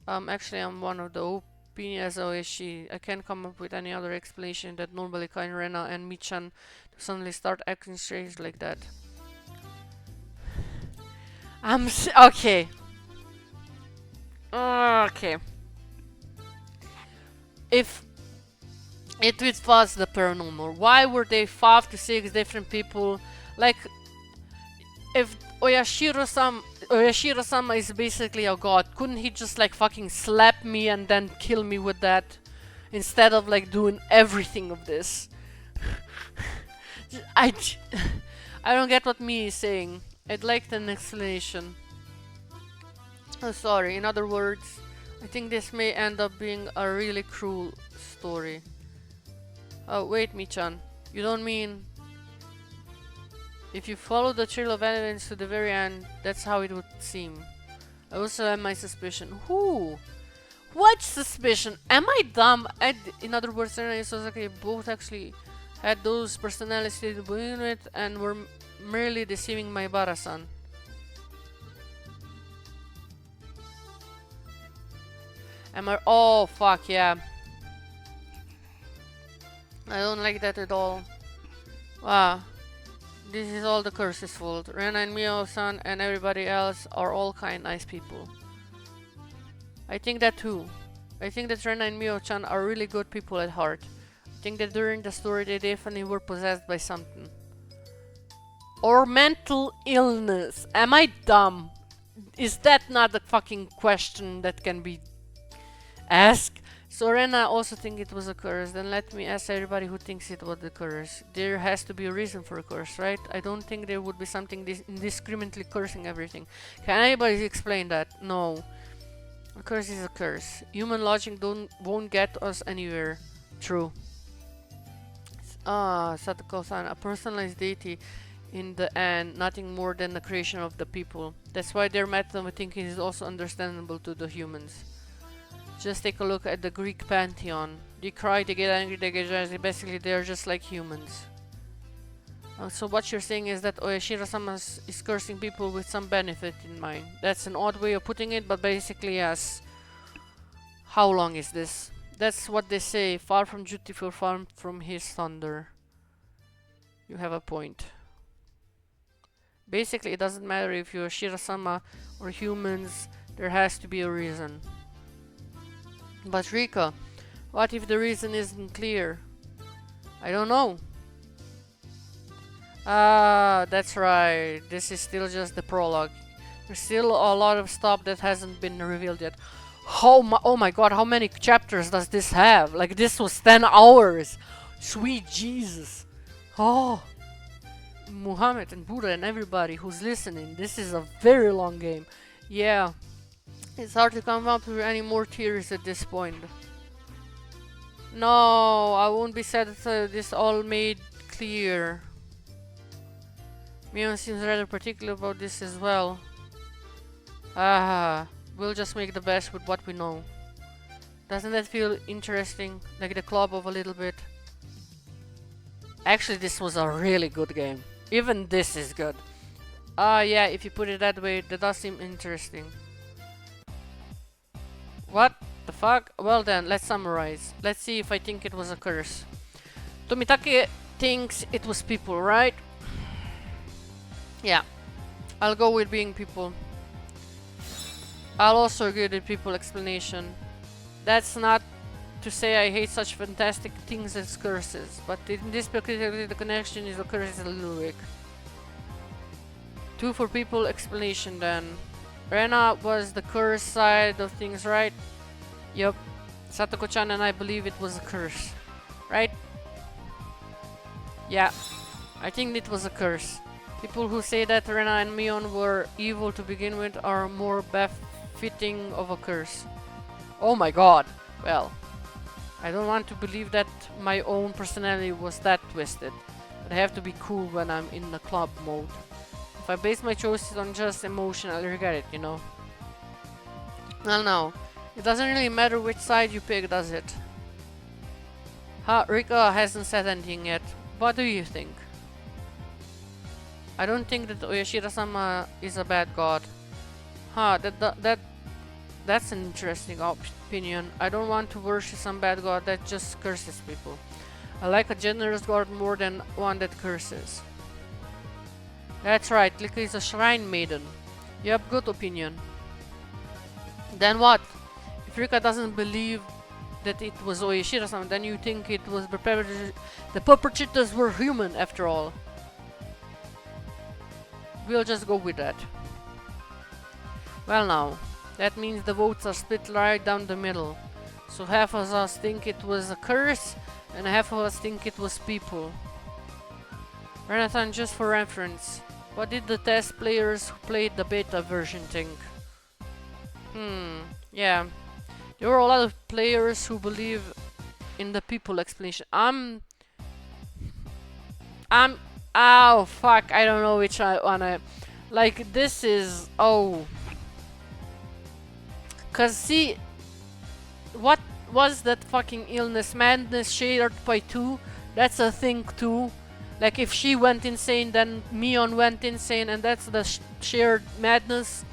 Actually I'm one of the opinion as Oyashi. I can't come up with any other explanation that normally kind Rena and Michan to suddenly start acting strange like that. Okay. Okay. If it was the paranormal, why were they 5 to 6 different people? Like, if Oyashiro-sama is basically a god, couldn't he just like fucking slap me and then kill me with that? Instead of like doing everything of this. I don't get what me is saying. I'd like an explanation. Oh, sorry. In other words, I think this may end up being a really cruel story. Oh, wait, Michan. You don't mean... If you follow the trail of evidence to the very end, that's how it would seem. I also have my suspicion. Who? What suspicion? Am I dumb? In other words, Rena and Sosaki both actually had those personalities to begin with and were merely deceiving my Bara-san. Am I? Oh, fuck, yeah. I don't like that at all. Wow. This is all the curse's fault. Rena and Mio-san and everybody else are all kind, nice people. I think that too. I think that Rena and Mio-chan are really good people at heart. I think that during the story they definitely were possessed by something. Or mental illness. Am I dumb? Is that not a fucking question that can be asked? So Rena also think it was a curse. Then let me ask everybody who thinks it was a curse. There has to be a reason for a curse, right? I don't think there would be something indiscriminately cursing everything. Can anybody explain that? No. A curse is a curse. Human logic won't get us anywhere. True. Satoko-san, a personalized deity in the end, nothing more than the creation of the people. That's why their method of thinking is also understandable to the humans. Just take a look at the Greek pantheon. They cry, they get angry, they get jealous. Basically, they're just like humans. So what you're saying is that Oyashiro-sama is cursing people with some benefit in mind. That's an odd way of putting it, but basically yes. How long is this? That's what they say. Far from dutiful, far from his thunder. You have a point. Basically, it doesn't matter if you're Shira-sama or humans. There has to be a reason. But Rika, what if the reason isn't clear? I don't know. That's right. This is still just the prologue. There's still a lot of stuff that hasn't been revealed yet. Oh my god, how many chapters does this have? Like, this was 10 hours. Sweet Jesus. Oh. Muhammad and Buddha and everybody who's listening, this is a very long game. Yeah, it's hard to come up with any more theories at this point. No, I won't be sad that this all made clear. Mion seems rather particular about this as well. Ah, we'll just make the best with what we know. Doesn't that feel interesting? Like the club of a little bit? Actually, this was a really good game. Even this is good. Yeah, if you put it that way, that does seem interesting. What the fuck? Well then, let's summarize. Let's see if I think it was a curse. Tomitake thinks it was people, right? Yeah, I'll go with being people. I'll also agree with people explanation. That's not to say I hate such fantastic things as curses, but in this particular the connection is a curse is a little weak. 2 for people explanation then. Rena was the curse side of things, right? Yup. Satoko-chan and I believe it was a curse. Right? Yeah. I think it was a curse. People who say that Rena and Mion were evil to begin with are more befitting of a curse. Oh my god. Well, I don't want to believe that my own personality was that twisted. But I have to be cool when I'm in the club mode. If I base my choices on just emotion, I'll regret it, you know? Well, no. It doesn't really matter which side you pick, does it? Rika hasn't said anything yet. What do you think? I don't think that Oyashiro-sama is a bad god. That's an interesting opinion. I don't want to worship some bad god that just curses people. I like a generous god more than one that curses. That's right, Lika is a shrine maiden. You have good opinion. Then what? If Rika doesn't believe that it was Oyashiro-sama, then you think it was the perpetrators were human after all. We'll just go with that. Well now, that means the votes are split right down the middle. So half of us think it was a curse, and half of us think it was people. Renathan, just for reference, what did the test players who played the beta version think? Yeah. There were a lot of players who believe in the people explanation. Oh fuck, I don't know which I wanna. Like, this is. Oh. Cause see. What was that fucking illness? Madness shared by 2? That's a thing too. Like, if she went insane, then Mion went insane, and that's the shared madness.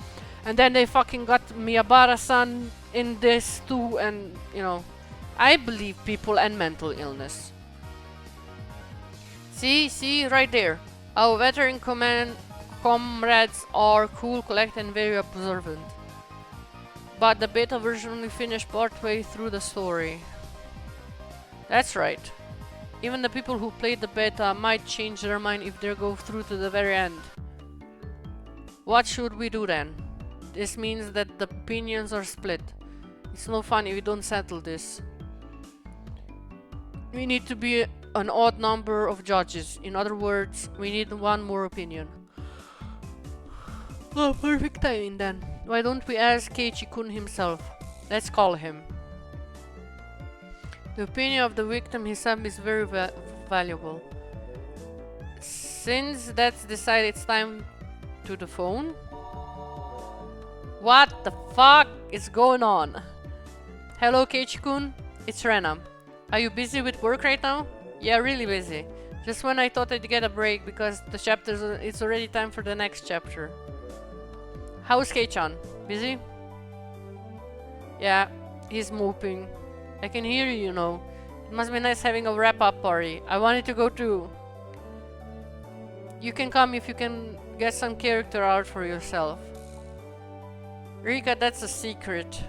And then they fucking got Miyabara-san in this too, and you know. I believe people and mental illness. See, right there. Our veteran comrades are cool, collect, and very observant. But the beta version only finished partway through the story. That's right. Even the people who played the beta might change their mind if they go through to the very end. What should we do then? This means that the opinions are split. It's no fun if we don't settle this. We need to be an odd number of judges. In other words, we need one more opinion. Oh, perfect timing then. Why don't we ask Keiichi-kun himself? Let's call him. The opinion of the victim himself is very valuable. Since that's decided, it's time to the phone. What the fuck is going on? Hello, Keiichi-kun. It's Rena. Are you busy with work right now? Yeah, really busy. Just when I thought I'd get a break because the chapters, it's already time for the next chapter. How's Kei-chan? Busy? Yeah, he's moping. I can hear you, you know. It must be nice having a wrap-up party. I wanted to go too. You can come if you can get some character art for yourself. Rika, that's a secret.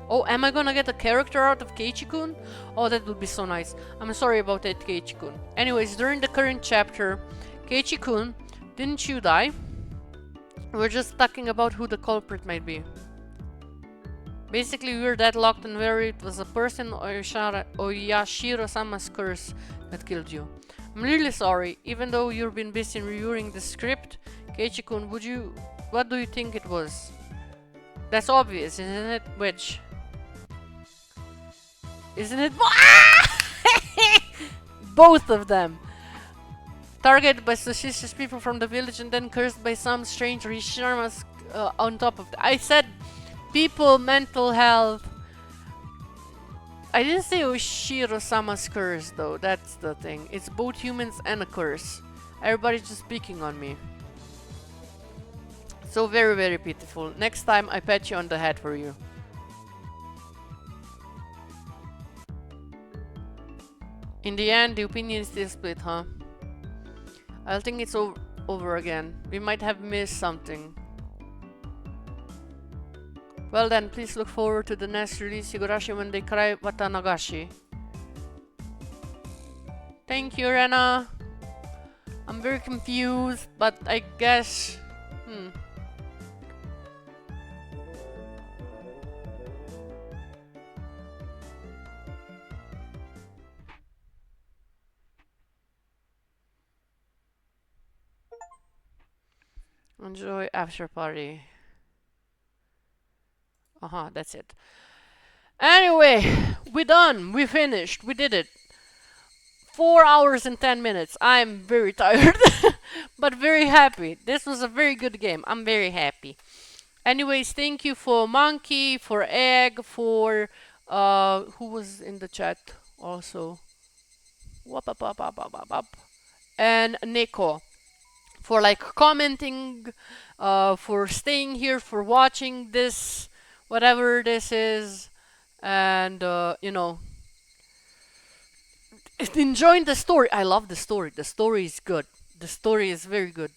Oh, am I gonna get a character art of Keiichi-kun? Oh, that would be so nice. I'm sorry about that, Keiichi-kun. Anyways, during the current chapter, Keiichi-kun, didn't you die? We're just talking about who the culprit might be. Basically, we were deadlocked on whether it was a person or Oyashiro-sama's curse that killed you. I'm really sorry. Even though you've been busy reviewing the script, Keiichi-kun, What do you think it was? That's obvious, isn't it? Which? Isn't it? Both of them. Targeted by suspicious people from the village and then cursed by some strange Risharmas on top of that. I said people, mental health. I didn't say Oshiro-sama's curse though, that's the thing. It's both humans and a curse. Everybody's just picking on me. So very, very pitiful. Next time I pat you on the head for you. In the end, the opinion is still split, huh? I think it's over again. We might have missed something. Well then, please look forward to the next release, Higurashi when they cry Watanagashi. Thank you, Rena. I'm very confused, but I guess... Enjoy after party. That's it. Anyway, we done. We finished. We did it. 4 hours and 10 minutes. I'm very tired, but very happy. This was a very good game. I'm very happy. Anyways, thank you for Monkey, for Egg, for who was in the chat also. And Nico for like commenting, for staying here, for watching this, whatever this is, and you know, enjoying the story. I love the story. The story is good. The story is very good.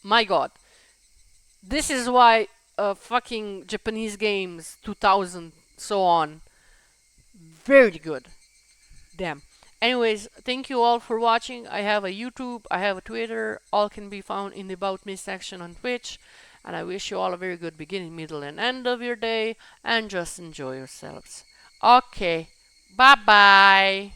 My God, this is why fucking Japanese games 2000 so on, very good. Damn. Anyways, thank you all for watching. I have a YouTube, I have a Twitter, all can be found in the About Me section on Twitch. And I wish you all a very good beginning, middle, and end of your day, and just enjoy yourselves. Okay, bye bye.